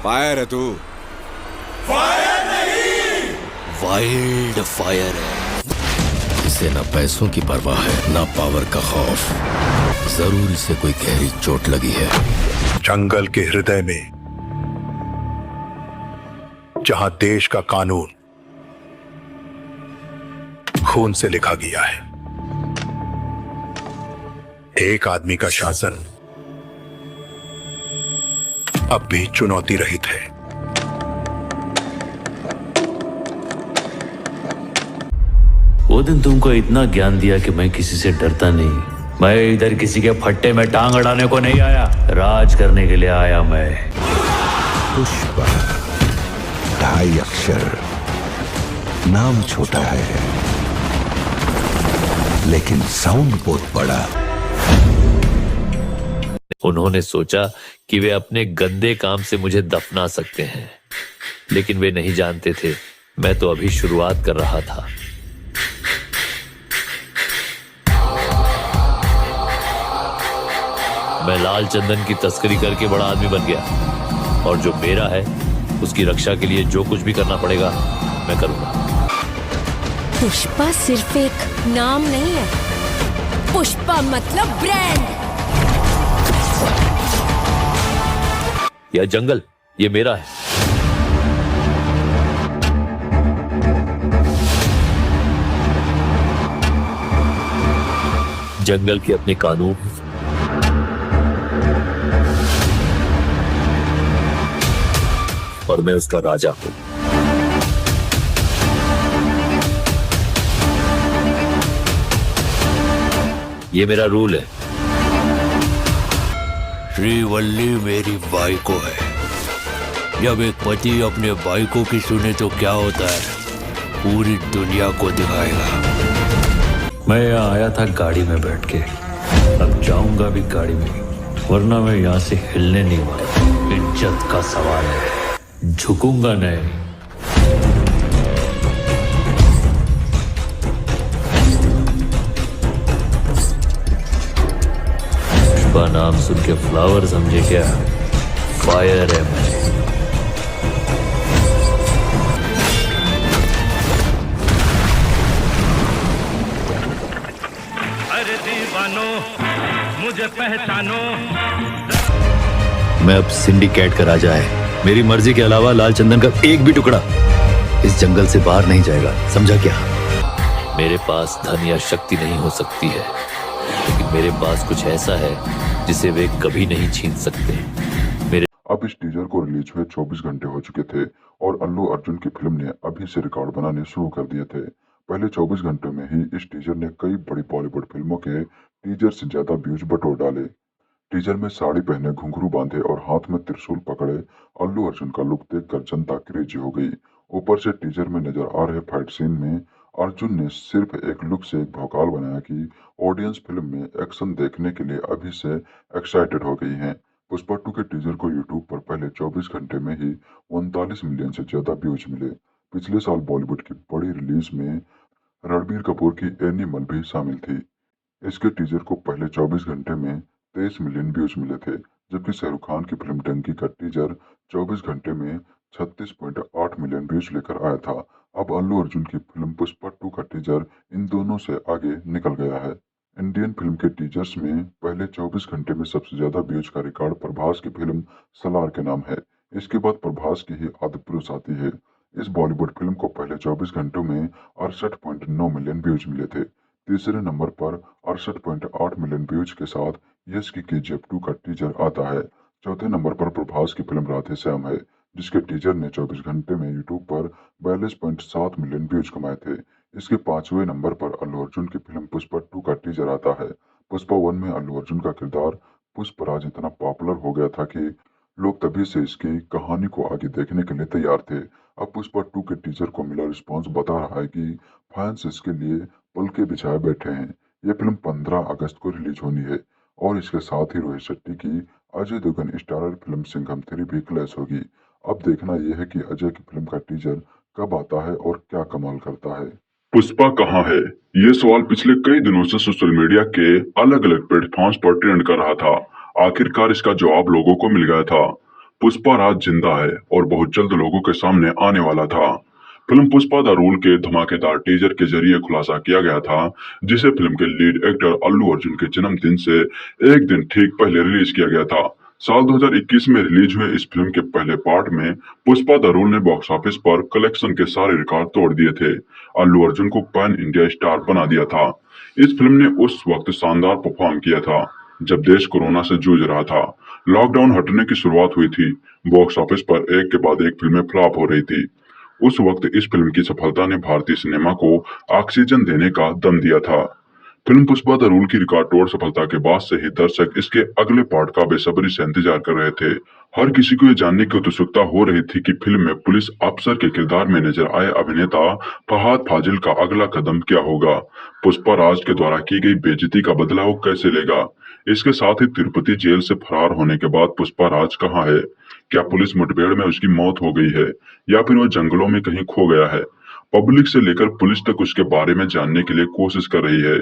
Fire है तू। Fire नहीं, वाइल्ड फायर है। इसे ना पैसों की परवाह है ना पावर का खौफ। जरूर इसे कोई गहरी चोट लगी है। जंगल के हृदय में, जहां देश का कानून खून से लिखा गया है, एक आदमी का शासन अब भी चुनौती रहित है। वो दिन तुमको इतना ज्ञान दिया कि मैं किसी से डरता नहीं। मैं इधर किसी के फट्टे में टांग अड़ाने को नहीं आया, राज करने के लिए आया मैं। पुष्पा, 2.5 अक्षर, नाम छोटा है लेकिन साउंड बहुत बड़ा। उन्होंने सोचा कि वे अपने गंदे काम से मुझे दफना सकते हैं, लेकिन वे नहीं जानते थे मैं तो अभी शुरुआत कर रहा था। मैं लाल चंदन की तस्करी करके बड़ा आदमी बन गया, और जो मेरा है उसकी रक्षा के लिए जो कुछ भी करना पड़ेगा मैं करूंगा। पुष्पा सिर्फ एक नाम नहीं है, पुष्पा मतलब ब्रांड। यह जंगल ये मेरा है। जंगल के अपने कानून, और मैं उसका राजा हूं। ये मेरा रूल है। श्रीवल्ली मेरी वाइको है। जब एक पति अपने वाइको की सुने तो क्या होता है, पूरी दुनिया को दिखाएगा। मैं यहाँ आया था गाड़ी में बैठ के, अब जाऊंगा भी गाड़ी में, वरना मैं यहाँ से हिलने नहीं वाला। इज्जत का सवाल है, झुकूंगा नहीं। पुष्पा नाम सुन के फ्लावर समझे क्या? फायर है मैं। अरे दीवानो मुझे पहचानो। मैं अब सिंडिकेट का राजा है। मेरी मर्जी के अलावा लाल चंदन का एक भी टुकड़ा इस जंगल से बाहर नहीं जाएगा, समझा क्या? मेरे पास धन या शक्ति नहीं हो सकती है, लेकिन मेरे पास कुछ ऐसा है जिसे वे कभी नहीं छीन सकते। अब इस टीजर को रिलीज हुए 24 घंटे हो चुके थे और अल्लू अर्जुन की फिल्म ने अभी से रिकॉर्ड बनाने शुरू कर दिए थे। पहले 24 घंटों में ही इस टीजर ने कई बड़ी बॉलीवुड फिल्मों के टीजर से ज्यादा व्यूज बटोर डाले। टीजर में साड़ी पहने, घुंघरू बांधे और हाथ में त्रिशूल पकड़े अल्लू अर्जुन का लुक देखकर जनता क्रेजी हो गई। ऊपर से टीजर में नजर आ रहे फाइट सीन में अर्जुन ने सिर्फ एक लुक से एक भौकाल बनाया कि ऑडियंस फिल्म में एक्शन देखने के लिए अभी से एक्साइटेड हो गई हैं। पुष्पा 2 के टीजर को यूट्यूब पर पहले 24 घंटे में ही 39 मिलियन से ज्यादा व्यूज मिले। पिछले साल बॉलीवुड की बड़ी रिलीज में रणबीर कपूर की एनिमल भी शामिल थी। इसके टीजर को पहले 24 घंटे में 23 मिलियन व्यूज मिले थे, जबकि शाहरुख खान की फिल्म डंकी का टीजर 24 घंटे में 36.8 मिलियन व्यूज लेकर आया था। अब अल्लू अर्जुन की फिल्म पुष्पा 2 का टीजर इन दोनों से आगे निकल गया है। इंडियन फिल्म के टीजर्स में पहले 24 घंटे में सबसे ज्यादा व्यूज का रिकॉर्ड प्रभास की फिल्म सलार के नाम है। इसके बाद प्रभास की ही आदिपुरुष आती है। इस बॉलीवुड फिल्म को पहले 24 घंटों में 68.9 मिलियन व्यूज मिले थे। तीसरे नंबर पर 68.8 मिलियन व्यूज के साथ यश की KGF 2 का टीजर आता है। चौथे नंबर पर प्रभास की फिल्म राधे श्याम है, जिसके टीजर ने 24 घंटे में यूट्यूब पर 42.7 मिलियन व्यूज कमाए थे। इसके पांचवें नंबर पर अल्लू अर्जुन की फिल्म पुष्पा 2 का टीजर आता है। पुष्पा 1 में अल्लू अर्जुन का किरदार पुष्पराज इतना पॉपुलर हो गया था कि लोग तभी से इसकी कहानी को आगे देखने के लिए तैयार थे। अब पुष्पा 2 के टीजर को मिला रिस्पॉन्स बता रहा है कि फैंस इसके लिए पलके बिछाए बैठे हैं। यह फिल्म 15 अगस्त को रिलीज होनी है और इसके साथ ही रोहित शेट्टी की अजय देवगन स्टारर फिल्म सिंघम 3 भी क्लैश होगी। अब देखना यह है कि अजय की फिल्म का टीजर कब आता है और क्या कमाल करता है। पुष्पा कहाँ है, ये सवाल पिछले कई दिनों से सोशल मीडिया के अलग अलग प्लेटफॉर्म्स पर ट्रेंड कर रहा था। आखिरकार इसका जवाब लोगों को मिल गया था। पुष्पा राज जिंदा है और बहुत जल्द लोगों के सामने आने वाला था। फिल्म पुष्पा द रूल के धमाकेदार टीजर के जरिए खुलासा किया गया था, जिसे फिल्म के लीड एक्टर अल्लू अर्जुन के जन्मदिन से एक दिन ठीक पहले रिलीज किया गया था। साल 2021 में रिलीज हुए इस फिल्म के पहले पार्ट में पुष्पा द रूल ने बॉक्स ऑफिस पर कलेक्शन के सारे रिकॉर्ड तोड़ दिए थे। अल्लू अर्जुन को पैन इंडिया स्टार बना दिया था। इस फिल्म ने उस वक्त शानदार परफॉर्म किया था जब देश कोरोना से जूझ रहा था। लॉकडाउन हटने की शुरुआत हुई थी। बॉक्स ऑफिस पर एक के बाद एक फिल्में फ्लॉप हो रही थी। उस वक्त इस फिल्म की सफलता ने भारतीय सिनेमा को ऑक्सीजन देने का दम दिया था। फिल्म पुष्पा द रूल की रिकॉर्ड तोड़ सफलता के बाद से ही दर्शक इसके अगले पार्ट का बेसब्री से इंतजार कर रहे थे। हर किसी को यह जानने की उत्सुकता हो रही थी कि फिल्म में पुलिस अफसर के किरदार में नजर आए अभिनेता फहाद फाजिल का अगला कदम क्या होगा। पुष्पा राज के द्वारा की गई बेइज्जती का बदला वो कैसे लेगा। इसके साथ ही तिरुपति जेल से फरार होने के बाद पुष्पा राज कहाँ है। क्या पुलिस मुठभेड़ में उसकी मौत हो गई है या फिर वो जंगलों में कहीं खो गया है। पब्लिक से लेकर पुलिस तक उसके बारे में जानने के लिए कोशिश कर रही है।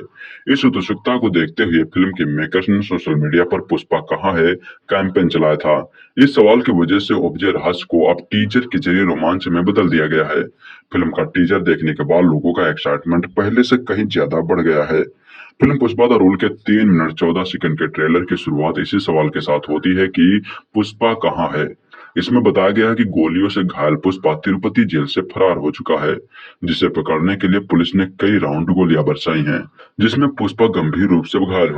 इस उत्सुकता को देखते हुए फिल्म के मेकर्स ने सोशल मीडिया पर पुष्पा कहाँ है कैंपेन चलाया था। इस सवाल की वजह से उपजे रहस्य को अब टीजर के जरिए रोमांच में बदल दिया गया है। फिल्म का टीजर देखने के बाद लोगों का एक्साइटमेंट पहले से कहीं ज्यादा बढ़ गया है। फिल्म पुष्पा द रूल के 3 मिनट 14 सेकंड के ट्रेलर की शुरुआत इसी सवाल के साथ होती है कि पुष्पा कहाँ है। इसमें बताया गया है कि गोलियों से घायल पुष्पा तिरुपति जेल से फरार हो चुका है, जिसे पकड़ने के लिए पुलिस ने कई राउंड गोलियां बरसाई हैं, जिसमें पुष्पा गंभीर रूप से घायल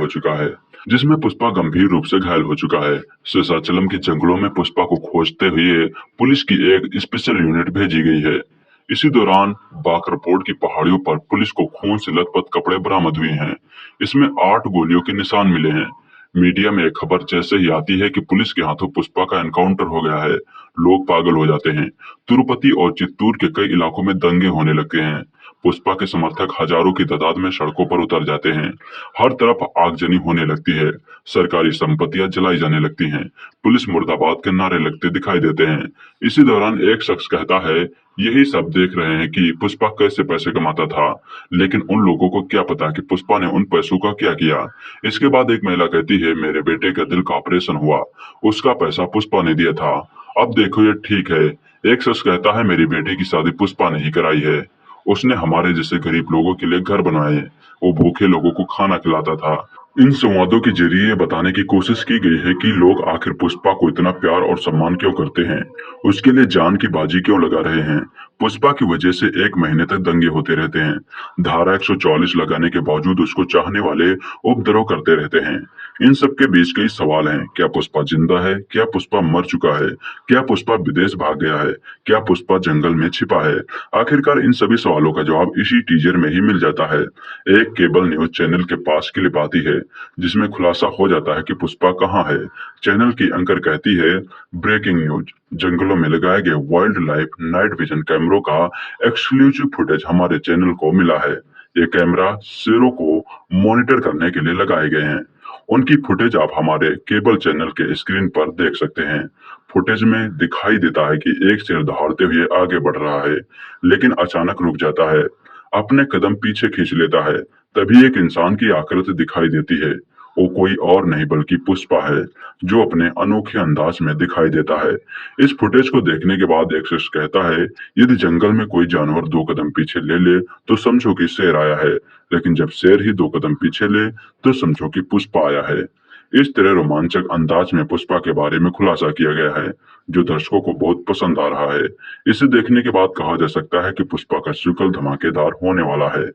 हो चुका है। शेषाचलम के जंगलों में पुष्पा को खोजते हुए पुलिस की एक स्पेशल यूनिट भेजी गई है। इसी दौरान बाकरपोर्ट की पहाड़ियों पर पुलिस को खून से लथपथ कपड़े बरामद हुए हैं। इसमें 8 गोलियों के निशान मिले हैं। मीडिया में एक खबर जैसे ही आती है कि पुलिस के हाथों पुष्पा का एनकाउंटर हो गया है, लोग पागल हो जाते हैं। तिरुपति और चित्तूर के कई इलाकों में दंगे होने लगे हैं। पुष्पा के समर्थक हजारों की तादाद में सड़कों पर उतर जाते हैं। हर तरफ आगजनी होने लगती है। सरकारी संपत्तियां जलाई जाने लगती हैं। पुलिस मुर्दाबाद के नारे लगते दिखाई देते हैं। इसी दौरान एक शख्स कहता है, यही सब देख रहे हैं कि पुष्पा कैसे पैसे कमाता था, लेकिन उन लोगों को क्या पता कि पुष्पा ने उन पैसों का क्या किया। इसके बाद एक महिला कहती है, मेरे बेटे का दिल का ऑपरेशन हुआ, उसका पैसा पुष्पा ने दिया था। अब देखो ये ठीक है। एक शख्स कहता है, मेरी बेटी की शादी पुष्पा ने ही कराई है, उसने हमारे जैसे गरीब लोगों के लिए घर बनाए, वो भूखे लोगों को खाना खिलाता था। इन संवादों के जरिए बताने की कोशिश की गई है कि लोग आखिर पुष्पा को इतना प्यार और सम्मान क्यों करते हैं, उसके लिए जान की बाजी क्यों लगा रहे हैं। पुष्पा की वजह से 1 महीने तक दंगे होते रहते हैं। धारा 144 लगाने के बावजूद उसको चाहने वाले उपद्रव करते रहते हैं। इन सब के बीच कई सवाल हैं। क्या पुष्पा जिंदा है? क्या पुष्पा मर चुका है? क्या पुष्पा विदेश भाग गया है? क्या पुष्पा जंगल में छिपा है? आखिरकार इन सभी सवालों का जवाब इसी टीजर में ही मिल जाता है। एक केबल न्यूज चैनल के पास क्लिप आती है जिसमें खुलासा हो जाता है कि पुष्पा कहाँ है। चैनल की एंकर कहती है, ब्रेकिंग न्यूज, जंगलों में लगाए गए वाइल्ड लाइफ नाइट विजन कैमरों का एक्सक्लूसिव फुटेज हमारे चैनल को मिला है। ये कैमरा शेरों को मॉनिटर करने के लिए लगाए गए हैं। उनकी फुटेज आप हमारे केबल चैनल के स्क्रीन पर देख सकते हैं। फुटेज में दिखाई देता है कि एक शेर दहाड़ते हुए आगे बढ़ रहा है, लेकिन अचानक रुक जाता है, अपने कदम पीछे खींच लेता है। तभी एक इंसान की आकृति दिखाई देती है। वो कोई और नहीं बल्कि पुष्पा है, जो अपने अनोखे अंदाज में दिखाई देता है। इस फुटेज को देखने के बाद एक शख्स कहता है, यदि जंगल में कोई जानवर 2 कदम पीछे ले ले तो समझो कि शेर आया है, लेकिन जब शेर ही 2 कदम पीछे ले तो समझो कि पुष्पा आया है। इस तरह रोमांचक अंदाज में पुष्पा के बारे में खुलासा किया गया है, जो दर्शकों को बहुत पसंद आ रहा है। इसे देखने के बाद कहा जा सकता है कि पुष्पा का सीक्वल धमाकेदार होने वाला है।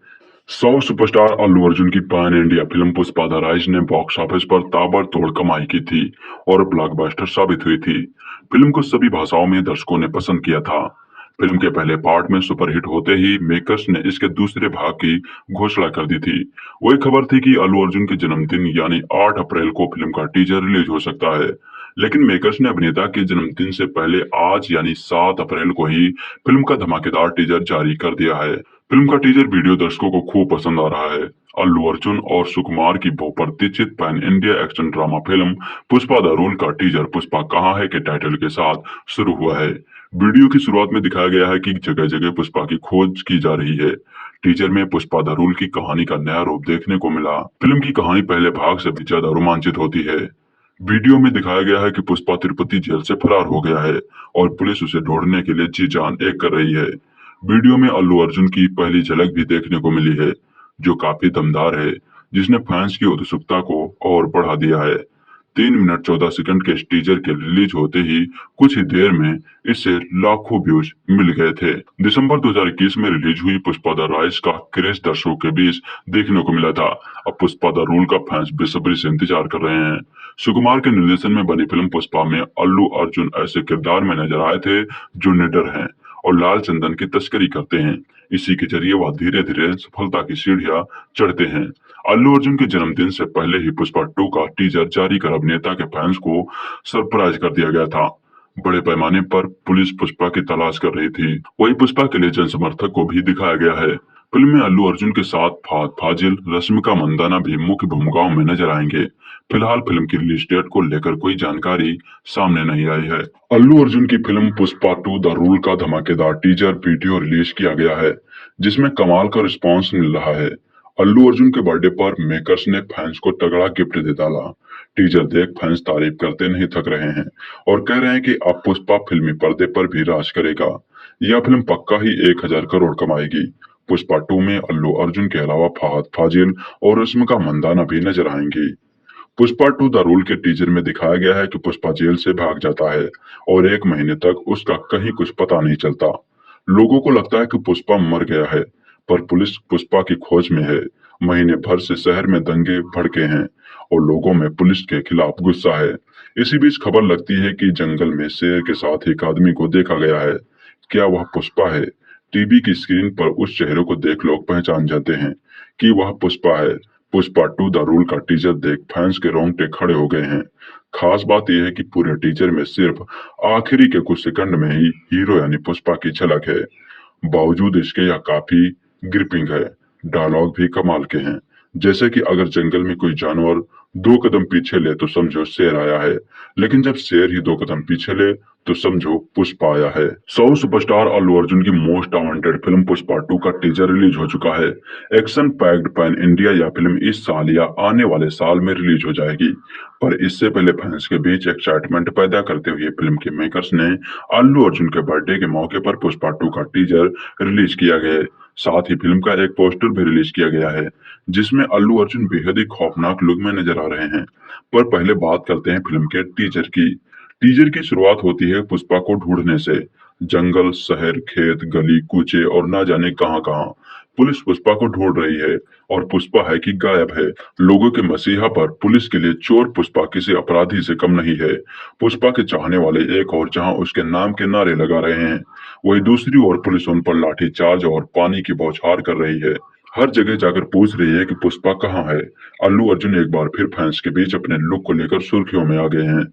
100 सुपरस्टार अल्लू अर्जुन की pan India film Pushpa the rise ने बॉक्स ऑफिस पर ताबड़तोड़ कमाई की थी और ब्लॉकबस्टर साबित हुई थी। फिल्म को सभी भाषाओं में दर्शकों ने पसंद किया था। फिल्म के पहले पार्ट में सुपरहिट होते ही मेकर्स ने इसके दूसरे भाग की घोषणा कर दी थी। वही खबर थी कि अल्लू अर्जुन के जन्मदिन यानी 8 अप्रैल को फिल्म का टीजर रिलीज हो सकता है, लेकिन मेकर्स ने अभिनेता के जन्मदिन से पहले आज यानी 7 अप्रैल को ही फिल्म का धमाकेदार टीजर जारी कर दिया है। फिल्म का टीजर वीडियो दर्शकों को खूब पसंद आ रहा है। अल्लू अर्जुन और सुकुमार की बहुप्रतीक्षित pan India action drama film Pushpa the rule का टीजर पुष्पा कहाँ है के टाइटल के साथ शुरू हुआ है। वीडियो की शुरुआत में दिखाया गया है कि जगह जगह पुष्पा की खोज की जा रही है। टीजर में पुष्पा द रूल की कहानी का नया रूप देखने को मिला। फिल्म की कहानी पहले भाग से भी ज्यादा रोमांचित होती है। वीडियो में दिखाया गया है कि पुष्पा तिरुपति जेल से फरार हो गया है और पुलिस उसे ढूंढने के लिए जी जान एक कर रही है। वीडियो में अल्लू अर्जुन की पहली झलक भी देखने को मिली है, जो काफी दमदार है, जिसने फैंस की उत्सुकता को और बढ़ा दिया है। 3 मिनट 14 सेकंड के इस टीजर के रिलीज होते ही कुछ ही देर में इससे लाखों व्यूज मिल गए थे। दिसंबर 2021 में रिलीज हुई पुष्पा द राइज का क्रेज दर्शकों के बीच देखने को मिला था। अब पुष्पा द रूल का फैंस बेसब्री से इंतजार कर रहे हैं। सुकुमार के निर्देशन में बनी फिल्म पुष्पा में अल्लू अर्जुन ऐसे किरदार में नजर आए थे जो निडर हैं और लाल चंदन की तस्करी करते हैं। इसी के जरिए वह धीरे धीरे सफलता की सीढ़ियां चढ़ते हैं। अल्लू अर्जुन के जन्मदिन से पहले ही पुष्पा 2 का टीजर जारी कर अभिनेता के फैंस को सरप्राइज कर दिया गया था। बड़े पैमाने पर पुलिस पुष्पा की तलाश कर रही थी। वही पुष्पा के लिए जन समर्थक को भी दिखाया गया है। फिल्म में अल्लू अर्जुन के साथ फहद फाजिल, रश्मिका मंदाना भी मुख्य भूमिकाओं में नजर आएंगे। फिलहाल फिल्म की रिलीज डेट को लेकर कोई जानकारी सामने नहीं आई है। अल्लू अर्जुन की फिल्म पुष्पा 2 द रूल का धमाकेदार टीजर वीडियो रिलीज किया गया है, जिसमें कमाल का रिस्पांस मिल रहा है। अल्लू अर्जुन के बर्थडे पर मेकर्स ने फैंस को तगड़ा गिफ्ट दे डाला। टीजर देख फैंस तारीफ करते नहीं थक रहे हैं और कह रहे हैं कि अब पुष्पा फिल्मी पर्दे पर भी राज करेगा। यह फिल्म पक्का ही 1000 करोड़ कमाएगी। पुष्पा 2 में अल्लू अर्जुन के अलावा फहद फाजिल और रश्मिका मंदाना भी नजर आएंगी। पुष्पा 2 द रूल के टीजर में दिखाया गया है कि पुष्पा जेल से भाग जाता है और 1 महीने तक उसका कहीं कुछ पता नहीं चलता। लोगों को लगता है कि पुष्पा मर गया है, पर पुलिस पुष्पा की खोज में है। महीने भर से शहर में दंगे भड़के हैं और लोगों में पुलिस के खिलाफ गुस्सा है। इसी बीच खबर लगती है कि जंगल में शेर के साथ एक आदमी को देखा गया है। क्या वह पुष्पा है? टीवी की स्क्रीन पर उस चेहरे को देख लोग पहचान जाते हैं कि वह पुष्पा है। पुष्पा 2 द रूल का टीजर देख फैंस के रोंगटे खड़े हो गए हैं। खास बात यह है कि पूरे टीजर में सिर्फ आखिरी के कुछ सेकंड में ही हीरो यानी पुष्पा की झलक है। बावजूद इसके यह काफी ग्रिपिंग है। डायलॉग भी कमाल के हैं, जैसे कि अगर जंगल में कोई जानवर 2 कदम पीछे ले तो समझो शेर आया है, लेकिन जब शेर ही 2 कदम पीछे ले तो समझो पुष्पा आया है। साउथ सुपरस्टार अल्लू अर्जुन की मोस्ट वांटेड फिल्म पुष्पा 2 का टीजर रिलीज हो चुका है। एक्शन पैक्ड पैन इंडिया यह फिल्म इस साल या आने वाले साल में रिलीज हो जाएगी, पर इससे पहले फैंस के बीच एक्साइटमेंट पैदा करते हुए फिल्म के मेकर्स ने अल्लू अर्जुन के बर्थडे के मौके पर पुष्पा 2 का टीजर रिलीज किया गया है। साथ ही फिल्म का एक पोस्टर भी रिलीज किया गया है, जिसमें अल्लू अर्जुन बेहद ही खौफनाक लुक में नजर आ रहे हैं। पर पहले बात करते हैं फिल्म के टीजर की। टीजर की शुरुआत होती है पुष्पा को ढूंढने से। जंगल, शहर, खेत, गली कूचे और ना जाने कहां कहां पुलिस पुष्पा को ढूंढ रही है और पुष्पा है कि गायब है। लोगों के मसीहा पर पुलिस के लिए चोर पुष्पा किसी अपराधी से कम नहीं है। पुष्पा के चाहने वाले एक और जहां उसके नाम के नारे लगा रहे हैं, वही दूसरी ओर पुलिस उन पर लाठीचार्ज और पानी की बौछार कर रही है। हर जगह जाकर पूछ रही है कि पुष्पा कहाँ है। अल्लू अर्जुन एक बार फिर फैंस के बीच अपने लुक को लेकर सुर्खियों में आ गए हैं।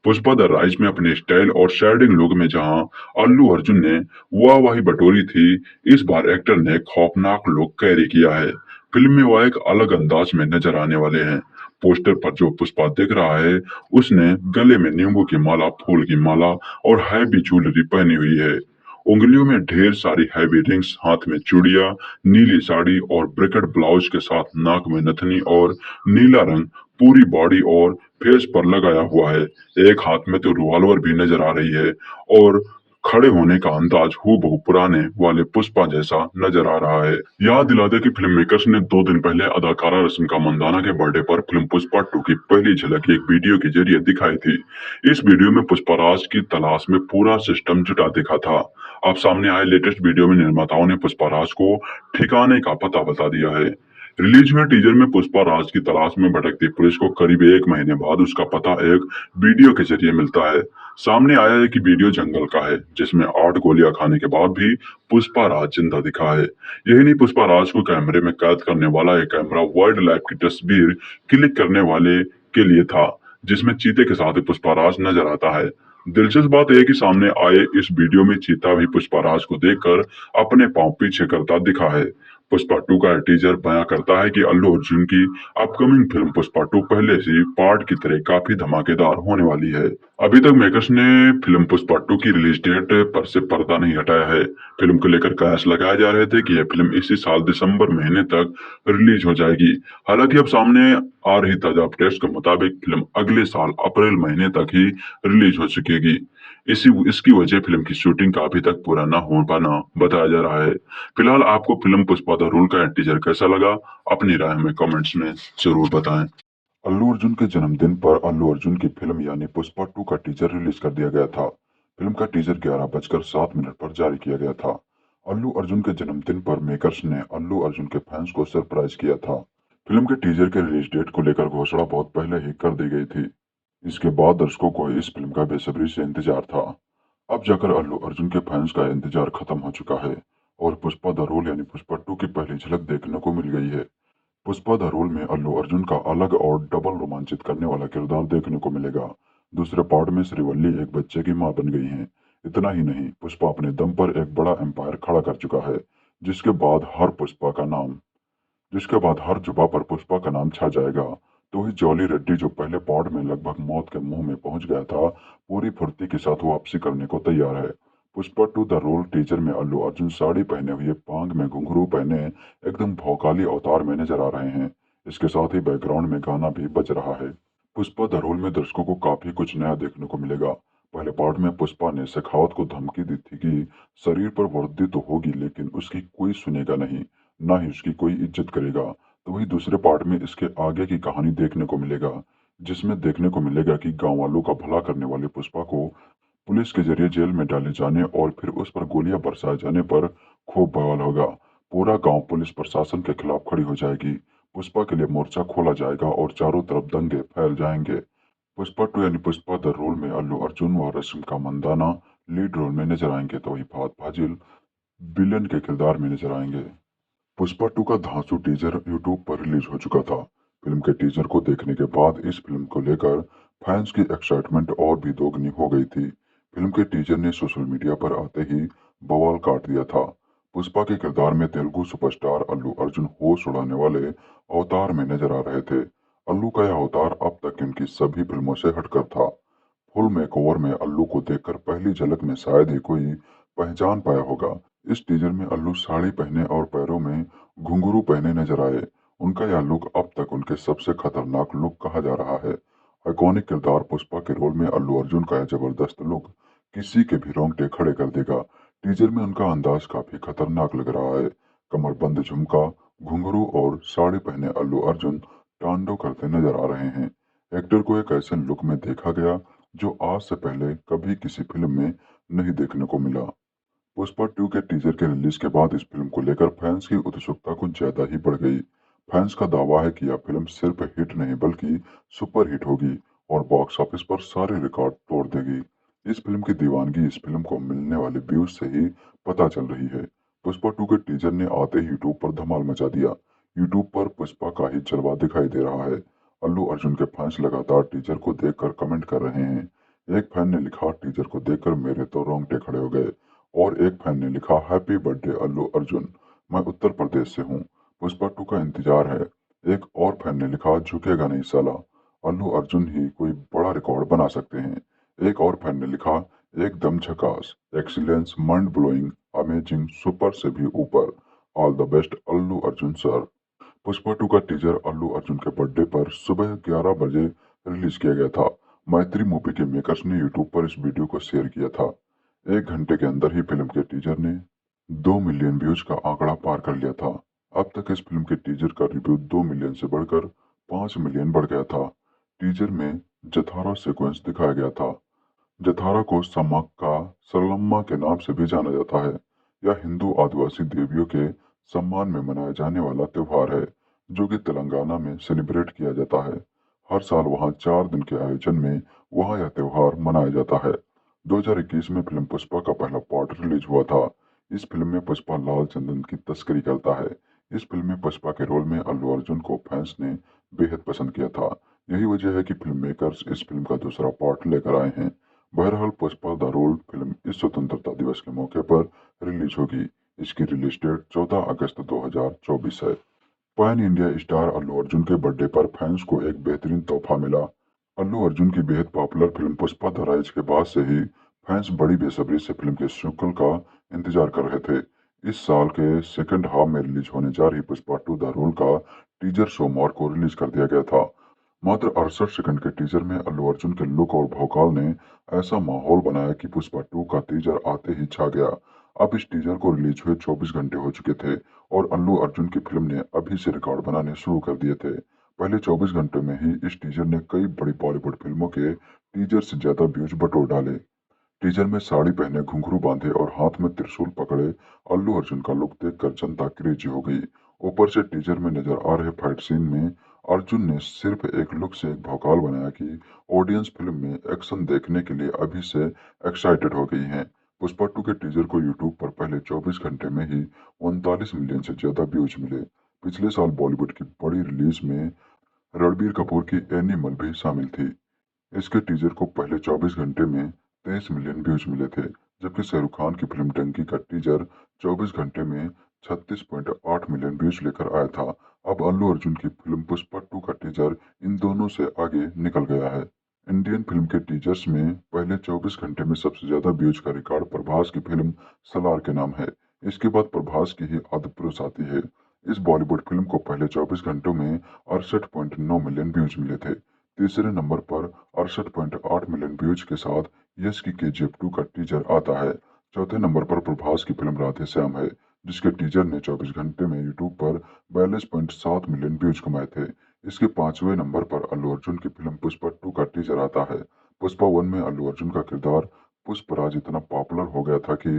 पुष्पा द राइज में अपने स्टाइल और शेडिंग लुक में जहां अल्लू अर्जुन ने वाहवाही बटोरी थी, इस बार एक्टर ने खौफनाक लुक कैरी किया है। फिल्म में वह एक अलग अंदाज में नजर आने वाले हैं। पोस्टर पर जो पुष्पा दिख रहा है, उसने गले में नींबू की माला, फूल की माला और हैवी ज्वेलरी पहनी हुई है। उंगलियों में ढेर सारी हैवी रिंग्स, हाथ में चूड़ियां, नीली साड़ी और ब्रेकेट ब्लाउज के साथ नाक में नथनी और नीला रंग पूरी बॉडी और फेस पर लगाया हुआ है। एक हाथ में तो रिवॉल्वर भी नजर आ रही है और खड़े होने का अंदाज हूबहू पुराने वाले पुष्पा जैसा नजर आ रहा है। याद दिला दे कि फिल्म मेकर्स ने 2 दिन पहले अदाकारा रश्मिका मंदाना के बर्थडे पर फिल्म पुष्पा 2 की पहली झलक एक वीडियो के जरिए दिखाई थी। इस वीडियो में पुष्पराज की तलाश में पूरा सिस्टम जुटा दिखा था। अब सामने आए लेटेस्ट वीडियो में निर्माताओं ने पुष्पराज को ठिकाने का पता बता दिया है। रिलीज हुए टीजर में पुष्पा राज की तलाश में भटकती पुलिस को करीब 1 महीने बाद उसका पता एक वीडियो के जरिए मिलता है। सामने आया है कि वीडियो जंगल का है, जिसमें 8 गोलियां खाने के बाद भी पुष्पा राज जिंदा दिखा है। यही नहीं, पुष्पा राज को कैमरे में कैद करने वाला एक कैमरा वाइल्ड लाइफ की तस्वीर क्लिक करने वाले के लिए था, जिसमें चीते के साथ पुष्पा राज नजर आता है। दिलचस्प बात यह कि सामने आए इस वीडियो में चीता भी पुष्पा राज को देखकर अपने पांव पीछे करता दिखा है। पुष्पा 2 का टीजर बयां करता है कि अल्लू अर्जुन की अपकमिंग फिल्म पुष्पा 2 पहले से पार्ट की तरह काफी धमाकेदार होने वाली है। अभी तक मेकर्स ने फिल्म पुष्पा 2 की रिलीज डेट पर से पर्दा नहीं हटाया है। फिल्म को लेकर कयास लगाए जा रहे थे कि यह फिल्म इसी साल दिसंबर महीने तक रिलीज हो जाएगी। हालांकि अब सामने आ रही ताजा अपडेट्स के मुताबिक फिल्म अगले साल अप्रैल महीने तक ही रिलीज हो सकेगी। इसकी वजह फिल्म की शूटिंग का अभी तक पूरा न हो पाना बताया जा रहा है। फिलहाल आपको फिल्म पुष्पा द रूल का टीजर कैसा लगा, अपनी राय हमें कमेंट्स में जरूर बताएं। अल्लू अर्जुन के जन्मदिन पर अल्लू अर्जुन की फिल्म यानी पुष्पा 2 का टीजर रिलीज कर दिया गया था। फिल्म का टीजर 11:07 पर जारी किया गया था। अल्लू अर्जुन के जन्मदिन पर मेकर्स ने अल्लू अर्जुन के फैंस को सरप्राइज किया था। फिल्म के टीजर के रिलीज डेट को लेकर घोषणा बहुत पहले ही कर दी गई थी। इसके बाद दर्शकों को इस फिल्म का बेसब्री से इंतजार था। अब जाकर अल्लू अर्जुन के फैंस का इंतजार खत्म हो चुका है और पुष्पा द रोल यानी पुष्पा 2 की पहली झलक देखने को मिल गई है। पुष्पा द रोल में अल्लू अर्जुन का अलग और डबल रोमांचित करने वाला किरदार देखने को मिलेगा। दूसरे पार्ट में श्रीवल्ली एक बच्चे की मां बन गई हैं। इतना ही नहीं, पुष्पा अपने दम पर एक बड़ा एम्पायर खड़ा कर चुका है, जिसके बाद हर जुबा पर पुष्पा का नाम छा जाएगा। तो ही जॉली रेड्डी, जो पहले पार्ट में लगभग मौत के मुंह में पहुंच गया था, पूरी फुर्ती के साथ वापसी करने को तैयार है। पुष्पा 2 द रोल टीजर में अल्लू अर्जुन साड़ी पहने हुए, पांग में घुंघरू पहने एकदम भौकाली अवतार में नजर आ रहे हैं। इसके साथ ही बैकग्राउंड में गाना भी बज रहा है। पुष्पा द रोल में दर्शकों को काफी कुछ नया देखने को मिलेगा। पहले पार्ट में पुष्पा ने शेखावत को धमकी दी थी कि शरीर पर वर्दी तो होगी लेकिन उसकी कोई सुनेगा नहीं, ना ही उसकी कोई इज्जत करेगा। तो वही दूसरे पार्ट में इसके आगे की कहानी देखने को मिलेगा, जिसमें देखने को मिलेगा कि गांव वालों का भला करने वाले पुष्पा को पुलिस के जरिए जेल में डाले जाने और फिर उस पर गोलियां बरसाए जाने पर खूब बवाल होगा। पूरा गांव पुलिस प्रशासन के खिलाफ खड़ी हो जाएगी। पुष्पा के लिए मोर्चा खोला जाएगा और चारों तरफ दंगे फैल जाएंगे। पुष्पा 2 यानी पुष्पा द रोल में अल्लू अर्जुन व रश्मिका मंदाना लीड रोल में नजर आएंगे, तो वही फहद फाजिल विलन के किरदार में नजर आएंगे। पुष्पा 2 का धांसू टीजर यूट्यूब पर रिलीज हो चुका था। फिल्म के टीजर को देखने के बाद इस फिल्म को लेकर फैंस की एक्साइटमेंट और भी दोगुनी हो गई थी। फिल्म के टीजर ने सोशल मीडिया पर आते ही बवाल काट दिया था। पुष्पा के किरदार में तेलुगु सुपरस्टार अल्लू अर्जुन होश उड़ाने वाले अवतार में नजर आ रहे थे। अल्लू का यह अवतार अब तक उनकी सभी फिल्मों से हटकर था। फुल मेकओवर में अल्लू को देखकर पहली झलक में शायद ही कोई पहचान पाया होगा। इस टीजर में अल्लू साड़ी पहने और पैरों में घुंघरू पहने नजर आए। उनका यह लुक अब तक उनके सबसे खतरनाक लुक कहा जा रहा है। आइकॉनिक किरदार पुष्पा के रोल में अल्लू अर्जुन का यह जबरदस्त लुक किसी के भी रोंगटे खड़े कर देगा। टीजर में उनका अंदाज काफी खतरनाक लग रहा है। कमरबंद झुमका, घुंघरू और साड़ी पहने अल्लू अर्जुन तांडव करते नजर आ रहे हैं। एक्टर को एक ऐसे लुक में देखा गया जो आज से पहले कभी किसी फिल्म में नहीं देखने को मिला। पुष्पा 2 के टीजर के रिलीज के बाद इस फिल्म को लेकर फैंस की उत्सुकता कुछ ज्यादा ही बढ़ गई। फैंस का दावा है कि यह फिल्म सिर्फ हिट नहीं बल्कि सुपर हिट होगी और बॉक्स ऑफिस पर सारे रिकॉर्ड तोड़ देगी। इस फिल्म की दीवानगी इस फिल्म को मिलने वाले व्यूज से ही पता चल रही है। पुष्पा 2 के टीजर ने आते ही यूट्यूब पर धमाल मचा दिया। यूट्यूब पर पुष्पा का ही जलवा दिखाई दे रहा है। अल्लू अर्जुन के फैंस लगातार टीजर को देखकर कमेंट कर रहे हैं। एक फैन ने लिखा, टीजर को देखकर मेरे तो रोंगटे खड़े हो गए। और एक फैन ने लिखा, हैप्पी बर्थडे अल्लू अर्जुन, मैं उत्तर प्रदेश से हूँ, पुष्पा 2 का इंतजार है। एक और फैन ने लिखा, झुकेगा नहीं साला, अल्लू अर्जुन ही कोई बड़ा रिकॉर्ड बना सकते हैं। एक और फैन ने लिखा, एकदम झकास, excellence, mind blowing, amazing, super से भी ऊपर, all the best Allu Arjun sir. Pushpa 2 का टीजर अल्लू अर्जुन के बर्थडे पर सुबह 11 बजे रिलीज किया गया था। मैत्री मूवी के मेकर्स ने यूट्यूब पर इस वीडियो को शेयर किया था। 1 घंटे के अंदर ही फिल्म के टीजर ने 2 मिलियन व्यूज का आंकड़ा पार कर लिया था। अब तक इस फिल्म के टीजर का रिव्यू 2 मिलियन से बढ़कर 5 मिलियन बढ़ गया था। टीजर में जथारा सीक्वेंस दिखाया गया था। जथारा को समक्का सरलम्मा के नाम से भी जाना जाता है। यह हिंदू आदिवासी देवियों के सम्मान में मनाया जाने वाला त्योहार है, जो कि तेलंगाना में सेलिब्रेट किया जाता है। हर साल वहां 4 दिन के आयोजन में वहां यह त्योहार मनाया जाता है। 2021 में फिल्म पुष्पा का पहला पार्ट रिलीज हुआ था। इस फिल्म में पुष्पा लाल चंदन की तस्करी करता है। इस फिल्म में पुष्पा के रोल में अल्लू अर्जुन को फैंस ने बेहद पसंद किया था। यही वजह है कि फिल्म मेकर्स इस फिल्म का दूसरा पार्ट लेकर आए हैं। बहरहाल पुष्पा द रोल फिल्म इस स्वतंत्रता दिवस के मौके पर रिलीज होगी। इसकी रिलीज डेट 14 अगस्त 2024 है। Pan India star Allu Arjun के बर्थडे पर फैंस को एक बेहतरीन तोहफा मिला। अल्लू अर्जुन की बेहद popular film Pushpa the rise के बाद से ही फैंस बड़ी बेसब्री से फिल्म के सीक्वल का इंतजार कर रहे थे। इस साल के सेकंड हाफ में रिलीज होने जा रही पुष्पा 2 द रोल का टीजर सोमवार को रिलीज कर दिया गया था। मात्र 68 सेकंड के टीजर में अल्लू अर्जुन के लुक और भौकाल ने ऐसा माहौल बनाया कि पुष्पा 2 का टीजर आते ही छा गया। अब इस टीजर को रिलीज हुए 24 घंटे हो चुके थे और अल्लू अर्जुन की फिल्म ने अभी से रिकॉर्ड बनाने शुरू कर दिए थे। पहले 24 घंटों में ही इस टीजर ने कई बड़ी बॉलीवुड फिल्मों के टीजर से ज्यादा व्यूज बटोर डाले। टीजर में साड़ी पहने, घुंघरू बांधे और हाथ में त्रिशूल पकड़े अल्लू अर्जुन का लुक देखकर जनता क्रेजी हो गई। ऊपर से टीजर में नजर आ रहे फाइट सीन में अर्जुन ने सिर्फ एक लुक से एक भौकाल बनाया कि ऑडियंस फिल्म में एक्शन देखने के लिए अभी से एक्साइटेड हो गई है। पुष्पा 2 के टीजर को यूट्यूब पर पहले 24 घंटे में ही 39 मिलियन से ज्यादा व्यूज मिले। पिछले साल बॉलीवुड की बड़ी रिलीज में रणबीर कपूर की एनिमल भी शामिल थी। इसके टीजर को पहले 24 घंटे में 23 मिलियन व्यूज मिले थे, जबकि शाहरुख खान की फिल्म डंकी का टीजर 24 घंटे में 36.8 मिलियन व्यूज लेकर आया था। अब अल्लू अर्जुन की फिल्म पुष्पा 2 का टीजर इन दोनों से आगे निकल गया है। इंडियन फिल्म के टीजर्स में पहले 24 घंटे में सबसे ज्यादा व्यूज का रिकॉर्ड प्रभास की फिल्म सलार के नाम है। इसके बाद प्रभास की ही आदिपुरुष आती है। इस बॉलीवुड फिल्म को पहले 24 घंटों में 68.9 मिलियन व्यूज मिले थे। तीसरे नंबर पर 68.8 मिलियन व्यूज के साथ यश की KGF 2 का टीजर आता है। चौथे नंबर पर प्रभास की फिल्म राधे श्याम है, जिसके टीजर ने 24 घंटे में यूट्यूब पर 42.7 मिलियन व्यूज कमाए थे। इसके पांचवें नंबर पर अल्लू अर्जुन की फिल्म पुष्पा 2 का टीजर आता है। पुष्पा 1 में अल्लू अर्जुन का किरदार पुष्पराज इतना पॉपुलर हो गया था कि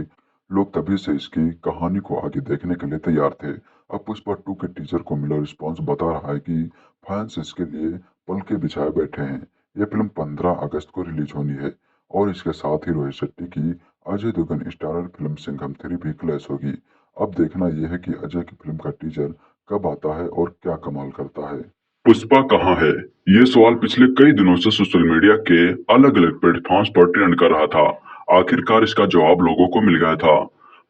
लोग तभी से इसकी कहानी को आगे देखने के लिए तैयार थे। अब पुष्पा 2 के टीजर को मिला रिस्पॉन्स बता रहा है कि फैंस इसके लिए पलके बिछाए बैठे हैं। यह फिल्म 15 अगस्त को रिलीज होनी है और इसके साथ ही रोहित शेट्टी की अजय देवगन स्टारर फिल्म सिंघम 3 भी क्लैश होगी। अब देखना यह है कि अजय की फिल्म का टीजर कब आता है और क्या कमाल करता है। पुष्पा कहाँ है, ये सवाल पिछले कई दिनों से सोशल मीडिया के अलग अलग प्लेटफॉर्म्स पर ट्रेंड कर रहा था। आखिरकार इसका जवाब लोगों को मिल गया था।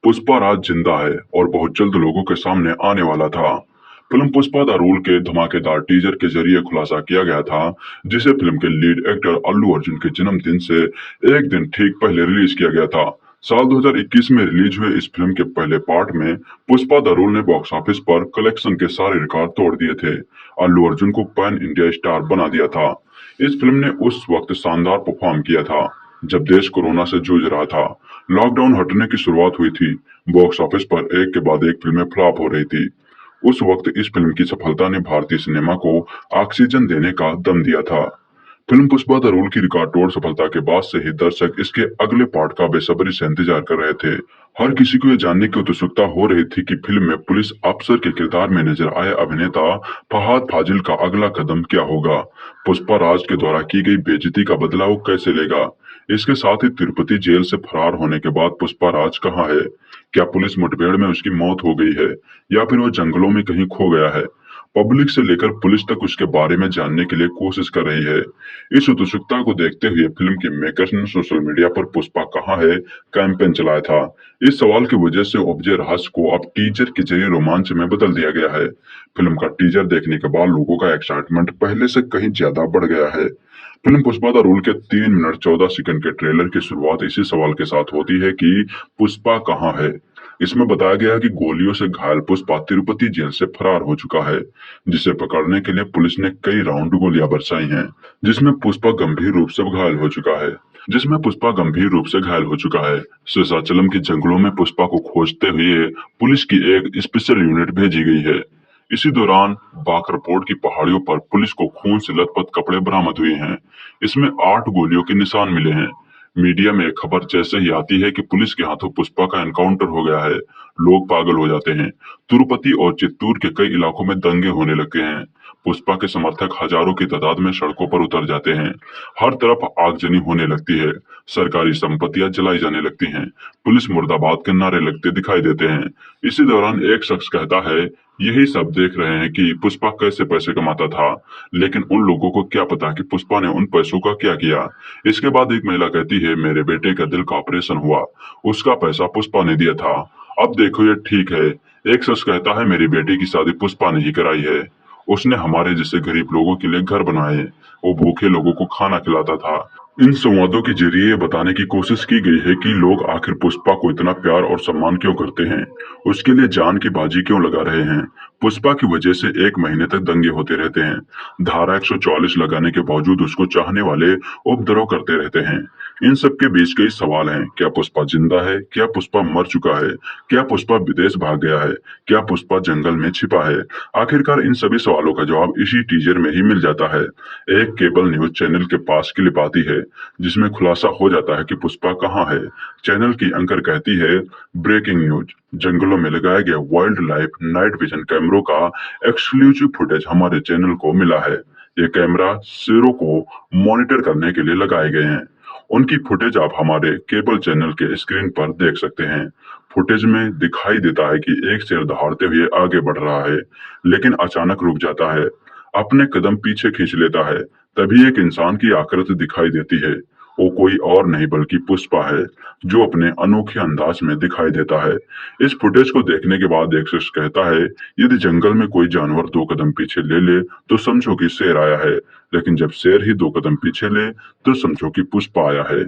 पुष्पा राज जिंदा है और बहुत जल्द लोगों के सामने आने वाला था। फिल्म पुष्पा द रूल के धमाकेदार टीजर के जरिए खुलासा किया गया था, जिसे फिल्म के लीड एक्टर अल्लू अर्जुन के जन्मदिन से एक दिन ठीक पहले रिलीज किया गया था। साल 2021 में रिलीज हुए इस फिल्म के पहले पार्ट में पुष्पा द रूल ने बॉक्स ऑफिस पर कलेक्शन के सारे रिकॉर्ड तोड़ दिए थे। अल्लू अर्जुन को पैन इंडिया स्टार बना दिया था। इस फिल्म ने उस वक्त शानदार परफॉर्म किया था जब देश कोरोना से जूझ रहा था। लॉकडाउन हटने की शुरुआत हुई थी। बॉक्स ऑफिस पर एक के बाद एक फिल्में फ्लॉप हो रही थी। उस वक्त इस फिल्म की सफलता ने भारतीय सिनेमा को ऑक्सीजन देने का दम दिया था। फिल्म पुष्पा द रूल की रिकॉर्ड तोड़ सफलता के बाद से ही दर्शक इसके अगले पार्ट का बेसब्री से इंतजार कर रहे थे। हर किसी को यह जानने की उत्सुकता हो रही थी कि फिल्म में पुलिस अफसर के किरदार में नजर आए अभिनेता फहाद फाजिल का अगला कदम क्या होगा। पुष्पा राज के द्वारा की गई बेइज्जती का बदला वो कैसे लेगा। इसके साथ ही तिरुपति जेल से फरार होने के बाद पुष्पा राज कहाँ है। क्या पुलिस मुठभेड़ में उसकी मौत हो गई है या फिर वो जंगलों में कहीं खो गया है। पब्लिक से लेकर पुलिस तक उसके बारे में जानने के लिए कोशिश कर रही है। इस उत्सुकता को देखते हुए फिल्म के मेकर्स ने सोशल मीडिया पर पुष्पा कहाँ है कैंपेन चलाया था। इस सवाल की वजह से उपजे रहस्य को अब टीजर के जरिए रोमांच में बदल दिया गया है। फिल्म का टीजर देखने के बाद लोगों का एक्साइटमेंट पहले से कहीं ज्यादा बढ़ गया है। फिल्म पुष्पा द रूल के 3 मिनट 14 सेकंड के ट्रेलर की शुरुआत इसी सवाल के साथ होती है कि पुष्पा कहाँ है। इसमें बताया गया है कि गोलियों से घायल पुष्पा तिरुपति जेल से फरार हो चुका है, जिसे पकड़ने के लिए पुलिस ने कई राउंड गोलियां बरसाई हैं, जिसमें पुष्पा गंभीर रूप से घायल हो चुका है। शेषाचलम के जंगलों में पुष्पा को खोजते हुए पुलिस की एक स्पेशल यूनिट भेजी गई है। इसी दौरान बाकरपोर्ट की पहाड़ियों पर पुलिस को खून से लथपथ कपड़े बरामद हुए हैं। इसमें 8 गोलियों के निशान मिले हैं। मीडिया में खबर जैसे ही आती है कि पुलिस के हाथों पुष्पा का एनकाउंटर हो गया है, लोग पागल हो जाते हैं। तिरुपति और चित्तूर के कई इलाकों में दंगे होने लगे हैं। पुष्पा के समर्थक हजारों की तादाद में सड़कों पर उतर जाते हैं। हर तरफ आगजनी होने लगती है। सरकारी संपत्तियां जलाई जाने लगती हैं। पुलिस मुर्दाबाद के नारे लगते दिखाई देते हैं। इसी दौरान एक शख्स कहता है, यही सब देख रहे हैं कि पुष्पा कैसे पैसे कमाता था, लेकिन उन लोगों को क्या पता कि पुष्पा ने उन पैसों का क्या किया। इसके बाद एक महिला कहती है, मेरे बेटे का दिल का ऑपरेशन हुआ, उसका पैसा पुष्पा ने दिया था। अब देखो ये ठीक है, एक शख्स कहता है मेरी बेटी की शादी पुष्पा ने ही कराई है, उसने हमारे जैसे गरीब लोगों के लिए घर बनाए, वो भूखे लोगों को खाना खिलाता था। इन संवादों के जरिए ये बताने की कोशिश की गई है कि लोग आखिर पुष्पा को इतना प्यार और सम्मान क्यों करते हैं, उसके लिए जान की बाजी क्यों लगा रहे हैं। पुष्पा की वजह से 1 महीने तक दंगे होते रहते हैं। धारा 144 लगाने के बावजूद उसको चाहने वाले उपद्रव करते रहते हैं। इन सब के बीच कई सवाल हैं। क्या पुष्पा जिंदा है? क्या पुष्पा मर चुका है? क्या पुष्पा विदेश भाग गया है? क्या पुष्पा जंगल में छिपा है? आखिरकार इन सभी सवालों का जवाब इसी टीजर में ही मिल जाता है। एक केबल न्यूज चैनल के पास क्लिप आती है जिसमें खुलासा हो जाता है कि पुष्पा कहाँ है। चैनल की एंकर कहती है, ब्रेकिंग न्यूज, जंगलों में लगाया गया वाइल्ड लाइफ नाइट विजन कैमरों का एक्सक्लूसिव फुटेज हमारे चैनल को मिला है। ये कैमरा शेरों को मॉनिटर करने के लिए लगाए गए हैं। उनकी फुटेज आप हमारे केबल चैनल के स्क्रीन पर देख सकते हैं। फुटेज में दिखाई देता है कि एक शेर दहाड़ते हुए आगे बढ़ रहा है, लेकिन अचानक रुक जाता है, अपने कदम पीछे खींच लेता है। तभी एक इंसान की आकृति दिखाई देती है। वो कोई और नहीं बल्कि पुष्पा है, जो अपने अनोखे अंदाज में दिखाई देता है। इस फुटेज को देखने के बाद एक शख्स कहता है, यदि जंगल में कोई जानवर 2 कदम पीछे ले ले तो समझो कि शेर आया है, लेकिन जब शेर ही 2 कदम पीछे ले तो समझो कि पुष्पा आया है।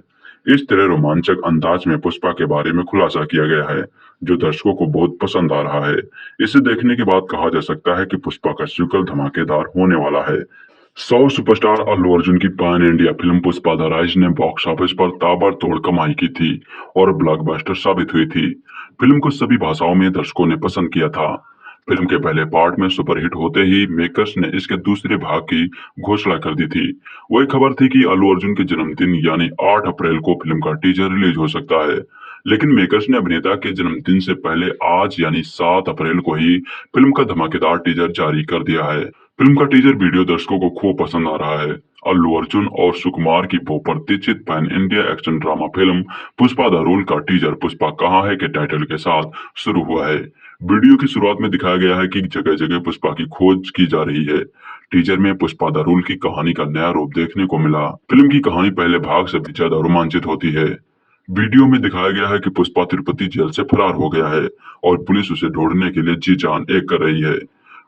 इस तरह रोमांचक अंदाज में पुष्पा के बारे में खुलासा किया गया है, जो दर्शकों को बहुत पसंद आ रहा है। इसे देखने के बाद कहा जा सकता है कि पुष्पा का सीक्वल धमाकेदार होने वाला है। 100 सुपरस्टार अल्लू अर्जुन की pan India film Pushpa the rise ने बॉक्स ऑफिस पर ताबड़तोड़ कमाई की थी और ब्लॉकबस्टर साबित हुई थी। फिल्म को सभी भाषाओं में दर्शकों ने पसंद किया था। फिल्म के पहले पार्ट में सुपरहिट होते ही मेकर्स ने इसके दूसरे भाग की घोषणा कर दी थी। वही खबर थी कि अल्लू अर्जुन के जन्मदिन यानी 8 अप्रैल को फिल्म का टीजर रिलीज हो सकता है, लेकिन मेकर्स ने अभिनेता के जन्मदिन से पहले आज यानी 7 अप्रैल को ही फिल्म का धमाकेदार टीजर जारी कर दिया है। फिल्म का टीजर वीडियो दर्शकों को खूब पसंद आ रहा है। अल्लू अर्जुन और सुकुमार की बहुप्रतीक्षित pan India action drama film Pushpa the rule का टीजर पुष्पा कहाँ है के टाइटल के साथ शुरू हुआ है। वीडियो की शुरुआत में दिखाया गया है कि जगह जगह पुष्पा की खोज की जा रही है। टीजर में पुष्पा द रूल की कहानी का नया रूप देखने को मिला। फिल्म की कहानी पहले भाग से भी ज्यादा रोमांचित होती है। वीडियो में दिखाया गया है कि पुष्पा तिरुपति जेल से फरार हो गया है और पुलिस उसे ढूंढने के लिए जी जान एक कर रही है।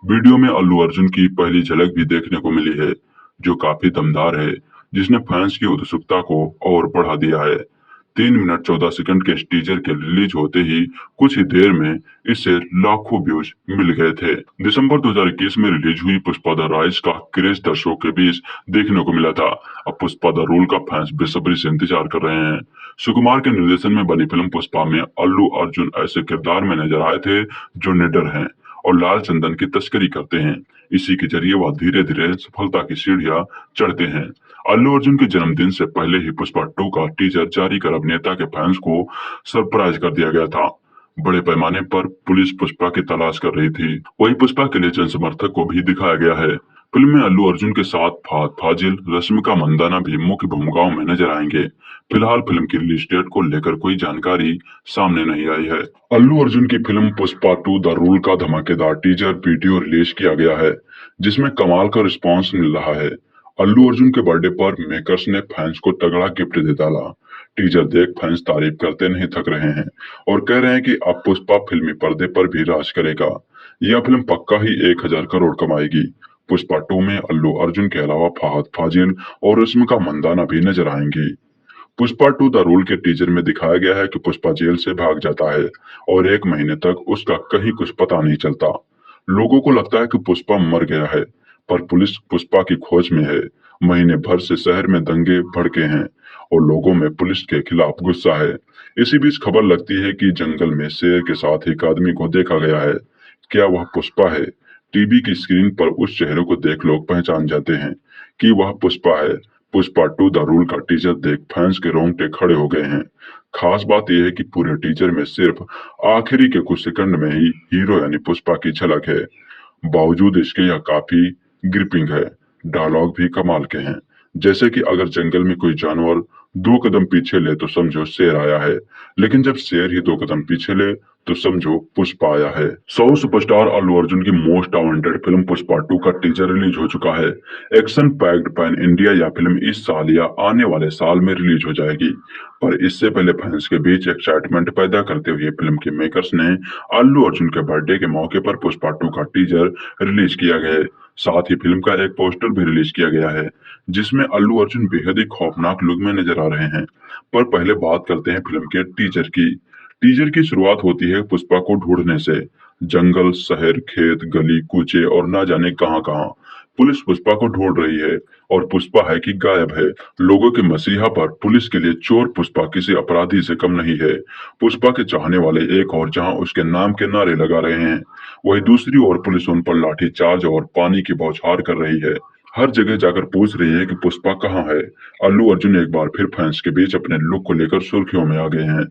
वीडियो में अल्लू अर्जुन की पहली झलक भी देखने को मिली है, जो काफी दमदार है, जिसने फैंस की उत्सुकता को और बढ़ा दिया है। 3 मिनट 14 सेकंड के इस टीजर के रिलीज होते ही कुछ ही देर में इससे लाखों व्यूज मिल गए थे। दिसंबर 2021 में रिलीज हुई पुष्पा द राइज का क्रेज दर्शकों के बीच देखने को मिला था। अब पुष्पा द रूल का फैंस बेसब्री से इंतजार कर रहे हैं। सुकुमार के निर्देशन में बनी फिल्म पुष्पा में अल्लू अर्जुन ऐसे किरदार में नजर आए थे जो निडर हैं और लाल चंदन की तस्करी करते हैं। इसी के जरिए वह धीरे धीरे सफलता की सीढ़ियां चढ़ते हैं। अल्लू अर्जुन के जन्मदिन से पहले ही पुष्पा 2 का टीजर जारी कर अभिनेता के फैंस को सरप्राइज कर दिया गया था। बड़े पैमाने पर पुलिस पुष्पा की तलाश कर रही थी। वही पुष्पा के लिए जन समर्थक को भी दिखाया गया है। फिल्म में अल्लू अर्जुन के साथ फहद फाजिल, रश्मिका मंदाना भी मुख्य भूमिकाओं में नजर आएंगे। फिलहाल फिल्म की रिलीज डेट को लेकर कोई जानकारी सामने नहीं आई है। अल्लू अर्जुन की फिल्म पुष्पा 2 द रूल का धमाकेदार टीजर वीडियो रिलीज किया गया है, जिसमें कमाल का रिस्पांस मिल रहा है। अल्लू अर्जुन के बर्थडे पर मेकर्स ने फैंस को तगड़ा गिफ्ट दे डाला। टीजर देख फैंस तारीफ करते नहीं थक रहे हैं और कह रहे हैं कि अब पुष्पा फिल्मी पर्दे पर भी राज करेगा। यह फिल्म पक्का ही 1000 करोड़ कमाएगी। पुष्पा 2 में अल्लू अर्जुन के अलावा फहद फाजिल और रश्मिका मंदाना भी नजर आएंगी। पुष्पा 2 द रूल के टीजर में दिखाया गया है कि पुष्पा जेल से भाग जाता है और 1 महीने तक उसका कहीं कुछ पता नहीं चलता। लोगों को लगता है कि पुष्पा मर गया है, पर पुलिस पुष्पा की खोज में है। महीने भर से शहर में दंगे भड़के हैं और लोगों में पुलिस के खिलाफ गुस्सा है। इसी बीच खबर लगती है कि जंगल में शेर के साथ एक आदमी को देखा गया है। क्या वह पुष्पा है? टीवी की स्क्रीन पर उस चेहरे को देख लोग पहचान जाते हैं कि वह पुष्पा है। पुष्पा 2 द रूल का टीजर देख फैंस के रोंगटे खड़े हो गए हैं। खास बात यह है कि पूरे टीजर में सिर्फ आखिरी के कुछ सेकंड में ही हीरो यानी पुष्पा की झलक है। बावजूद इसके यह काफी ग्रिपिंग है। डायलॉग भी कमाल के हैं, जैसे कि अगर जंगल में कोई जानवर 2 कदम पीछे ले तो समझो शेर आया है, लेकिन जब शेर ही 2 कदम पीछे ले तो समझो पुष्पा आया है। 100 सुपरस्टार अल्लू अर्जुन की मोस्ट अवांटेड फिल्म पुष्पा 2 का टीजर रिलीज हो चुका है। एक्शन पैक्ड पैन इंडिया या फिल्म इस साल या आने वाले साल में रिलीज हो जाएगी, पर इससे पहले फैंस के बीच एक्साइटमेंट पैदा करते हुए फिल्म के मेकर्स ने अल्लू अर्जुन के बर्थडे के मौके पर पुष्पा 2 का टीजर रिलीज किया गया है। साथ ही फिल्म का एक पोस्टर भी रिलीज किया गया है, जिसमें अल्लू अर्जुन बेहद ही खौफनाक लुक में नजर आ रहे हैं। पर पहले बात करते हैं फिल्म के टीजर की। टीजर की शुरुआत होती है पुष्पा को ढूंढने से। जंगल, शहर, खेत, गली कूचे और ना जाने कहां कहां पुलिस पुष्पा को ढूंढ रही है, और पुष्पा है कि गायब है। लोगों के मसीहा पर पुलिस के लिए चोर पुष्पा किसी अपराधी से कम नहीं है। पुष्पा के चाहने वाले एक और जहां उसके नाम के नारे लगा रहे हैं, वही दूसरी ओर पुलिस उन पर लाठी चार्ज और पानी की बौछार कर रही है। हर जगह जाकर पूछ रही है कि पुष्पा कहाँ है। अल्लू अर्जुन एक बार फिर फैंस के बीच अपने लुक को लेकर सुर्खियों में आ गए हैं।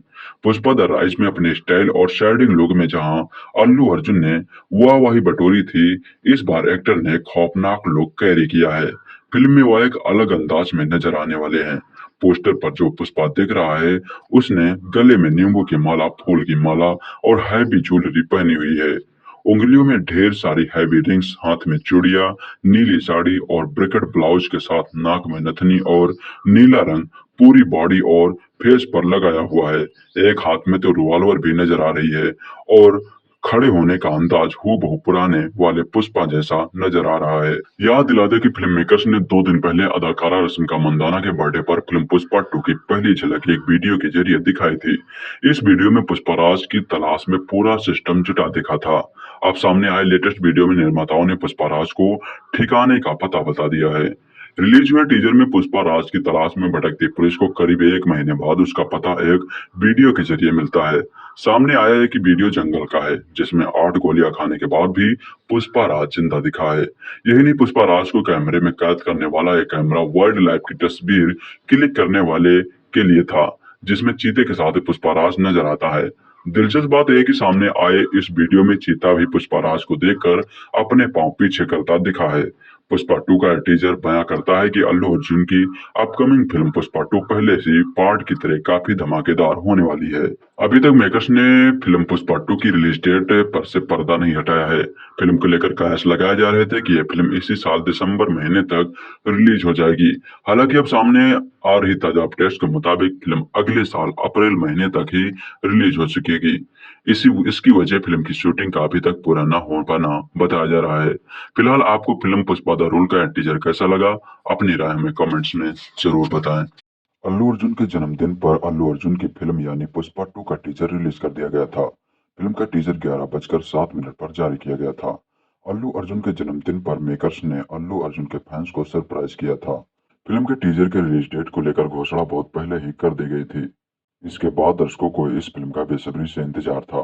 पुष्पा द राइज में अपने स्टाइल और शेडिंग लुक में जहां अल्लू अर्जुन ने वाहवाही बटोरी थी, इस बार एक्टर ने खौफनाक लुक कैरी किया है। फिल्म में वो एक अलग अंदाज में नजर आने वाले हैं। पोस्टर पर जो पुष्पा दिख रहा है, उसने गले में नींबू की माला, फूल की माला और हैवी ज्वेलरी पहनी हुई है। उंगलियों में ढेर सारी हैवी रिंग्स, हाथ में चूड़ियां, नीली साड़ी और ब्रेकेट ब्लाउज के साथ नाक में नथनी और नीला रंग पूरी बॉडी और फेस पर लगाया हुआ है। एक हाथ में तो रिवॉल्वर भी नजर आ रही है, और खड़े होने का अंदाज हूबहू पुराने वाले पुष्पा जैसा नजर आ रहा है। याद दिला दे कि फिल्म मेकर्स ने 2 दिन पहले अदाकारा रश्मिका मंदाना के बर्थडे पर फिल्म पुष्पा 2 की पहली झलक एक वीडियो के जरिए दिखाई थी। इस वीडियो में पुष्पराज की तलाश में पूरा सिस्टम जुटा दिखा था। अब सामने आए लेटेस्ट वीडियो में निर्माताओं ने पुष्पराज को ठिकाने का पता बता दिया है। रिलीज हुए टीजर में पुष्पा राज की तलाश में भटकती पुलिस को करीब 1 महीने बाद उसका पता एक वीडियो के जरिए मिलता है। सामने आया है कि वीडियो जंगल का है, जिसमें 8 गोलियां खाने के बाद भी पुष्पा राज जिंदा दिखा है। यही नहीं, पुष्पा राज को कैमरे में कैद करने वाला एक कैमरा वाइल्ड लाइफ की तस्वीर क्लिक करने वाले के लिए था, जिसमें चीते के साथ पुष्पा राज नजर आता है। दिलचस्प बात यह है कि सामने आए इस वीडियो में चीता भी पुष्पा राज को देखकर अपने पांव पीछे करता दिखा है। पुष्पा 2 का टीजर बयां करता है कि अल्लू अर्जुन की अपकमिंग फिल्म पुष्पा 2 पहले से पार्ट की तरह काफी धमाकेदार होने वाली है। अभी तक मेकर्स ने फिल्म पुष्पा 2 की रिलीज डेट पर से पर्दा नहीं हटाया है। फिल्म को लेकर कयास लगाए जा रहे थे कि यह फिल्म इसी साल दिसंबर महीने तक रिलीज हो जाएगी। हालांकि अब सामने आ रही ताजा अपडेट्स के मुताबिक फिल्म अगले साल अप्रैल महीने तक ही रिलीज हो सकेगी। इसकी वजह फिल्म की शूटिंग का अभी तक पूरा न हो पाना बताया जा रहा है। फिलहाल आपको फिल्म पुष्पा द रूल का टीजर कैसा लगा, अपनी राय हमें कमेंट्स में जरूर बताएं। अल्लू अर्जुन के जन्मदिन पर अल्लू अर्जुन की फिल्म यानी पुष्पा 2 का टीजर रिलीज कर दिया गया था। फिल्म का टीजर 11:07 पर जारी किया गया था। अल्लू अर्जुन के जन्मदिन पर मेकर्स ने अल्लू अर्जुन के फैंस को सरप्राइज किया था। फिल्म के टीजर के रिलीज डेट को लेकर घोषणा बहुत पहले ही कर दी गई थी। इसके बाद दर्शकों को इस फिल्म का बेसब्री से इंतजार था।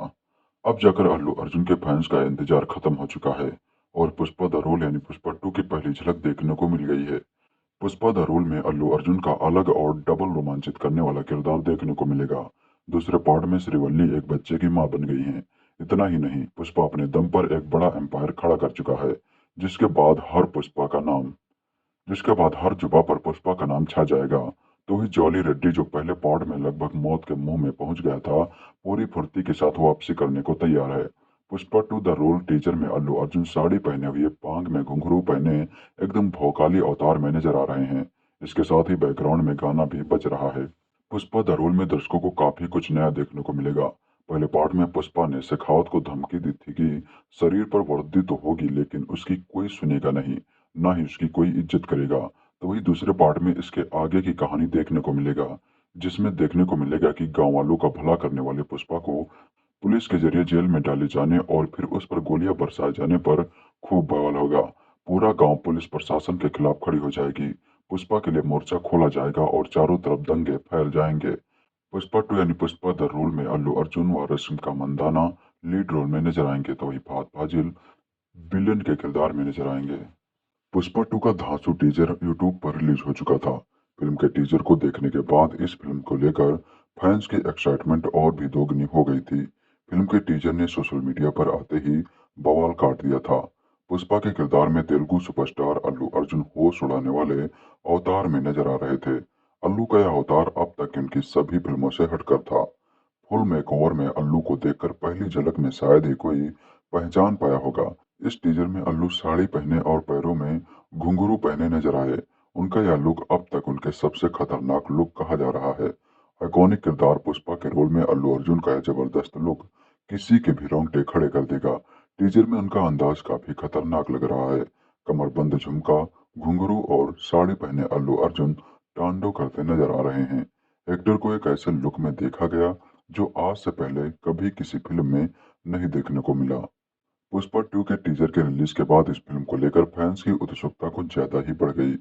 अब जाकर अल्लू अर्जुन के फैंस का इंतजार खत्म हो चुका है और पुष्पा द रोल यानी पुष्पा 2 की पहली झलक देखने को मिल गई है। पुष्पा द रोल में अल्लू अर्जुन का अलग और डबल रोमांचित करने वाला किरदार देखने को मिलेगा। दूसरे पार्ट में श्रीवल्ली एक बच्चे की मां बन गई हैं। इतना ही नहीं, पुष्पा अपने दम पर एक बड़ा एम्पायर खड़ा कर चुका है, जिसके बाद हर जुबा पर पुष्पा का नाम छा जाएगा। तो ही जॉली रेड्डी, जो पहले पार्ट में लगभग मौत के मुंह में पहुंच गया था, पूरी फुर्ती के साथ वापसी करने को तैयार है। पुष्पा 2 द रोल टीजर में अल्लू अर्जुन साड़ी पहने हुए, पांग में घुंघरू पहने एकदम भौकाली अवतार में नजर आ रहे हैं। इसके साथ ही बैकग्राउंड में गाना भी बज रहा है। पुष्पा द रोल में दर्शकों को काफी कुछ नया देखने को मिलेगा। पहले पार्ट में पुष्पा ने शेखावत को धमकी दी थी कि शरीर पर वर्दी तो होगी, लेकिन उसकी कोई सुनेगा नहीं, ना ही उसकी कोई इज्जत करेगा। तो वही दूसरे पार्ट में इसके आगे की कहानी देखने को मिलेगा, जिसमें देखने को मिलेगा कि गांव वालों का भला करने वाले पुष्पा को पुलिस के जरिए जेल में डाले जाने और फिर उस पर गोलियां बरसाए जाने पर खूब बवाल होगा। पूरा गांव पुलिस प्रशासन के खिलाफ खड़ी हो जाएगी। पुष्पा के लिए मोर्चा खोला जाएगा और चारों तरफ दंगे फैल जाएंगे। पुष्पा 2 यानी पुष्पा द रोल में अल्लू अर्जुन व रश्मिका मंदाना लीड रोल में नजर आएंगे, तो वही फहद फाजिल विलेन के किरदार में नजर आएंगे। पुष्पा 2 का धांसू टीजर यूट्यूब पर रिलीज हो चुका था। फिल्म के टीजर को देखने के बाद इस फिल्म को लेकर फैंस की एक्साइटमेंट और भी दोगुनी हो गई थी। फिल्म के टीजर ने सोशल मीडिया पर आते ही बवाल काट दिया था। पुष्पा के किरदार में तेलुगु सुपरस्टार अल्लू अर्जुन होश उड़ाने वाले अवतार में नजर आ रहे थे। अल्लू का यह अवतार अब तक इनकी सभी फिल्मों से हटकर था। फुल मेकओवर में अल्लू को देखकर पहली झलक में शायद ही कोई पहचान पाया होगा। इस टीजर में अल्लू साड़ी पहने और पैरों में घुंघरू पहने नजर आए। उनका यह लुक अब तक उनके सबसे खतरनाक लुक कहा जा रहा है। आइकॉनिक किरदार पुष्पा के रोल में अल्लू अर्जुन का यह जबरदस्त लुक किसी के भी रोंगटे खड़े कर देगा। टीजर में उनका अंदाज काफी खतरनाक लग रहा है। कमरबंद झुमका, घुंघरू और साड़ी पहने अल्लू अर्जुन तांडव करते नजर आ रहे हैं। एक्टर को एक ऐसे लुक में देखा गया जो आज से पहले कभी किसी फिल्म में नहीं देखने को मिला। पुष्पा 2 के टीजर के रिलीज के बाद इस फिल्म को लेकर फैंस की उत्सुकता कुछ ज्यादा ही बढ़ गई।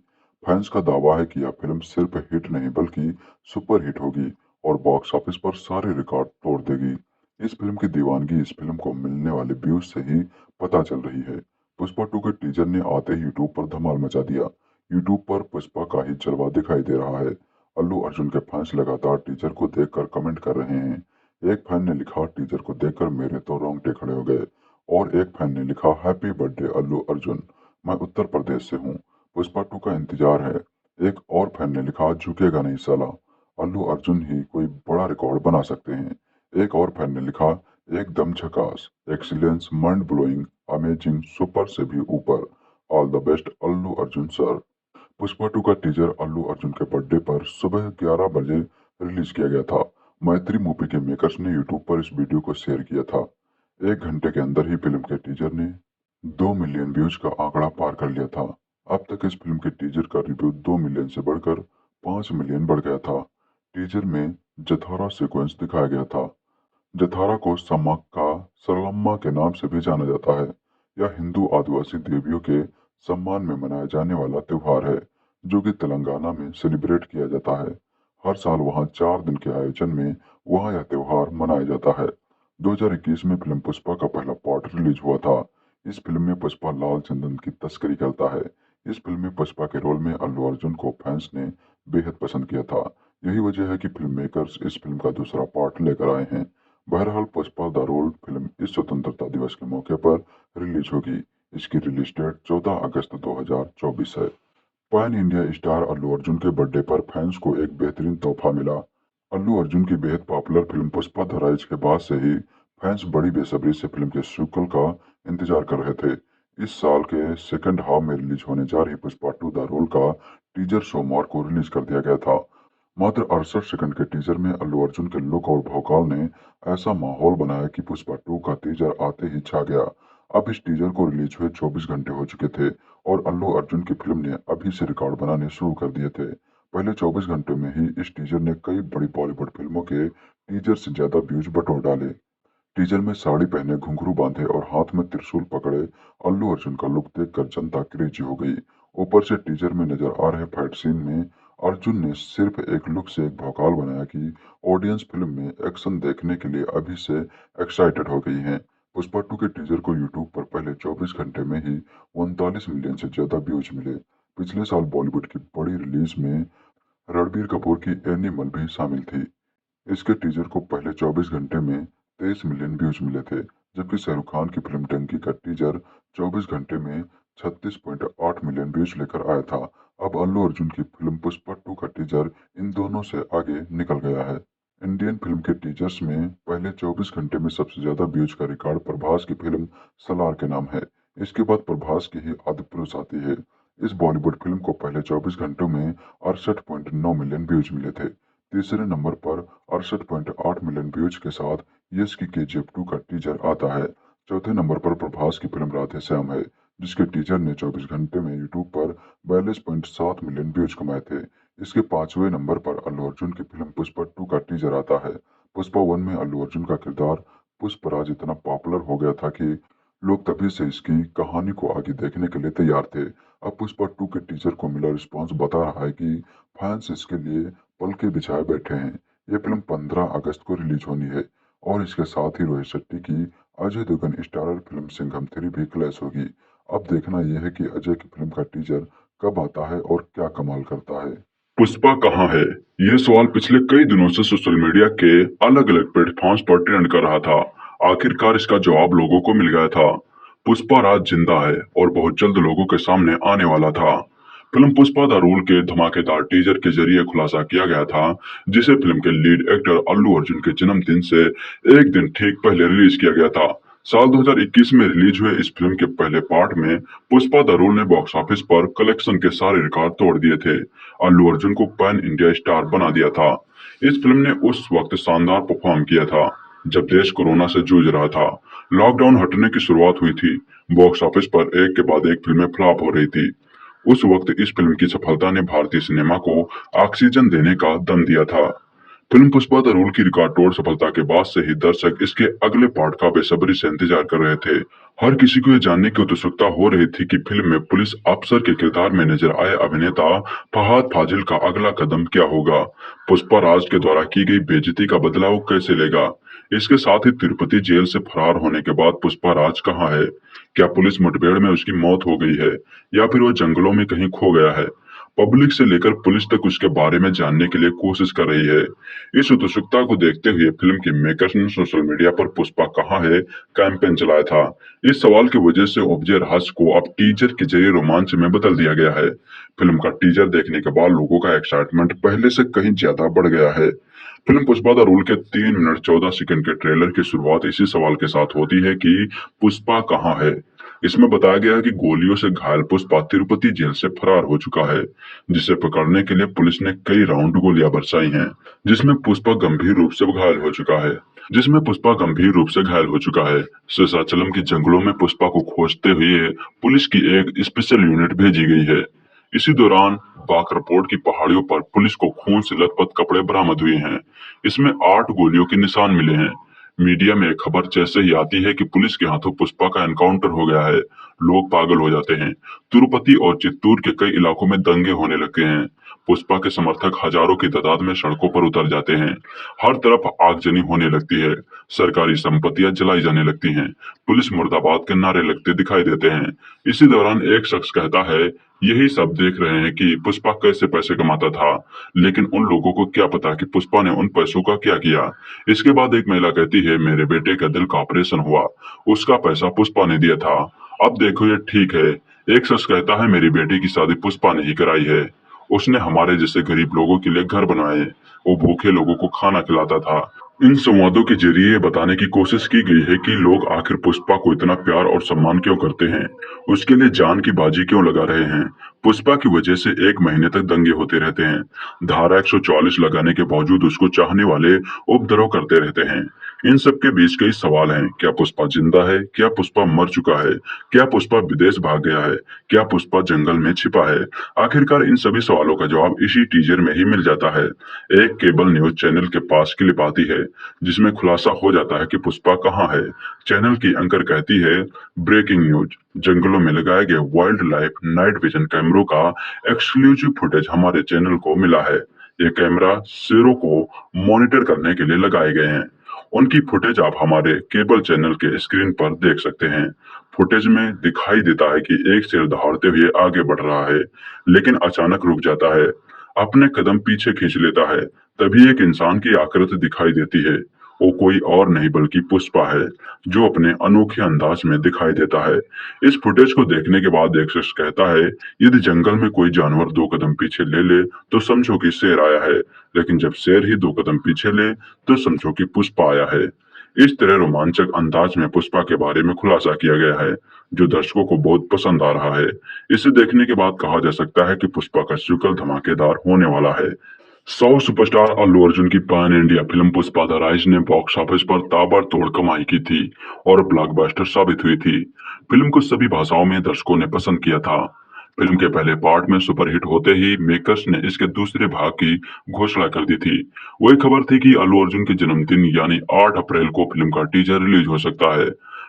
फैंस का दावा है कि यह फिल्म सिर्फ हिट नहीं बल्कि सुपर हिट होगी और बॉक्स ऑफिस पर सारे रिकॉर्ड तोड़ देगी। इस फिल्म की दीवानगी इस फिल्म को मिलने वाले व्यूज से ही पता चल रही है। पुष्पा 2 के टीजर ने आते ही यूट्यूब पर धमाल मचा दिया। यूट्यूब पर पुष्पा का ही जलवा दिखाई दे रहा है। अल्लू अर्जुन के फैंस लगातार टीजर को देखकर कमेंट कर रहे हैं। एक फैन ने लिखा, टीजर को देखकर मेरे तो रोंगटे खड़े हो गए। और एक फैन ने लिखा, हैप्पी बर्थडे अल्लू अर्जुन, मैं उत्तर प्रदेश से हूँ, पुष्पा 2 का इंतजार है। एक और फैन ने लिखा, झुकेगा नहीं साला, अल्लू अर्जुन ही कोई बड़ा रिकॉर्ड बना सकते हैं। एक और फैन ने लिखा, एकदम झकास, excellence, mind blowing, amazing, super से भी ऊपर, all the best Allu Arjun sir. Pushpa 2 का टीजर अल्लू अर्जुन के बर्थडे पर सुबह 11 बजे रिलीज किया गया था। मैत्री मूवी के मेकर्स ने यूट्यूब पर इस वीडियो को शेयर किया था। 1 घंटे के अंदर ही फिल्म के टीजर ने 2 मिलियन व्यूज का आंकड़ा पार कर लिया था। अब तक इस फिल्म के टीजर का रिव्यू 2 मिलियन से बढ़कर 5 मिलियन बढ़ गया था। टीजर में जथारा सीक्वेंस दिखाया गया था। जथारा को समक्का सरलम्मा के नाम से भी जाना जाता है। यह हिंदू आदिवासी देवियों के सम्मान में मनाया जाने वाला त्योहार है जो कि तेलंगाना में सेलिब्रेट किया जाता है। हर साल वहां 4 दिन के आयोजन में वहां यह त्योहार मनाया जाता है। 2021 में फिल्म पुष्पा का पहला पार्ट रिलीज हुआ था। इस फिल्म में पुष्पा लाल चंदन की तस्करी करता है। इस फिल्म में पुष्पा के रोल में अल्लू अर्जुन को फैंस ने बेहद पसंद किया था। यही वजह है कि फिल्म मेकर्स इस फिल्म का दूसरा पार्ट लेकर आए हैं। बहरहाल पुष्पा द रोल फिल्म इस स्वतंत्रता दिवस के मौके पर रिलीज होगी। इसकी रिलीज डेट 14 अगस्त 2024 है। Pan India star Allu Arjun के बर्थडे पर फैंस को एक बेहतरीन तोहफा मिला। अल्लू अर्जुन की बेहद popular film Pushpa the rise के बाद से ही फैंस बड़ी बेसब्री से फिल्म के सीक्वल का इंतजार कर रहे थे। इस साल के सेकंड हाफ में रिलीज होने जा रही पुष्पा 2 द रोल का टीजर सोमवार को रिलीज कर दिया गया था। मात्र 68 सेकंड के टीजर में अल्लू अर्जुन के लुक और भौकाल ने ऐसा माहौल बनाया कि पुष्पा 2 का टीजर आते ही छा गया। अब इस टीजर को रिलीज हुए 24 घंटे हो चुके थे और अल्लू अर्जुन की फिल्म ने अभी से रिकॉर्ड बनाने शुरू कर दिए थे। पहले 24 घंटे में ही इस टीजर ने कई बड़ी बॉलीवुड फिल्मों के टीजर से ज्यादा व्यूज बटोर डाले। टीजर में साड़ी पहने, घुंघरू बांधे और हाथ में त्रिशूल पकड़े अल्लू अर्जुन का लुक देखकर जनता क्रेजी हो गई। ऊपर से टीजर में नजर आ रहे फाइट सीन में अर्जुन ने सिर्फ एक लुक से एक भौकाल बनाया कि ऑडियंस फिल्म में एक्शन देखने के लिए अभी से एक्साइटेड हो गई है। पुष्पा 2 के टीजर को यूट्यूब पर पहले 24 घंटे में ही 39 मिलियन से ज्यादा व्यूज मिले। पिछले साल बॉलीवुड की बड़ी रिलीज में रणबीर कपूर की एनिमल भी शामिल थी। इसके टीजर को पहले 24 घंटे में 23 मिलियन व्यूज मिले थे, जबकि शाहरुख खान की फिल्म डंकी का टीजर 24 घंटे में 36.8 मिलियन व्यूज लेकर आया था। अब अल्लू अर्जुन की फिल्म पुष्पा 2 का टीजर इन दोनों से आगे निकल गया है। इंडियन फिल्म के टीजर्स में पहले 24 घंटे में सबसे ज्यादा व्यूज का रिकॉर्ड प्रभास की फिल्म सलार के नाम है। इसके बाद प्रभास की ही आदिपुरुष आती है। इस बॉलीवुड फिल्म को पहले 24 घंटों में 68.9 मिलियन व्यूज मिले थे। तीसरे नंबर पर 68.8 मिलियन व्यूज के साथ यश की KGF 2 का टीजर आता है। चौथे नंबर पर प्रभास की फिल्म राधे श्याम है, जिसके टीजर ने 24 घंटे में यूट्यूब पर 42.7 मिलियन व्यूज कमाए थे। इसके 5वें नंबर पर अल्लू अर्जुन की फिल्म पुष्पा 2 का टीजर आता है। पुष्पा 1 में अल्लू अर्जुन का किरदार पुष्पराज इतना पॉपुलर हो गया था कि लोग तभी से इसकी कहानी को आगे देखने के लिए तैयार थे। अब पुष्पा 2 के टीजर को मिला रिस्पॉन्स बता रहा है कि फैंस इसके लिए पलके बिछाए बैठे हैं। ये फिल्म 15 अगस्त को रिलीज होनी है और इसके साथ ही रोहित शेट्टी की अजय देवगन स्टारर फिल्म सिंघम 3 भी क्लैश होगी। अब देखना यह है कि अजय की फिल्म का टीजर कब आता है और क्या कमाल करता है। पुष्पा कहाँ है, यह सवाल पिछले कई दिनों से सोशल मीडिया के अलग अलग प्लेटफॉर्म्स पर ट्रेंड कर रहा था। आखिरकार इसका जवाब लोगों को मिल गया था। पुष्पा राज जिंदा है और बहुत जल्द लोगों के सामने आने वाला था। फिल्म पुष्पा द रूल के धमाकेदार टीजर के जरिए खुलासा किया गया था, जिसे फिल्म के लीड एक्टर अल्लू अर्जुन के जन्मदिन से एक दिन ठीक पहले रिलीज किया गया था। साल 2021 में रिलीज हुए इस फिल्म के पहले पार्ट में पुष्पा द रूल ने बॉक्स ऑफिस पर कलेक्शन के सारे रिकॉर्ड तोड़ दिए थे। अल्लू अर्जुन को पैन इंडिया स्टार बना दिया था। इस फिल्म ने उस वक्त शानदार परफॉर्म किया था जब देश कोरोना से जूझ रहा था। लॉकडाउन हटने की शुरुआत हुई थी। बॉक्स ऑफिस पर एक के बाद एक फिल्में फ्लॉप हो रही थी। उस वक्त इस फिल्म की सफलता ने भारतीय सिनेमा को ऑक्सीजन देने का दम दिया था। फिल्म पुष्पा द रूल की रिकॉर्ड तोड़ सफलता के बाद से ही दर्शक इसके अगले पार्ट का बेसब्री से इंतजार कर रहे थे। हर किसी को यह जानने की उत्सुकता हो रही थी कि फिल्म में पुलिस अफसर के किरदार में नजर आए अभिनेता फहाद फाजिल का अगला कदम क्या होगा। पुष्पा राज के द्वारा की गई बेइज्जती का बदला वो कैसे लेगा। इसके साथ ही तिरुपति जेल से फरार होने के बाद पुष्पा राज कहाँ है। क्या पुलिस मुठभेड़ में उसकी मौत हो गई है या फिर वो जंगलों में कहीं खो गया है। पब्लिक से लेकर पुलिस तक उसके बारे में जानने के लिए कोशिश कर रही है। इस उत्सुकता को देखते हुए फिल्म के मेकर्स ने सोशल मीडिया पर पुष्पा कहाँ है कैंपेन चलाया था। इस सवाल की वजह से उपजे रहस्य को अब टीजर के जरिए रोमांच में बदल दिया गया है। फिल्म का टीजर देखने के बाद लोगों का एक्साइटमेंट पहले से कहीं ज्यादा बढ़ गया है। फिल्म पुष्पा द रूल के 3 मिनट 14 सेकंड के ट्रेलर की शुरुआत इसी सवाल के साथ होती है कि पुष्पा कहाँ है। इसमें बताया गया है कि गोलियों से घायल पुष्पा तिरुपति जेल से फरार हो चुका है, जिसे पकड़ने के लिए पुलिस ने कई राउंड गोलियां बरसाई हैं, जिसमें पुष्पा गंभीर रूप से घायल हो चुका है। शेषाचलम के जंगलों में पुष्पा को खोजते हुए पुलिस की एक स्पेशल यूनिट भेजी गई है। इसी दौरान बाकरपोर्ट की पहाड़ियों पर पुलिस को खून से लथपथ कपड़े बरामद हुए हैं। इसमें 8 गोलियों के निशान मिले हैं। मीडिया में एक खबर जैसे ही आती है कि पुलिस के हाथों पुष्पा का एनकाउंटर हो गया है, लोग पागल हो जाते हैं। तिरुपति और चित्तूर के कई इलाकों में दंगे होने लगे हैं। पुष्पा के समर्थक हजारों की तादाद में सड़कों पर उतर जाते हैं। हर तरफ आगजनी होने लगती है। सरकारी संपत्तियां जलाई जाने लगती हैं। पुलिस मुर्दाबाद के नारे लगते दिखाई देते हैं। इसी दौरान एक शख्स कहता है, यही सब देख रहे हैं कि पुष्पा कैसे पैसे कमाता था, लेकिन उन लोगों को क्या पता कि पुष्पा ने उन पैसों का क्या किया। इसके बाद एक महिला कहती है, मेरे बेटे का दिल का ऑपरेशन हुआ, उसका पैसा पुष्पा ने दिया था। अब देखो ये ठीक है। एक शख्स कहता है, मेरी बेटी की शादी पुष्पा ने ही कराई है, उसने हमारे जैसे गरीब लोगों के लिए घर बनवाए, वो भूखे लोगों को खाना खिलाता था। इन संवादों के जरिए बताने की कोशिश की गई है कि लोग आखिर पुष्पा को इतना प्यार और सम्मान क्यों करते हैं, उसके लिए जान की बाजी क्यों लगा रहे हैं। पुष्पा की वजह से 1 महीने तक दंगे होते रहते हैं। धारा 144 लगाने के बावजूद उसको चाहने वाले उपद्रव करते रहते हैं। इन सब के बीच कई सवाल हैं। क्या पुष्पा जिंदा है? क्या पुष्पा मर चुका है? क्या पुष्पा विदेश भाग गया है? क्या पुष्पा जंगल में छिपा है? आखिरकार इन सभी सवालों का जवाब इसी टीजर में ही मिल जाता है। एक केबल न्यूज चैनल के पास क्लिप आती है जिसमें खुलासा हो जाता है कि पुष्पा कहाँ है। चैनल की एंकर कहती है, ब्रेकिंग न्यूज, जंगलों में लगाए गए वाइल्ड लाइफ नाइट विजन कैमरों का एक्सक्लूसिव फुटेज हमारे चैनल को मिला है। ये कैमरा शेरों को मॉनिटर करने के लिए लगाए गए हैं। उनकी फुटेज आप हमारे केबल चैनल के स्क्रीन पर देख सकते हैं। फुटेज में दिखाई देता है कि एक शेर दहाड़ते हुए आगे बढ़ रहा है, लेकिन अचानक रुक जाता है, अपने कदम पीछे खींच लेता है। तभी एक इंसान की आकृति दिखाई देती है। वो कोई और नहीं बल्कि पुष्पा है, जो अपने अनोखे अंदाज में दिखाई देता है। इस फुटेज को देखने के बाद एक शख्स कहता है, यदि जंगल में कोई जानवर 2 कदम पीछे ले ले तो समझो कि शेर आया है, लेकिन जब शेर ही 2 कदम पीछे ले तो समझो कि पुष्पा आया है। इस तरह रोमांचक अंदाज में पुष्पा के बारे में खुलासा किया गया है, जो दर्शकों को बहुत पसंद आ रहा है। इसे देखने के बाद कहा जा सकता है कि पुष्पा का सीक्वल धमाकेदार होने वाला है। साउथ सुपरस्टार अल्लू अर्जुन की pan India film Pushpa the rise ने बॉक्स ऑफिस पर ताबड़तोड़ कमाई की थी और ब्लॉकबस्टर साबित हुई थी। फिल्म को सभी भाषाओं में दर्शकों ने पसंद किया था। फिल्म के पहले पार्ट में सुपरहिट होते ही मेकर्स ने इसके दूसरे भाग की घोषणा कर दी थी। वही खबर थी कि अल्लू अर्जुन के जन्मदिन यानी 8 अप्रैल को फिल्म का टीजर रिलीज हो सकता है,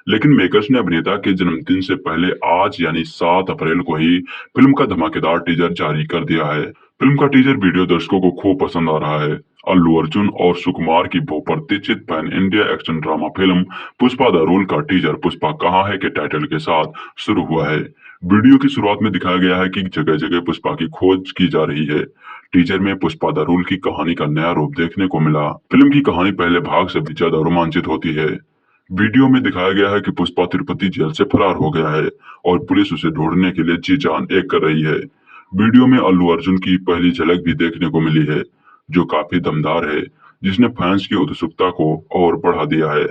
लेकिन मेकर्स ने अभिनेता के जन्मदिन से पहले आज यानी 7 अप्रैल को ही फिल्म का धमाकेदार टीजर जारी कर दिया है। फिल्म का टीजर वीडियो दर्शकों को खूब पसंद आ रहा है। अल्लू अर्जुन और सुकुमार की बहुप्रतीक्षित pan India action drama film Pushpa the rule का टीजर पुष्पा कहाँ है के टाइटल के साथ शुरू हुआ है। वीडियो की शुरुआत में दिखाया गया है कि जगह जगह पुष्पा की खोज की जा रही है। टीजर में पुष्पा द रूल की कहानी का नया रूप देखने को मिला। फिल्म की कहानी पहले भाग से भी ज्यादा रोमांचित होती है। वीडियो में दिखाया गया है कि पुष्पा तिरुपति जेल से फरार हो गया है और पुलिस उसे ढूंढने के लिए जी जान एक कर रही है। वीडियो में अल्लू अर्जुन की पहली झलक भी देखने को मिली है, जो काफी दमदार है, जिसने फैंस की उत्सुकता को और बढ़ा दिया है।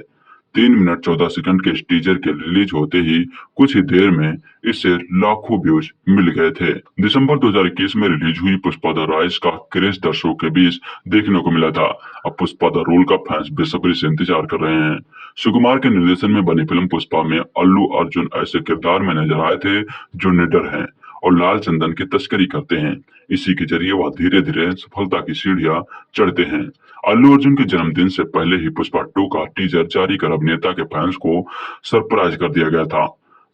3 मिनट 14 सेकंड के इस टीजर के रिलीज होते ही कुछ ही देर में इससे लाखों व्यूज मिल गए थे। दिसंबर 2021 में रिलीज हुई पुष्पा द राइज का क्रेज दर्शकों के बीच देखने को मिला था। अब पुष्पा द रूल का फैंस बेसब्री से इंतजार कर रहे हैं। सुकुमार के निर्देशन में बनी फिल्म पुष्पा में अल्लू अर्जुन ऐसे किरदार में नजर आए थे जो निडर हैं और लाल चंदन की तस्करी करते हैं। इसी के जरिए वह धीरे धीरे सफलता की सीढ़ियां चढ़ते हैं। अल्लू अर्जुन के जन्मदिन से पहले ही पुष्पा 2 का टीजर जारी कर अभिनेता के फैंस को सरप्राइज कर दिया गया था।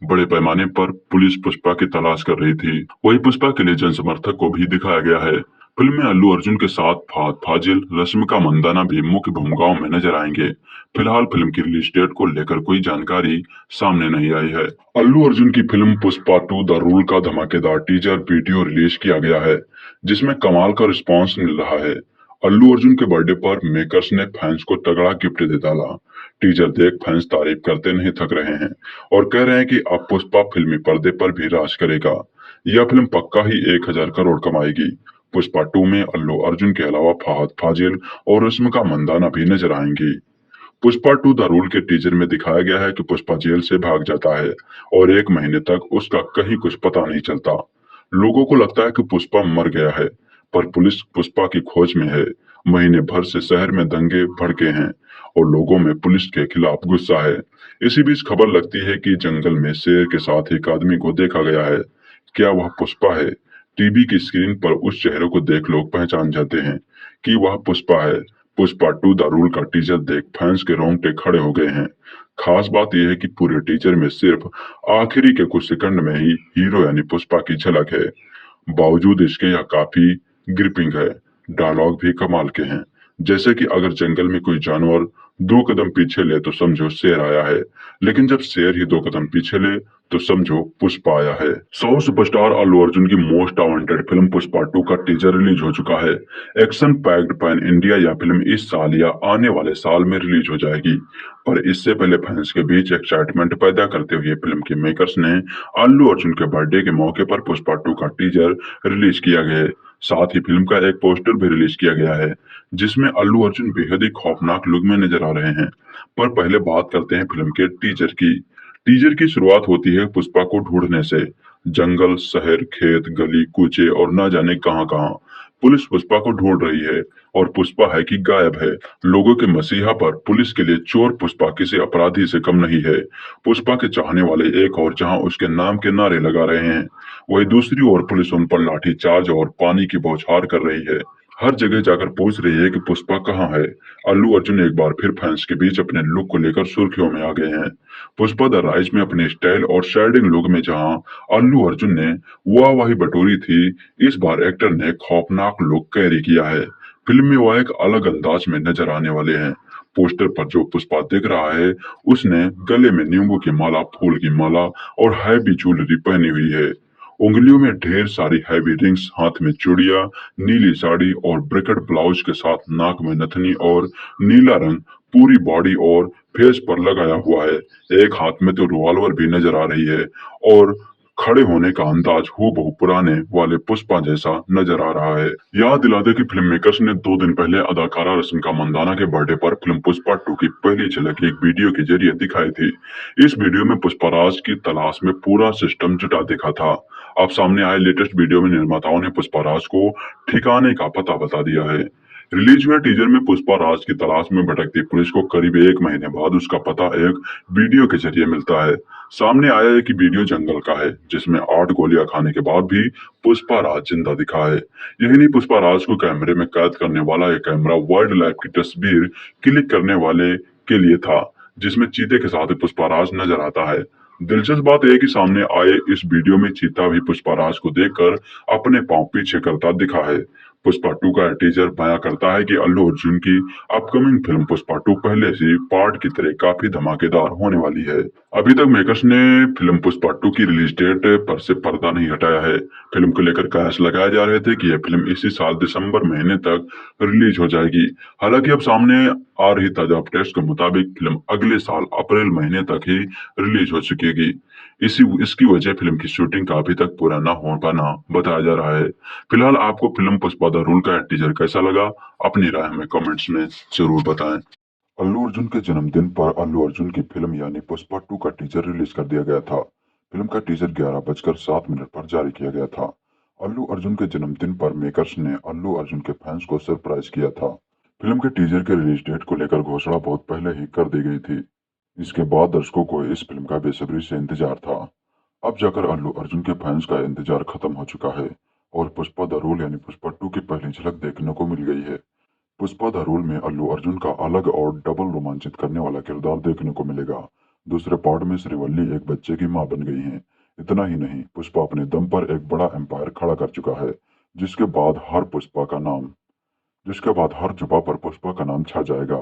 बड़े पैमाने पर पुलिस पुष्पा की तलाश कर रही थी। वही पुष्पा के लिए जन समर्थक को भी दिखाया गया है। फिल्म में अल्लू अर्जुन के साथ फहद फाजिल, रश्मिका मंदाना भी मुख्य भूमिकाओं में नजर आएंगे। फिलहाल फिल्म की रिलीज डेट को लेकर कोई जानकारी सामने नहीं आई है। अल्लू अर्जुन की फिल्म पुष्पा 2 द रूल का धमाकेदार टीजर वीडियो रिलीज किया गया है, जिसमें कमाल का रिस्पांस मिल रहा है। अल्लू अर्जुन के बर्थडे पर मेकर्स ने फैंस को तगड़ा गिफ्ट दे डाला। टीजर देख फैंस तारीफ करते नहीं थक रहे हैं और कह रहे हैं कि अब पुष्पा फिल्मी पर्दे पर भी राज करेगा। यह फिल्म पक्का ही 1000 करोड़ कमाएगी। पुष्पा 2 में अल्लू अर्जुन के अलावा फहद फाजिल और रश्मिका मंदाना भी नजर आएंगी। पुष्पा 2 द रूल के टीजर में दिखाया गया है कि पुष्पा जेल से भाग जाता है और 1 महीने तक उसका कहीं कुछ पता नहीं चलता। लोगों को लगता है कि पुष्पा मर गया है, पर पुलिस पुष्पा की खोज में है। महीने भर से शहर में दंगे भड़के हैं और लोगों में पुलिस के खिलाफ गुस्सा है। इसी बीच खबर लगती है कि जंगल में शेर के साथ एक आदमी को देखा गया है। क्या वह पुष्पा है? टीवी की स्क्रीन पर उस चेहरे को देख लोग पहचान जाते हैं कि वह पुष्पा है। पुष्पा 2 द रूल का टीजर देख फैंस के रोंगटे खड़े हो गए हैं। खास बात यह है कि पूरे टीजर में सिर्फ आखिरी के कुछ सेकंड में ही हीरो यानी पुष्पा की झलक है। बावजूद इसके यह काफी ग्रिपिंग है। डायलॉग भी कमाल के हैं, जैसे कि अगर जंगल में कोई जानवर 2 कदम पीछे ले तो समझो शेर आया है, लेकिन जब शेर ही 2 कदम पीछे ले तो समझो पुष्पा आया है। साउथ सुपरस्टार अल्लू अर्जुन की मोस्ट अवांटेड फिल्म पुष्पा 2 का टीजर रिलीज हो चुका है। एक्शन पैक्ड पैन इंडिया यह फिल्म इस साल या आने वाले साल में रिलीज हो जाएगी, पर इससे पहले फैंस के बीच एक्साइटमेंट पैदा करते हुए फिल्म के मेकर्स ने अल्लू अर्जुन के बर्थडे के मौके पर पुष्पा 2 का टीजर रिलीज किया गया है। साथ ही फिल्म का एक पोस्टर भी रिलीज किया गया है, जिसमें अल्लू अर्जुन बेहद ही खौफनाक लुक में नजर आ रहे हैं। पर पहले बात करते हैं फिल्म के टीजर की। टीजर की शुरुआत होती है पुष्पा को ढूंढने से। जंगल, शहर, खेत, गली कूचे और न जाने कहां कहां पुलिस पुष्पा को ढूंढ रही है और पुष्पा है कि गायब है। लोगों के मसीहा पर पुलिस के लिए चोर पुष्पा किसी अपराधी से कम नहीं है। पुष्पा के चाहने वाले एक और जहां उसके नाम के नारे लगा रहे हैं, वही दूसरी ओर पुलिस उन पर लाठीचार्ज और पानी की बौछार कर रही है। हर जगह जाकर पूछ रही है कि पुष्पा कहाँ है। अल्लू अर्जुन एक बार फिर फैंस के बीच अपने लुक को लेकर सुर्खियों में आ गए हैं। पुष्पा द राइज में अपने स्टाइल और शेडिंग लुक में जहां अल्लू अर्जुन ने वाहवाही बटोरी थी, इस बार एक्टर ने खौफनाक लुक कैरी किया है। फिल्म में वह एक अलग अंदाज में नजर आने वाले हैं। पोस्टर पर जो पुष्पा दिख रहा है, उसने गले में नींबू की माला, फूल की माला और हैवी ज्वेलरी पहनी हुई है। उंगलियों में ढेर सारी हैवी रिंग्स, हाथ में चूड़ियां, नीली साड़ी और ब्रेकेट ब्लाउज के साथ नाक में नथनी और नीला रंग पूरी बॉडी और फेस पर लगाया हुआ है। एक हाथ में तो रिवॉल्वर भी नजर आ रही है और खड़े होने का अंदाज हूबहू पुराने वाले पुष्पा जैसा नजर आ रहा है। याद दिला दे कि फिल्म मेकर्स ने 2 दिन पहले अदाकारा रश्मिका मंदाना के बर्थडे पर फिल्म पुष्पा 2 की पहली झलक एक वीडियो के जरिए दिखाई थी। इस वीडियो में पुष्पा राज की तलाश में पूरा सिस्टम जुटा दिखा था। अब सामने आए लेटेस्ट वीडियो में निर्माताओं ने पुष्पा राज को ठिकाने का पता बता दिया है। रिलीज हुए टीजर में पुष्पा राज की तलाश में भटकती पुलिस को करीब 1 महीने बाद उसका पता एक वीडियो के जरिए मिलता है। सामने आया है कि वीडियो जंगल का है, जिसमें 8 गोलियां खाने के बाद भी पुष्पा राज जिंदा दिखा है। यही नहीं, पुष्पा राज को कैमरे में कैद करने वाला एक कैमरा वाइल्ड लाइफ की तस्वीर क्लिक करने वाले के लिए था, जिसमें चीते के साथ पुष्पा राज नजर आता है। दिलचस्प बात यह कि सामने आए इस वीडियो में चीता भी पुष्पा राज को देखकर अपने पांव पीछे करता दिखा है। पुष्पा 2 का टीजर बयां करता है कि अल्लू अर्जुन की अपकमिंग फिल्म पुष्पा 2 पहले से पार्ट की तरह काफी धमाकेदार होने वाली है। अभी तक मेकर्स ने फिल्म पुष्पा 2 की रिलीज डेट पर से पर्दा नहीं हटाया है। फिल्म को लेकर कयास लगाए जा रहे थे कि यह फिल्म इसी साल दिसंबर महीने तक रिलीज हो जाएगी। हालांकि अब सामने आ रही ताजा अपडेट्स के मुताबिक फिल्म अगले साल अप्रैल महीने तक ही रिलीज हो चुकेगी। इसकी वजह फिल्म की शूटिंग का अभी तक पूरा न हो पाना बताया जा रहा है। फिलहाल आपको फिल्म पुष्पा द रूल का टीजर कैसा लगा, अपनी राय हमें कमेंट्स में जरूर बताएं। अल्लू अर्जुन के जन्मदिन पर अल्लू अर्जुन की फिल्म यानी पुष्पा 2 का टीजर रिलीज कर दिया गया था। फिल्म का टीजर 11:07 पर जारी किया गया था। अल्लू अर्जुन के जन्मदिन पर मेकर्स ने अल्लू अर्जुन के फैंस को सरप्राइज किया था। फिल्म के टीजर के रिलीज डेट को लेकर घोषणा बहुत पहले ही कर दी गई थी। इसके बाद दर्शकों को इस फिल्म का बेसब्री से इंतजार था। अब जाकर अल्लू अर्जुन के फैंस का इंतजार खत्म हो चुका है और पुष्पा द रूल यानी पुष्पा 2 की पहली झलक देखने को मिल गई है। पुष्पा द रूल में अल्लू अर्जुन का अलग और डबल रोमांचित करने वाला किरदार देखने को मिलेगा। दूसरे पार्ट में श्रीवल्ली एक बच्चे की मां बन गई हैं। इतना ही नहीं, पुष्पा अपने दम पर एक बड़ा एम्पायर खड़ा कर चुका है, जिसके बाद हर जुबा पर पुष्पा का नाम छा जाएगा।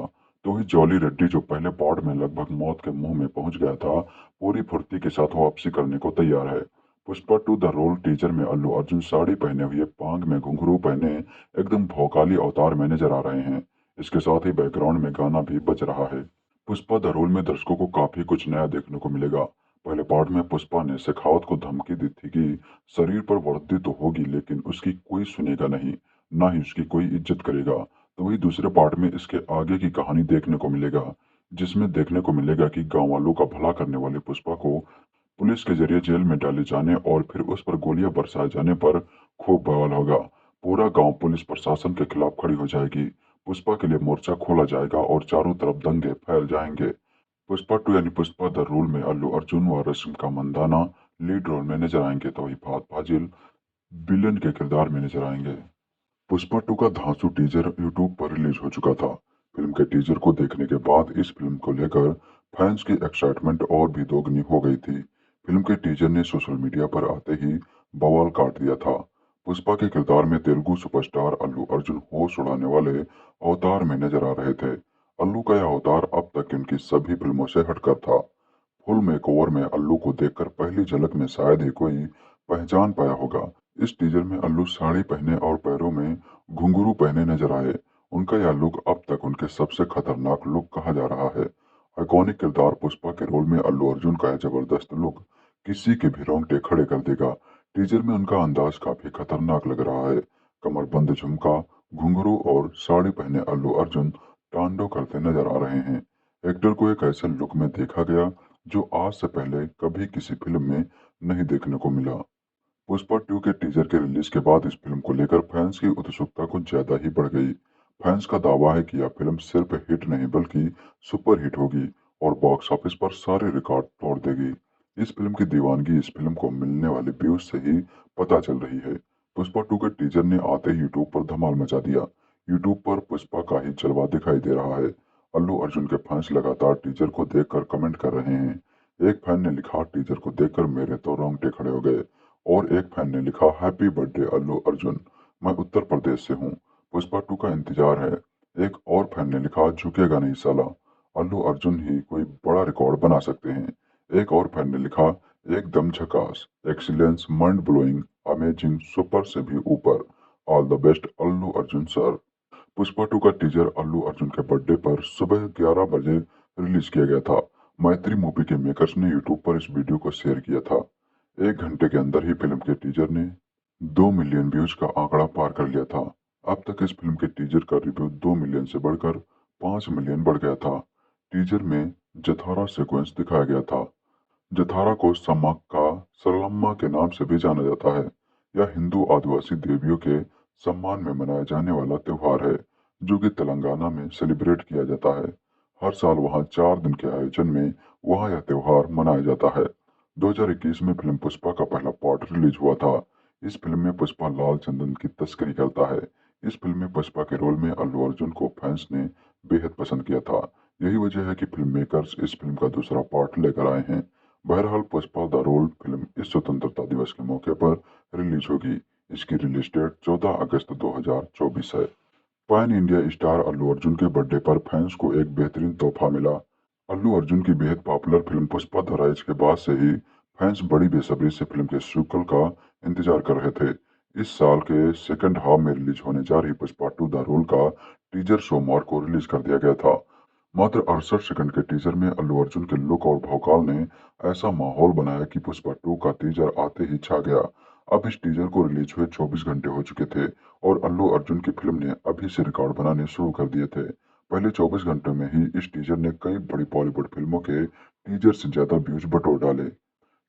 तो ही जॉली रेड्डी, जो पहले पार्ट में लगभग मौत के मुंह में पहुंच गया था, पूरी फुर्ती के साथ वापसी करने को तैयार है। पुष्पा 2 द रोल टीजर में अल्लू अर्जुन साड़ी पहने हुए, पांग में घुंघरू पहने एकदम भौकाली अवतार में नजर आ रहे हैं। इसके साथ ही बैकग्राउंड में गाना भी बज रहा है। पुष्पा द रोल में दर्शकों को काफी कुछ नया देखने को मिलेगा। पहले पार्ट में पुष्पा ने शेखावत को धमकी दी थी कि शरीर पर वर्दी तो होगी लेकिन उसकी कोई सुनेगा नहीं, ना ही उसकी कोई इज्जत करेगा। तो वही दूसरे पार्ट में इसके आगे की कहानी देखने को मिलेगा, जिसमें देखने को मिलेगा कि गांव वालों का भला करने वाले पुष्पा को पुलिस के जरिए जेल में डाले जाने और फिर उस पर गोलियां बरसाए जाने पर खूब बवाल होगा। पूरा गांव पुलिस प्रशासन के खिलाफ खड़ी हो जाएगी। पुष्पा के लिए मोर्चा खोला जाएगा और चारों तरफ दंगे फैल जाएंगे। पुष्पा 2 यानी पुष्पा द रूल में अल्लू अर्जुन व रश्मिका मंदाना लीड रोल में नजर आएंगे, तो वही फहद फाजिल विलेन के किरदार में नजर आएंगे। पुष्पा 2 का धांसू टीजर यूट्यूब पर रिलीज हो चुका था। फिल्म के टीजर को देखने के बाद इस फिल्म को लेकर फैंस की एक्साइटमेंट और भी दोगुनी हो गई थी। फिल्म के टीजर ने सोशल मीडिया पर आते ही बवाल काट दिया था। पुष्पा के किरदार में तेलुगु सुपरस्टार अल्लू अर्जुन होश उड़ाने वाले अवतार में नजर आ रहे थे। अल्लू का यह अवतार अब तक की उनकी सभी फिल्मों से हटकर था। फुल मेकओवर में अल्लू को देखकर पहली झलक में शायद ही कोई पहचान पाया होगा। इस टीजर में अल्लू साड़ी पहने और पैरों में घुंघरू पहने नजर आए। उनका यह लुक अब तक उनके सबसे खतरनाक लुक कहा जा रहा है। आइकॉनिक किरदार पुष्पा के रोल में अल्लू अर्जुन का यह जबरदस्त लुक किसी के भी रोंगटे खड़े कर देगा। टीजर में उनका अंदाज काफी खतरनाक लग रहा है। कमरबंद झुमका, घुंघरू और साड़ी पहने अल्लू अर्जुन तांडव करते नजर आ रहे हैं। एक्टर को एक ऐसे लुक में देखा गया जो आज से पहले कभी किसी फिल्म में नहीं देखने को मिला। पुष्पा 2 के टीजर के रिलीज के बाद इस फिल्म को लेकर फैंस की उत्सुकता कुछ ज्यादा ही बढ़ गई। फैंस का दावा है कि यह फिल्म सिर्फ हिट नहीं बल्कि सुपर हिट होगी और बॉक्स ऑफिस पर सारे रिकॉर्ड तोड़ देगी। इस फिल्म की दीवानगी इस फिल्म को मिलने वाले व्यूज से ही पता चल रही है। पुष्पा 2 के टीजर ने आते ही यूट्यूब पर धमाल मचा दिया। यूट्यूब पर पुष्पा का ही जलवा दिखाई दे रहा है। अल्लू अर्जुन के फैंस लगातार टीजर को देखकर कमेंट कर रहे हैं। एक फैन ने लिखा, टीजर को देखकर मेरे तो रोंगटे खड़े हो गए। और एक फैन ने लिखा, हैप्पी बर्थडे अल्लू अर्जुन, मैं उत्तर प्रदेश से हूँ, पुष्पा 2 का इंतजार है। एक और फैन ने लिखा, झुकेगा नहीं साला, अल्लू अर्जुन ही कोई बड़ा रिकॉर्ड बना सकते हैं। एक और फैन ने लिखा, एकदम झकास, excellence, mind blowing, amazing, super से भी ऊपर, all the best Allu Arjun sir. Pushpa 2 का टीजर अल्लू अर्जुन के बर्थडे पर सुबह 11 बजे रिलीज किया गया था। मैत्री मूवी के मेकर्स ने यूट्यूब पर इस वीडियो को शेयर किया था। 1 घंटे के अंदर ही फिल्म के टीजर ने 2 मिलियन व्यूज का आंकड़ा पार कर लिया था। अब तक इस फिल्म के टीजर का रिव्यू 2 मिलियन से बढ़कर 5 मिलियन बढ़ गया था। टीजर में जथारा सीक्वेंस दिखाया गया था। जथारा को सम्माक्का सरलम्मा के नाम से भी जाना जाता है। यह हिंदू आदिवासी देवियों के सम्मान में मनाया जाने वाला त्योहार है, जो कि तेलंगाना में सेलिब्रेट किया जाता है। हर साल वहां 4 दिन के आयोजन में वहां यह त्योहार मनाया जाता है। 2021 में फिल्म पुष्पा का पहला पार्ट रिलीज हुआ था। इस फिल्म में पुष्पा लाल चंदन की तस्करी करता है। इस फिल्म में पुष्पा के रोल में अल्लू अर्जुन को फैंस ने बेहद पसंद किया था। यही वजह है कि फिल्म मेकर्स इस फिल्म का दूसरा पार्ट लेकर आए हैं। बहरहाल पुष्पा द रोल फिल्म इस स्वतंत्रता दिवस के मौके पर रिलीज होगी। इसकी रिलीज डेट 14 अगस्त 2024 है। Pan India star Allu Arjun के बर्थडे पर फैंस को एक बेहतरीन तोहफा मिला। अल्लू अर्जुन की बेहद popular film Pushpa the rise के बाद से ही फैंस बड़ी बेसब्री से फिल्म के सीक्वल का इंतजार कर रहे थे। इस साल के सेकंड हाफ में रिलीज होने जा रही पुष्पा 2 द रोल का टीजर सोमवार को रिलीज कर दिया गया था। मात्र 68 सेकंड के टीजर में अल्लू अर्जुन के लुक और भौकाल ने ऐसा माहौल बनाया कि पुष्पा 2 का टीजर आते ही छा गया। अब इस टीजर को रिलीज हुए 24 घंटे हो चुके थे और अल्लू अर्जुन की फिल्म ने अभी से रिकॉर्ड बनाने शुरू कर दिए थे। पहले 24 घंटों में ही इस टीजर ने कई बड़ी बॉलीवुड फिल्मों के टीजर से ज्यादा व्यूज बटोर डाले।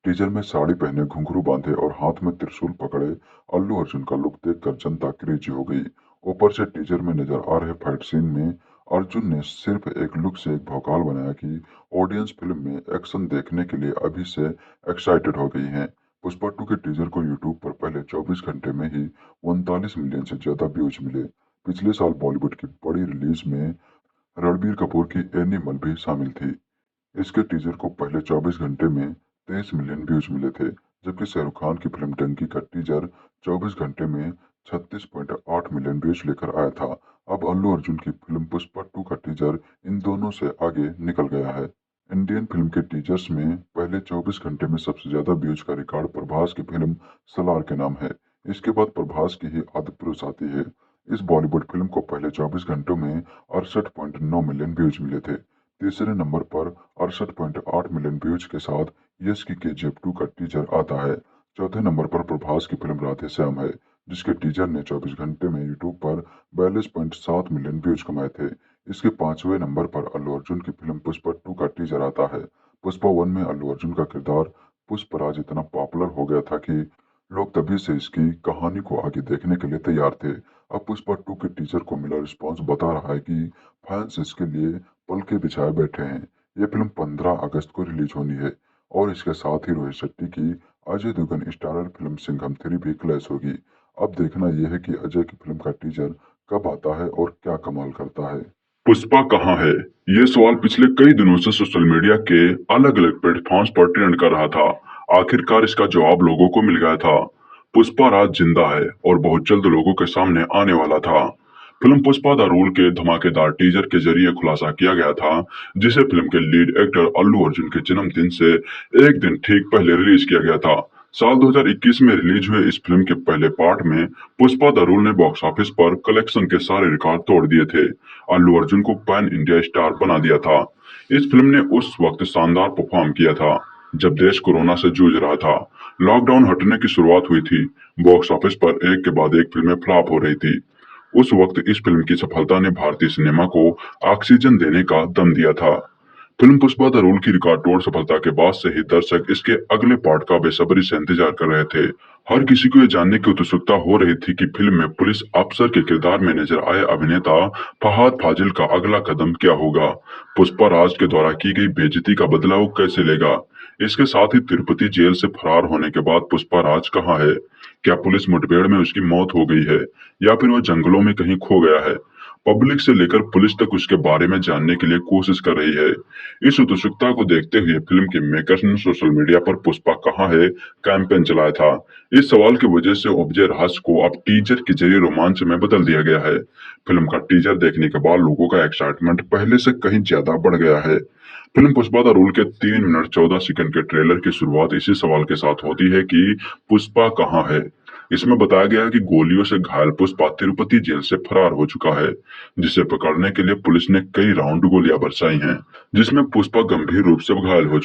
टीजर में साड़ी पहने, घुंघरू बांधे और हाथ में त्रिशूल पकड़े अल्लू अर्जुन का लुक देखकर जनता क्रेजी हो गई। ऊपर से टीजर में नजर आ रहे फाइट सीन में अर्जुन ने सिर्फ एक लुक से एक भौकाल बनाया कि ऑडियंस फिल्म में एक्शन देखने के लिए अभी से एक्साइटेड हो गई हैं। पुष्पा 2 के टीजर को यूट्यूब पर पहले 24 घंटे में ही 39 मिलियन से ज्यादा व्यूज मिले। पिछले साल बॉलीवुड की बड़ी रिलीज में रणबीर कपूर की एनिमल भी शामिल थी। इसके टीजर को पहले 24 घंटे में 23 मिलियन व्यूज मिले थे, जबकि शाहरुख खान की फिल्म डंकी का टीजर 24 घंटे में 36.8 मिलियन व्यूज लेकर आया था। अब अल्लू अर्जुन की फिल्म पुष्पा 2 का टीजर इन दोनों से आगे निकल गया है। इंडियन फिल्म के टीजर्स में पहले 24 घंटे में सबसे ज्यादा व्यूज का रिकॉर्ड प्रभास की फिल्म सलार के नाम है। इसके बाद प्रभास की ही आदिपुरुष आती है। इस बॉलीवुड फिल्म को पहले 24 घंटों में 68.9 मिलियन व्यूज मिले थे। तीसरे नंबर पर 68.8 मिलियन व्यूज के साथ यश की KGF 2 का टीजर आता है। चौथे नंबर पर प्रभास की फिल्म राधे श्याम है, जिसके टीजर ने 24 घंटे में यूट्यूब पर 42.7 मिलियन व्यूज कमाए थे। इसके पांचवें नंबर पर अल्लू अर्जुन की फिल्म पुष्पा 2 का टीजर आता है। पुष्पा 1 में अल्लू अर्जुन का किरदार पुष्पराज इतना पॉपुलर हो गया था कि लोग तभी से इसकी कहानी को आगे देखने के लिए तैयार थे। अब पुष्पा 2 के टीजर को मिला रिस्पॉन्स बता रहा है कि फैंस इसके लिए पलके बिछाए बैठे हैं। ये फिल्म 15 अगस्त को रिलीज होनी है और इसके साथ ही रोहित शेट्टी की अजय देवगन स्टारर फिल्म सिंघम 3 भी क्लैश होगी। अब देखना यह है कि अजय की फिल्म का टीजर कब आता है और क्या कमाल करता है। पुष्पा कहाँ है, ये सवाल पिछले कई दिनों से सोशल मीडिया के अलग अलग प्लेटफॉर्म्स पर ट्रेंड कर रहा था। आखिरकार इसका जवाब लोगों को मिल गया था। पुष्पा राज जिंदा है और बहुत जल्द लोगों के सामने आने वाला था। फिल्म पुष्पा द रूल के धमाकेदार टीजर के जरिए खुलासा किया गया था, जिसे फिल्म के लीड एक्टर अल्लू अर्जुन के जन्मदिन से एक दिन ठीक पहले रिलीज किया गया था। साल 2021 में रिलीज हुए इस फिल्म के पहले पार्ट में पुष्पा द रूल ने बॉक्स ऑफिस पर कलेक्शन के सारे रिकॉर्ड तोड़ दिए थे। अल्लू अर्जुन को पैन इंडिया स्टार बना दिया था। इस फिल्म ने उस वक्त शानदार परफॉर्म किया था जब देश कोरोना से जूझ रहा था। लॉकडाउन हटने की शुरुआत हुई थी। बॉक्स ऑफिस पर एक के बाद एक फिल्में फ्लॉप हो रही थी। उस वक्त इस फिल्म की सफलता ने भारतीय सिनेमा को ऑक्सीजन देने का दम दिया था। फिल्म पुष्पा द रूल की रिकॉर्ड तोड़ सफलता के बाद से ही दर्शक इसके अगले पार्ट का बेसब्री से इंतजार कर रहे थे। हर किसी को यह जानने की उत्सुकता हो रही थी कि फिल्म में पुलिस अफसर के किरदार में नजर आए अभिनेता फहाद फाजिल का अगला कदम क्या होगा। पुष्पा राज के द्वारा की गई बेइज्जती का बदला वो कैसे लेगा। इसके साथ ही तिरुपति जेल से फरार होने के बाद पुष्पा राज कहाँ है। क्या पुलिस मुठभेड़ में उसकी मौत हो गई है या फिर वह जंगलों में कहीं खो गया है। पब्लिक से लेकर पुलिस तक उसके बारे में जानने के लिए कोशिश कर रही है। इस उत्सुकता को देखते हुए फिल्म के मेकर्स ने सोशल मीडिया पर पुष्पा कहाँ है कैंपेन चलाया था। इस सवाल की वजह से उपजे रहस्य को अब टीजर के जरिए रोमांच में बदल दिया गया है। फिल्म का टीजर देखने के बाद लोगों का एक्साइटमेंट पहले से कहीं ज्यादा बढ़ गया है। फिल्म पुष्पा द रूल के 3 मिनट 14 सेकंड के ट्रेलर की शुरुआत इसी सवाल के साथ होती है कि पुष्पा कहाँ है। इसमें बताया गया है कि गोलियों से घायल पुष्पा तिरुपति जेल से फरार हो चुका है, जिसे पकड़ने के लिए पुलिस ने कई राउंड गोलियां बरसाई हैं, जिसमें पुष्पा गंभीर रूप से घायल हो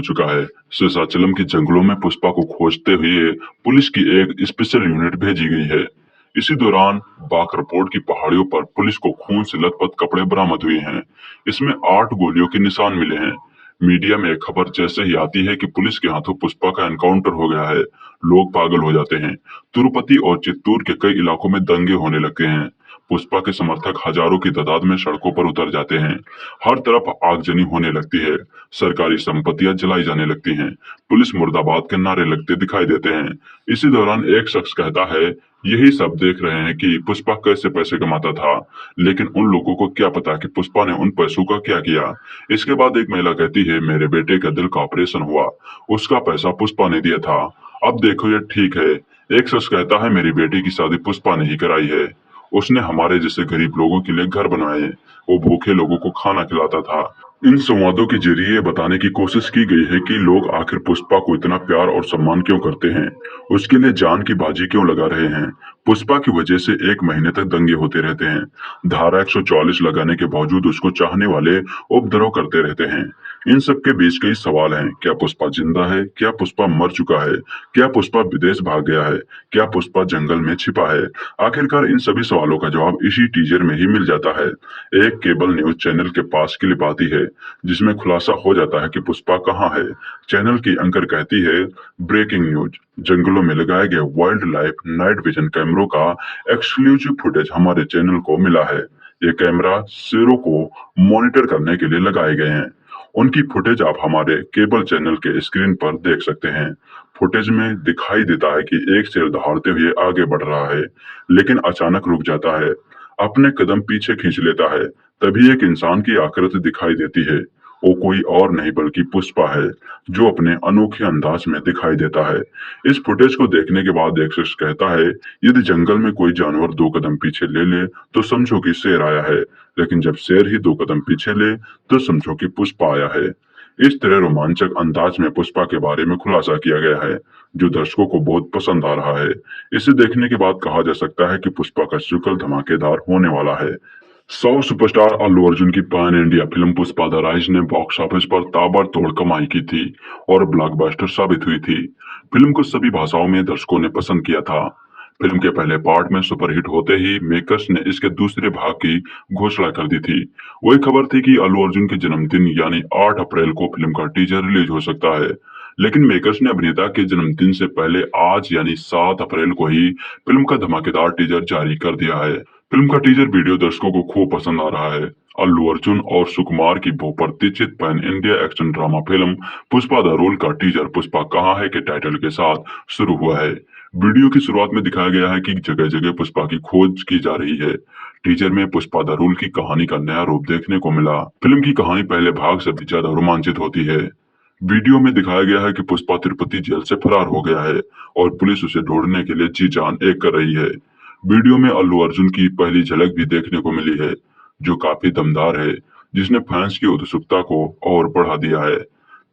चुका है। शेषाचलम के जंगलों में पुष्पा को खोजते हुए पुलिस की एक स्पेशल यूनिट भेजी गई है। इसी दौरान बाकरपोर्ट की पहाड़ियों पर पुलिस को खून से लथपथ कपड़े बरामद हुए हैं। इसमें 8 गोलियों के निशान मिले हैं। मीडिया में एक खबर जैसे ही आती है कि पुलिस के हाथों पुष्पा का एनकाउंटर हो गया है, लोग पागल हो जाते हैं। तिरुपति और चित्तूर के कई इलाकों में दंगे होने लगे हैं। पुष्पा के समर्थक हजारों की तादाद में सड़कों पर उतर जाते हैं। हर तरफ आगजनी होने लगती है। सरकारी संपत्तियां जलाई जाने लगती हैं। पुलिस मुर्दाबाद के नारे लगते दिखाई देते हैं। इसी दौरान एक शख्स कहता है, यही सब देख रहे हैं कि पुष्पा कैसे पैसे कमाता था, लेकिन उन लोगों को क्या पता कि पुष्पा ने उन पैसों का क्या किया। इसके बाद एक महिला कहती है, मेरे बेटे का दिल का ऑपरेशन हुआ, उसका पैसा पुष्पा ने दिया था। अब देखो ये ठीक है, एक शख्स कहता है मेरी बेटी की शादी पुष्पा ने ही कराई है, उसने हमारे जैसे गरीब लोगों के लिए घर बनाए, वो भूखे लोगों को खाना खिलाता था। इन संवादों के जरिए बताने की कोशिश की गई है कि लोग आखिर पुष्पा को इतना प्यार और सम्मान क्यों करते हैं, उसके लिए जान की बाजी क्यों लगा रहे हैं। पुष्पा की वजह से 1 महीने तक दंगे होते रहते हैं, धारा 144 लगाने के बावजूद उसको चाहने वाले उपद्रव करते रहते हैं। इन सब के बीच कई सवाल हैं, क्या पुष्पा जिंदा है, क्या पुष्पा मर चुका है, क्या पुष्पा विदेश भाग गया है, क्या पुष्पा जंगल में छिपा है। आखिरकार इन सभी सवालों का जवाब इसी टीजर में ही मिल जाता है। एक केबल न्यूज चैनल के पास क्लिप आती है जिसमें खुलासा हो जाता है कि पुष्पा कहाँ है। चैनल की एंकर कहती है, ब्रेकिंग न्यूज, जंगलों में लगाए गए वाइल्ड लाइफ नाइट विजन कैमरों का एक्सक्लूसिव फुटेज हमारे चैनल को मिला है। ये कैमरा शेरों को मॉनिटर करने के लिए लगाए गए हैं। उनकी फुटेज आप हमारे केबल चैनल के स्क्रीन पर देख सकते हैं। फुटेज में दिखाई देता है कि एक शेर दहाड़ते हुए आगे बढ़ रहा है, लेकिन अचानक रुक जाता है, अपने कदम पीछे खींच लेता है। तभी एक इंसान की आकृति दिखाई देती है। वो कोई और नहीं बल्कि पुष्पा है, जो अपने अनोखे अंदाज में दिखाई देता है। इस फुटेज को देखने के बाद एक शख्स कहता है, यदि जंगल में कोई जानवर 2 कदम पीछे ले ले तो समझो कि शेर आया है, लेकिन जब शेर ही 2 कदम पीछे ले तो समझो कि पुष्पा आया है। इस तरह रोमांचक अंदाज में पुष्पा के बारे में खुलासा किया गया है, जो दर्शकों को बहुत पसंद आ रहा है। इसे देखने के बाद कहा जा सकता है कि पुष्पा का सीक्वल धमाकेदार होने वाला है। 100 सुपरस्टार अल्लू अर्जुन की pan India film Pushpa the rise ने बॉक्स ऑफिस पर ताबड़तोड़ कमाई की थी और ब्लॉकबस्टर साबित हुई थी। फिल्म को सभी भाषाओं में दर्शकों ने पसंद किया था। फिल्म के पहले पार्ट में सुपरहिट होते ही मेकर्स ने इसके दूसरे भाग की घोषणा कर दी थी। वही खबर थी कि अल्लू अर्जुन के जन्मदिन यानी 8 अप्रैल को फिल्म का टीजर रिलीज हो सकता है, लेकिन मेकर्स ने अभिनेता के जन्मदिन से पहले आज यानी 7 अप्रैल को ही फिल्म का धमाकेदार टीजर जारी कर दिया है। फिल्म का टीजर वीडियो दर्शकों को खूब पसंद आ रहा है। अल्लू अर्जुन और सुकुमार की बहुप्रतीक्षित pan India action drama film Pushpa the rule का टीजर पुष्पा कहाँ है के टाइटल के साथ शुरू हुआ है। वीडियो की शुरुआत में दिखाया गया है कि जगह जगह पुष्पा की खोज की जा रही है। टीजर में पुष्पा द रोल की कहानी का नया रूप देखने को मिला। फिल्म की कहानी पहले भाग से भी ज्यादा रोमांचित होती है। वीडियो में दिखाया गया है कि पुष्पा तिरुपति जेल से फरार हो गया है और पुलिस उसे ढूंढने के लिए जी जान एक कर रही है। वीडियो में अल्लू अर्जुन की पहली झलक भी देखने को मिली है, जो काफी दमदार है, जिसने फैंस की उत्सुकता को और बढ़ा दिया है।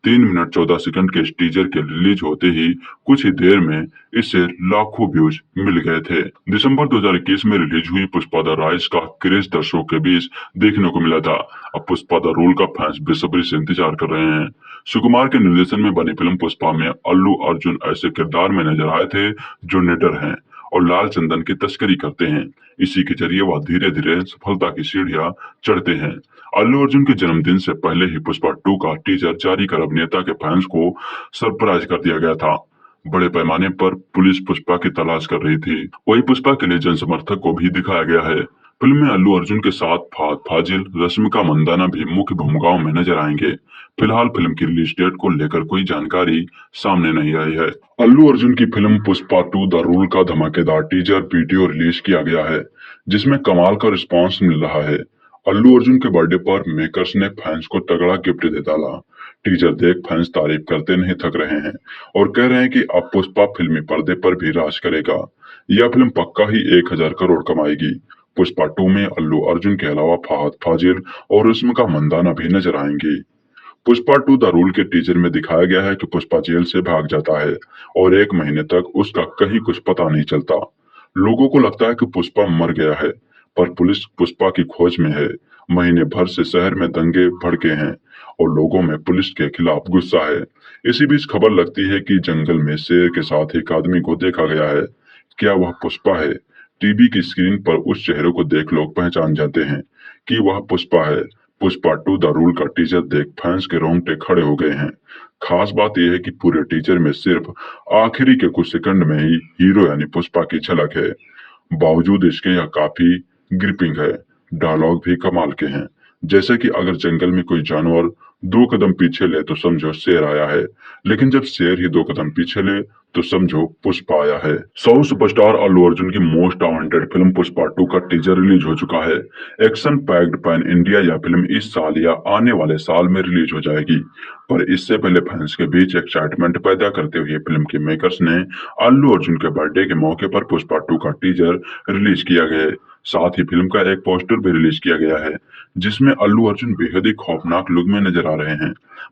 3 मिनट 14 सेकंड के इस टीजर के रिलीज होते ही कुछ ही देर में इससे लाखों व्यूज मिल गए थे। दिसंबर 2021 में रिलीज हुई पुष्पा द राइज का क्रेज दर्शकों के बीच देखने को मिला था। अब पुष्पा द रोल का फैंस बेसब्री से इंतजार कर रहे हैं। सुकुमार के निर्देशन में बनी फिल्म पुष्पा में अल्लू अर्जुन ऐसे किरदार में नजर आए थे जो निडर हैं और लाल चंदन की तस्करी करते हैं। इसी के जरिए वह धीरे धीरे सफलता की सीढ़ियां चढ़ते हैं। अल्लू अर्जुन के जन्मदिन से पहले ही पुष्पा 2 का टीजर जारी कर अभिनेता के फैंस को सरप्राइज कर दिया गया था। बड़े पैमाने पर पुलिस पुष्पा की तलाश कर रही थी। वही पुष्पा के लिए जन समर्थक को भी दिखाया गया है। फिल्म में अल्लू अर्जुन के साथ फहद फाजिल, रश्मिका मंदाना भी मुख्य भूमिकाओं में नजर आएंगे। फिलहाल फिल्म की रिलीज डेट को लेकर कोई जानकारी सामने नहीं आई है। अल्लू अर्जुन की फिल्म पुष्पा 2 द रूल का धमाकेदार टीजर वीडियो रिलीज किया गया है, जिसमें कमाल का रिस्पांस मिल रहा है। अल्लू अर्जुन के बर्थडे पर मेकर्स ने फैंस को तगड़ा गिफ्ट दे डाला। टीजर देख फैंस तारीफ करते नहीं थक रहे हैं और कह रहे हैं कि अब पुष्पा फिल्मी पर्दे पर भी राज करेगा। यह फिल्म पक्का ही 1000 करोड़ कमाएगी। पुष्पा 2 में अल्लू अर्जुन के अलावा फहद फाजिल और रश्मिका मंदाना भी नजर आएंगी। पुष्पा 2 द रूल के टीजर में दिखाया गया है कि पुष्पा जेल से भाग जाता है और 1 महीने तक उसका कहीं कुछ पता नहीं चलता। लोगों को लगता है कि पुष्पा मर गया है, पर पुलिस पुष्पा की खोज में है। महीने भर से शहर में दंगे भड़के हैं और लोगों में पुलिस के खिलाफ गुस्सा है। इसी बीच खबर लगती है कि जंगल में शेर के साथ एक आदमी को देखा गया है। क्या वह पुष्पा है? टीवी की स्क्रीन पर उस चेहरे को देख लोग पहचान जाते हैं कि वह पुष्पा है। पुष्पा 2 द रूल का टीजर देख फैंस के रोंगटे खड़े हो गए हैं। खास बात यह है कि पूरे टीजर में सिर्फ आखिरी के कुछ सेकंड में ही हीरो यानी पुष्पा की झलक है। बावजूद इसके यह काफी ग्रिपिंग है। डायलॉग भी कमाल के हैं। जैसे कि अगर जंगल में कोई जानवर 2 कदम पीछे ले तो समझो शेर आया है, लेकिन जब शेर ही 2 कदम पीछे ले तो समझो पुष्पा आया है। साउथ सुपरस्टार अल्लू अर्जुन की मोस्ट अवांटेड फिल्म पुष्पा 2 का टीजर रिलीज हो चुका है। एक्शन पैक्ड पैन इंडिया यह फिल्म इस साल या आने वाले साल में रिलीज हो जाएगी, पर इससे पहले फैंस के बीच एक्साइटमेंट पैदा करते हुए फिल्म के मेकर्स ने अल्लू अर्जुन के बर्थडे के मौके पर पुष्पा 2 का टीजर रिलीज किया गया है। साथ ही फिल्म का एक पोस्टर भी रिलीज किया गया है, जिसमें अल्लू अर्जुन बेहद ही खौफनाक लुक में नजर आ रहे हैं।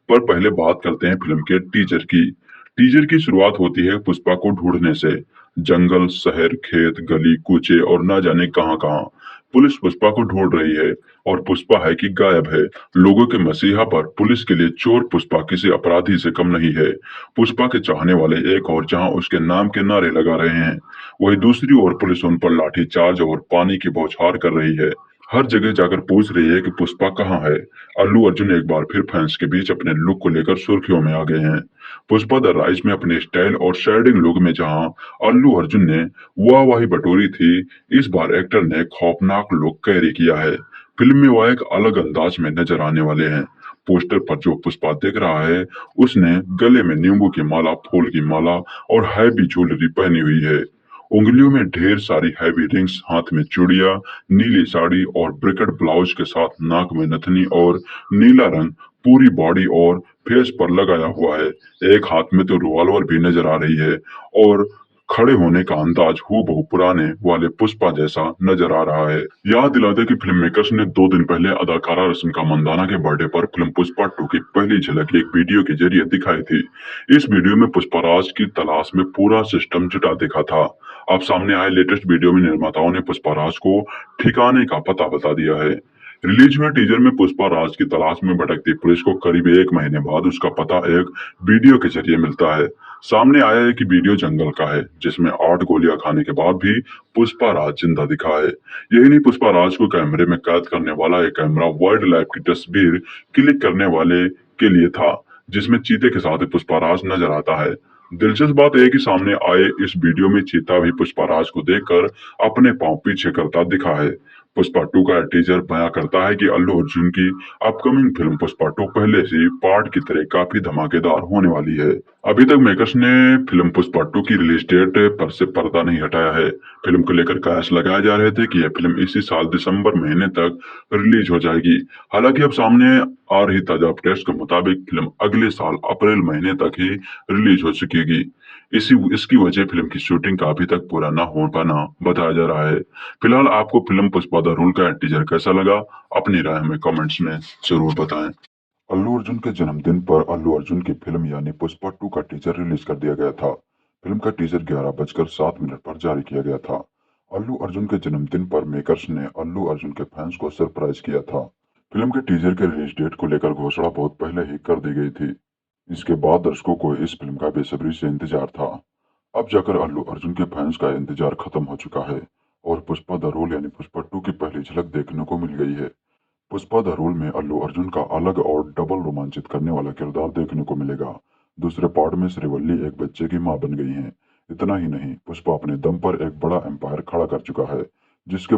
पर पहले बात करते हैं फिल्म के टीजर की। टीजर की शुरुआत होती है पुष्पा को ढूंढने से। जंगल, शहर, खेत, गली कूचे और न जाने कहां कहां पुलिस पुष्पा को ढूंढ रही है और पुष्पा है कि गायब है। लोगों के मसीहा पर पुलिस के लिए चोर पुष्पा किसी अपराधी से कम नहीं है। पुष्पा के चाहने वाले एक और जहां उसके नाम के नारे लगा रहे हैं, वही दूसरी ओर पुलिस उन पर लाठीचार्ज और पानी की बौछार कर रही है। हर जगह जाकर पूछ रही है कि पुष्पा कहाँ है। अल्लू अर्जुन एक बार फिर फैंस के बीच अपने लुक को लेकर सुर्खियों में आ गए हैं। पुष्पा द राइज में अपने स्टाइल और शेडिंग लुक में जहां अल्लू अर्जुन ने वाहवाही बटोरी थी, इस बार एक्टर ने खौफनाक लुक कैरी किया है। फिल्म में वह एक अलग अंदाज में नजर आने वाले हैं। पोस्टर पर जो पुष्पा दिख रहा है, उसने गले में नींबू की माला, फूल की माला और हैवी ज्वेलरी पहनी हुई है। उंगलियों में ढेर सारी हैवी रिंग्स, हाथ में चूड़ियां, नीली साड़ी और ब्रिकेट ब्लाउज के साथ नाक में नथनी और नीला रंग पूरी बॉडी और फेस पर लगाया हुआ है। एक हाथ में तो रिवॉल्वर भी नजर आ रही है और खड़े होने का अंदाज हूबहू पुराने वाले पुष्पा जैसा नजर आ रहा है। याद दिला दे कि फिल्म मेकर्स ने 2 दिन पहले अदाकारा रश्मिका मंदाना के बर्थडे पर फिल्म पुष्पा 2 की पहली झलक एक वीडियो के जरिए दिखाई थी। इस वीडियो में पुष्पराज की तलाश में पूरा सिस्टम जुटा दिखा था। अब सामने आए लेटेस्ट वीडियो में निर्माताओं ने पुष्पराज को ठिकाने का पता बता दिया है। रिलीज हुए टीजर में पुष्पा राज की तलाश में भटकती पुलिस को करीब 1 महीने बाद उसका पता एक वीडियो के जरिए मिलता है। सामने आया है कि वीडियो जंगल का है, जिसमें 8 गोलियां खाने के बाद भी पुष्पा राज जिंदा दिखा है। यही नहीं, पुष्पा राज को कैमरे में कैद करने वाला एक कैमरा वाइल्ड लाइफ की तस्वीर क्लिक करने वाले के लिए था, जिसमें चीते के साथ पुष्पा राज नजर आता है। दिलचस्प बात यह कि सामने आए इस वीडियो में चीता भी पुष्पा राज को देखकर अपने पांव पीछे करता दिखा है। पुष्पा 2 का टीजर बयां करता है कि अल्लू अर्जुन की अपकमिंग फिल्म पुष्पा 2 पहले से पार्ट की तरह काफी धमाकेदार होने वाली है। अभी तक मेकर्स ने फिल्म पुष्पा 2 की रिलीज डेट पर से पर्दा नहीं हटाया है। फिल्म को लेकर कयास लगाए जा रहे थे कि यह फिल्म इसी साल दिसंबर महीने तक रिलीज हो जाएगी। हालांकि अब सामने आ रही ताजा अपडेट्स के मुताबिक फिल्म अगले साल अप्रैल महीने तक ही रिलीज हो चुकेगी। इसकी वजह फिल्म की शूटिंग का अभी तक पूरा न हो पाना बताया जा रहा है। फिलहाल आपको फिल्म पुष्पा द रूल का टीजर कैसा लगा, अपनी राय हमें कमेंट्स में जरूर बताएं। अल्लू अर्जुन के जन्मदिन पर अल्लू अर्जुन की फिल्म यानी पुष्पा 2 का टीजर रिलीज कर दिया गया था। फिल्म का टीजर 11:07 पर जारी किया गया था। अल्लू अर्जुन के जन्मदिन पर मेकर्स ने अल्लू अर्जुन के फैंस को सरप्राइज किया था। फिल्म के टीजर के रिलीज डेट को लेकर घोषणा बहुत पहले ही कर दी गई थी। इसके बाद दर्शकों को इस फिल्म का बेसब्री से इंतजार था। अब जाकर अल्लू अर्जुन के फैंस का इंतजार खत्म हो चुका है और पुष्पा द रोल यानी पुष्पा 2 की पहली झलक देखने को मिल गई है। पुष्पा द रोल में अल्लू अर्जुन का अलग और डबल रोमांचित करने वाला किरदार देखने को मिलेगा। दूसरे पार्ट में श्रीवल्ली एक बच्चे की मां बन गई हैं। इतना ही नहीं, पुष्पा अपने दम पर एक बड़ा एम्पायर खड़ा कर चुका है, जिसके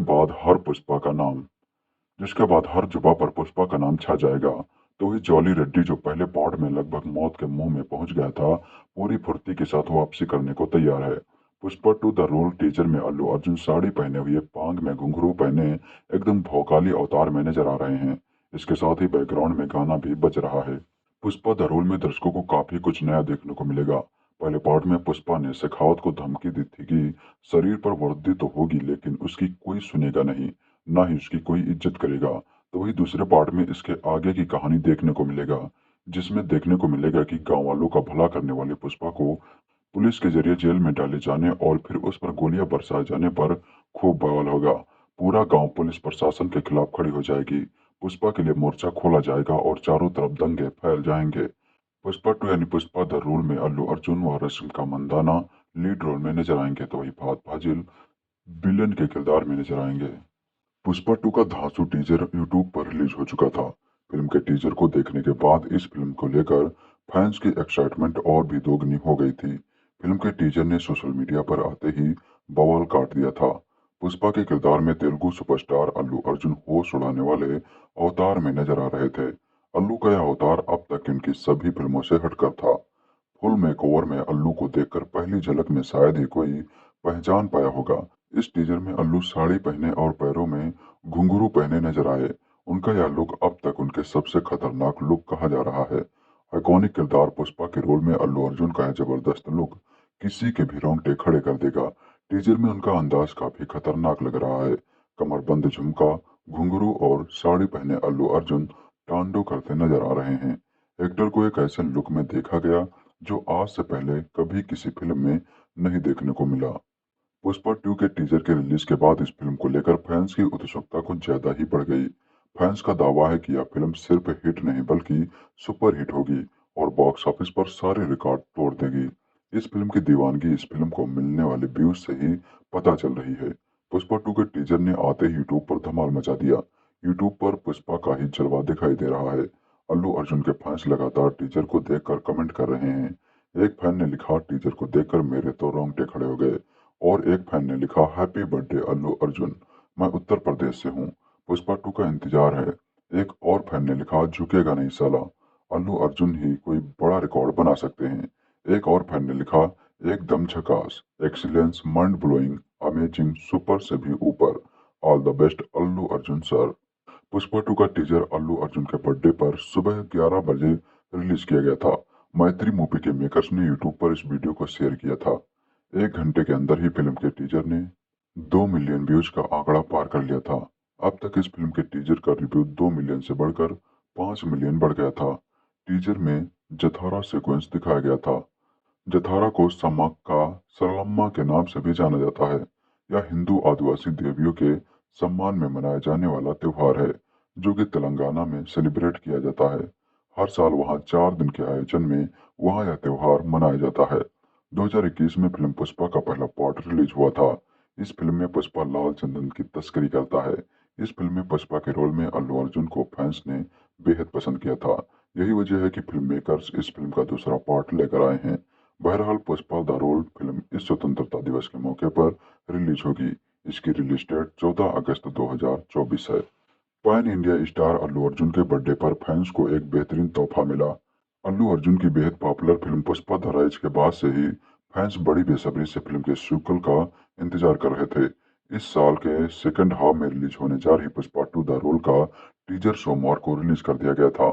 बाद हर जुबा पर पुष्पा का नाम छा जाएगा। तो ही जॉली रेड्डी, जो पहले पार्ट में लगभग मौत के मुंह में पहुंच गया था, पूरी फुर्ती के साथ वापसी करने को तैयार है। पुष्पा 2 द रोल टीजर में अल्लू अर्जुन साड़ी पहने हुए, पांग में घुंघरू पहने एकदम भौकाली अवतार में नजर आ रहे हैं। इसके साथ ही बैकग्राउंड में गाना भी बज रहा है। पुष्पा द रोल में दर्शकों को काफी कुछ नया देखने को मिलेगा। पहले पार्ट में पुष्पा ने शेखावत को धमकी दी थी कि शरीर पर वर्दी तो होगी, लेकिन उसकी कोई सुनेगा नहीं, ना ही उसकी कोई इज्जत करेगा। तो वही दूसरे पार्ट में इसके आगे की कहानी देखने को मिलेगा, जिसमें देखने को मिलेगा कि गांव वालों का भला करने वाले पुष्पा को पुलिस के जरिए जेल में डाले जाने और फिर उस पर गोलियां बरसाए जाने पर खूब बवाल होगा। पूरा गांव पुलिस प्रशासन के खिलाफ खड़ी हो जाएगी। पुष्पा के लिए मोर्चा खोला जाएगा और चारों तरफ दंगे फैल जाएंगे। पुष्पा 2 यानी पुष्पा द रूल में अल्लू अर्जुन व रश्मिका मंदाना लीड रोल में नजर आएंगे, तो वही फहद फाजिल विलन के किरदार में नजर आएंगे। पुष्पा 2 का धांसू टीजर यूट्यूब पर रिलीज हो चुका था। फिल्म के टीजर को देखने के बाद इस फिल्म को लेकर फैंस की एक्साइटमेंट और भी दोगुनी हो गई थी। फिल्म के टीजर ने सोशल मीडिया पर आते ही बवाल काट दिया था। पुष्पा के किरदार में तेलुगु सुपरस्टार अल्लू अर्जुन होश उड़ाने वाले अवतार में नजर आ रहे थे। अल्लू का यह अवतार अब तक इनकी सभी फिल्मों से हटकर था। फुल मेकओवर में अल्लू को देखकर पहली झलक में शायद ही कोई पहचान पाया होगा। इस टीजर में अल्लू साड़ी पहने और पैरों में घुंघरू पहने नजर आए। उनका यह लुक अब तक उनके सबसे खतरनाक लुक कहा जा रहा है। आइकॉनिक किरदार पुष्पा के रोल में अल्लू अर्जुन का यह जबरदस्त लुक किसी के भी रोंगटे खड़े कर देगा। टीजर में उनका अंदाज काफी खतरनाक लग रहा है। कमरबंद झुमका, घुंघरू और साड़ी पहने अल्लू अर्जुन तांडव करते नजर आ रहे हैं। एक्टर को एक ऐसे लुक में देखा गया जो आज से पहले कभी किसी फिल्म में नहीं देखने को मिला। पुष्पा 2 के टीजर के रिलीज के बाद इस फिल्म को लेकर फैंस की उत्सुकता कुछ ज्यादा ही बढ़ गई। फैंस का दावा है कि यह फिल्म सिर्फ हिट नहीं बल्कि सुपर हिट होगी और बॉक्स ऑफिस पर सारे रिकॉर्ड तोड़ देगी। इस फिल्म की दीवानगी इस फिल्म को मिलने वाले व्यूज से ही पता चल रही है। पुष्पा 2 के टीजर ने आते ही यूट्यूब पर धमाल मचा दिया। यूट्यूब पर पुष्पा का ही जलवा दिखाई दे रहा है। अल्लू अर्जुन के फैंस लगातार टीजर को देखकर कमेंट कर रहे हैं। एक फैन ने लिखा, टीजर को देखकर मेरे तो रोंगटे खड़े हो गए। और एक फैन ने लिखा, हैप्पी बर्थडे अल्लू अर्जुन, मैं उत्तर प्रदेश से हूँ, पुष्पा 2 का इंतजार है। एक और फैन ने लिखा, झुकेगा नहीं साला, अल्लू अर्जुन ही कोई बड़ा रिकॉर्ड बना सकते हैं। एक और फैन ने लिखा, एकदम झकास, excellence, mind blowing, amazing, super से भी ऊपर, all the best Allu Arjun sir. Pushpa 2 का टीजर अल्लू अर्जुन के बर्थडे पर सुबह 11 बजे रिलीज किया गया था। मैत्री मूवी के मेकर्स ने यूट्यूब पर इस वीडियो को शेयर किया था। 1 घंटे के अंदर ही फिल्म के टीजर ने 2 मिलियन व्यूज का आंकड़ा पार कर लिया था। अब तक इस फिल्म के टीजर का रिव्यू 2 मिलियन से बढ़कर 5 मिलियन बढ़ गया था। टीजर में जथारा सीक्वेंस दिखाया गया था। जथारा को सम्मक्का सरलम्मा के नाम से भी जाना जाता है। यह हिंदू आदिवासी देवियों के सम्मान में मनाया जाने वाला त्योहार है जो कि तेलंगाना में सेलिब्रेट किया जाता है। हर साल वहां 4 दिन के आयोजन में वहां यह त्योहार मनाया जाता है। 2021 में फिल्म पुष्पा का पहला पार्ट रिलीज हुआ था। इस फिल्म में पुष्पा लाल चंदन की तस्करी करता है। इस फिल्म में पुष्पा के रोल में अल्लू अर्जुन को फैंस ने बेहद पसंद किया था। यही वजह है कि फिल्म मेकर्स इस फिल्म का दूसरा पार्ट लेकर आए हैं। बहरहाल पुष्पा द रोल फिल्म इस स्वतंत्रता दिवस के मौके पर रिलीज होगी। इसकी रिलीज डेट 14 अगस्त 2024 है। Pan India star Allu Arjun के बर्थडे पर फैंस को एक बेहतरीन तोहफा मिला। अल्लू अर्जुन की बेहद popular film Pushpa the rise के बाद से ही फैंस बड़ी बेसब्री से फिल्म के सीक्वल का इंतजार कर रहे थे। इस साल के सेकंड हाफ में रिलीज होने जा रही पुष्पा 2 द रोल का टीजर सोमवार को रिलीज कर दिया गया था।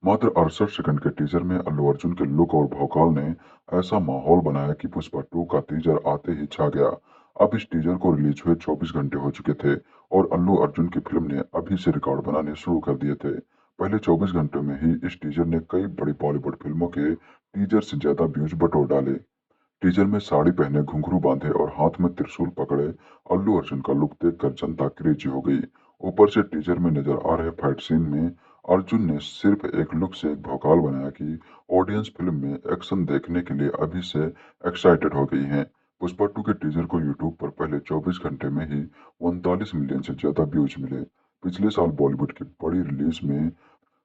मात्र 68 सेकंड के टीजर में अल्लू अर्जुन के लुक और भौकाल ने ऐसा माहौल बनाया कि पुष्पा 2 का टीजर आते ही छा गया। अब इस टीजर को रिलीज हुए 24 घंटे हो चुके थे और अल्लू अर्जुन की फिल्म ने अभी से रिकॉर्ड बनाने शुरू कर दिए थे। पहले 24 घंटों में ही इस टीजर ने कई बड़ी बॉलीवुड फिल्मों के टीजर से ज्यादा व्यूज बटोर डाले। टीजर में साड़ी पहने, घुंघरू बांधे और हाथ में त्रिशूल पकड़े अल्लू अर्जुन का लुक देखकर जनता क्रेजी हो गई। ऊपर से टीजर में नजर आ रहे फाइट सीन में अर्जुन ने सिर्फ एक लुक से एक भौकाल बनाया कि ऑडियंस फिल्म में एक्शन देखने के लिए अभी से एक्साइटेड हो गई है। पुष्पा 2 के टीजर को यूट्यूब पर पहले 24 घंटे में ही 39 मिलियन से ज्यादा व्यूज मिले। पिछले साल बॉलीवुड की बड़ी रिलीज में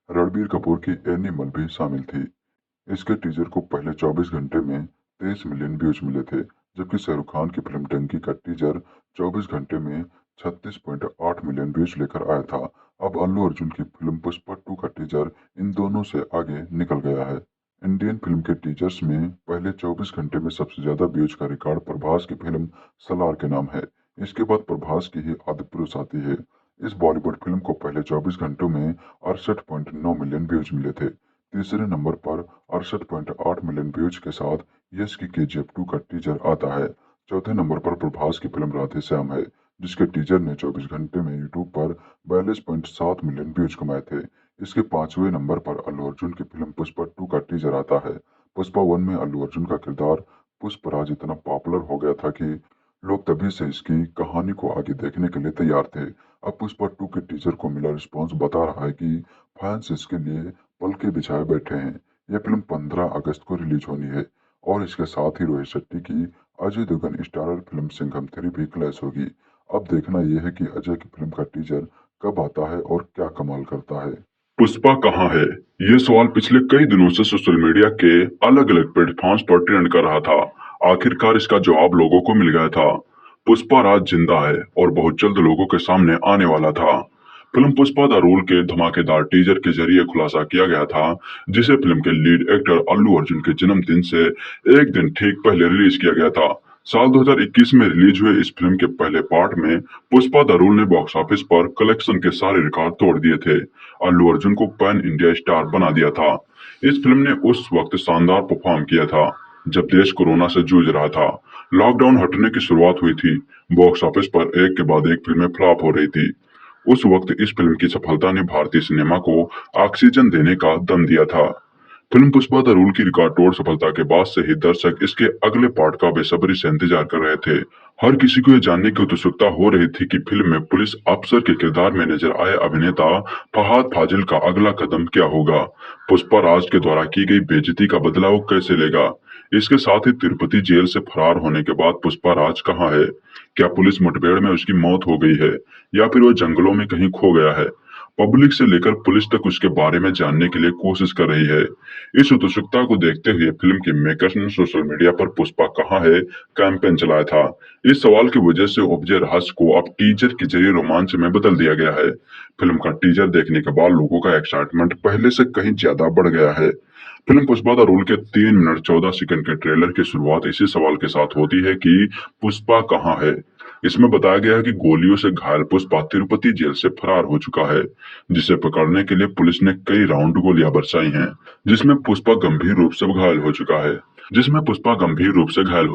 रणबीर कपूर की एनिमल भी शामिल थी। इसके टीजर को पहले 24 घंटे में 23 मिलियन व्यूज मिले थे, जबकि शाहरुख खान की फिल्म डंकी का टीजर 24 घंटे में 36.8 मिलियन व्यूज लेकर आया था। अब अल्लू अर्जुन की फिल्म पुष्पा 2 का टीजर इन दोनों से आगे निकल गया है। इंडियन फिल्म के टीजर्स में पहले 24 घंटे में सबसे ज्यादा व्यूज का रिकॉर्ड प्रभास की फिल्म सलार के नाम है। इसके बाद प्रभास की ही आदिपुरुष आती है। इस बॉलीवुड फिल्म को पहले 24 घंटों में 68.9 मिलियन व्यूज मिले थे। तीसरे नंबर पर 68.8 मिलियन व्यूज के साथ यश की KGF 2 का टीजर आता है। चौथे नंबर पर प्रभास की फिल्म राधे श्याम है, जिसके टीजर ने 24 घंटे में यूट्यूब पर 42.7 मिलियन व्यूज कमाए थे। इसके 5वें नंबर पर अल्लू अर्जुन की फिल्म पुष्पा 2 का टीजर आता है। पुष्पा 1 में अल्लू अर्जुन का किरदार पुष्पराज इतना पॉपुलर हो गया था कि लोग तभी से इसकी कहानी को आगे देखने के लिए तैयार थे। अब पुष्पा 2 के टीजर को मिला रिस्पॉन्स बता रहा है कि फैंस इसके लिए पलके बिछाए बैठे हैं। यह फिल्म 15 अगस्त को रिलीज होनी है और इसके साथ ही रोहित शेट्टी की अजय देवगन स्टारर फिल्म सिंघम 3 भी क्लैश होगी। अब देखना यह है कि अजय की फिल्म का टीजर कब आता है और क्या कमाल करता है। पुष्पा कहाँ है, ये सवाल पिछले कई दिनों से सोशल मीडिया के अलग अलग प्लेटफॉर्म्स पर ट्रेंड कर रहा था। आखिरकार इसका जवाब लोगों को मिल गया था। पुष्पा राज जिंदा है और बहुत जल्द लोगों के सामने आने वाला था। फिल्म पुष्पा द रूल के धमाकेदार टीजर के जरिए खुलासा किया गया था, जिसे फिल्म के लीड एक्टर अल्लू अर्जुन के जन्मदिन से एक दिन ठीक पहले रिलीज किया गया था। साल 2021 में रिलीज हुए इस फिल्म के पहले पार्ट में पुष्पा द रूल ने बॉक्स ऑफिस पर कलेक्शन के सारे रिकॉर्ड तोड़ दिए थे। अल्लू अर्जुन को पैन इंडिया स्टार बना दिया था। इस फिल्म ने उस वक्त शानदार परफॉर्म किया था जब देश कोरोना से जूझ रहा था। लॉकडाउन हटने की शुरुआत हुई थी। बॉक्स ऑफिस पर एक के बाद एक फिल्में फ्लॉप हो रही थी। उस वक्त इस फिल्म की सफलता ने भारतीय सिनेमा को ऑक्सीजन देने का दम दिया था। फिल्म पुष्पा द रूल की रिकॉर्ड तोड़ सफलता के बाद से ही दर्शक इसके अगले पार्ट का बेसब्री से इंतजार कर रहे थे। हर किसी को यह जानने की उत्सुकता हो रही थी कि फिल्म में पुलिस अफसर के किरदार में नजर आए अभिनेता फहाद फाजिल का अगला कदम क्या होगा। पुष्पा राज के द्वारा की गई बेइज्जती का बदला वो कैसे लेगा। इसके साथ ही तिरुपति जेल से फरार होने के बाद पुष्पा राज कहाँ है। क्या पुलिस मुठभेड़ में उसकी मौत हो गई है या फिर वो जंगलों में कहीं खो गया है। पब्लिक से लेकर पुलिस तक उसके बारे में जानने के लिए कोशिश कर रही है। इस उत्सुकता को देखते हुए फिल्म के मेकर्स ने सोशल मीडिया पर पुष्पा कहाँ है कैंपेन चलाया था। इस सवाल की वजह से उपजे रहस्य को अब टीजर के जरिए रोमांच में बदल दिया गया है। फिल्म का टीजर देखने के बाद लोगों का एक्साइटमेंट पहले से कहीं ज्यादा बढ़ गया है। फिल्म पुष्पा द रूल के 3 मिनट 14 सेकंड के ट्रेलर की शुरुआत इसी सवाल के साथ होती है कि पुष्पा कहाँ है। इसमें बताया गया है कि गोलियों से घायल पुष्पा तिरुपति जेल से फरार हो चुका है, जिसे पकड़ने के लिए पुलिस ने कई राउंड गोलियां बरसाई हैं, जिसमें पुष्पा गंभीर रूप से घायल हो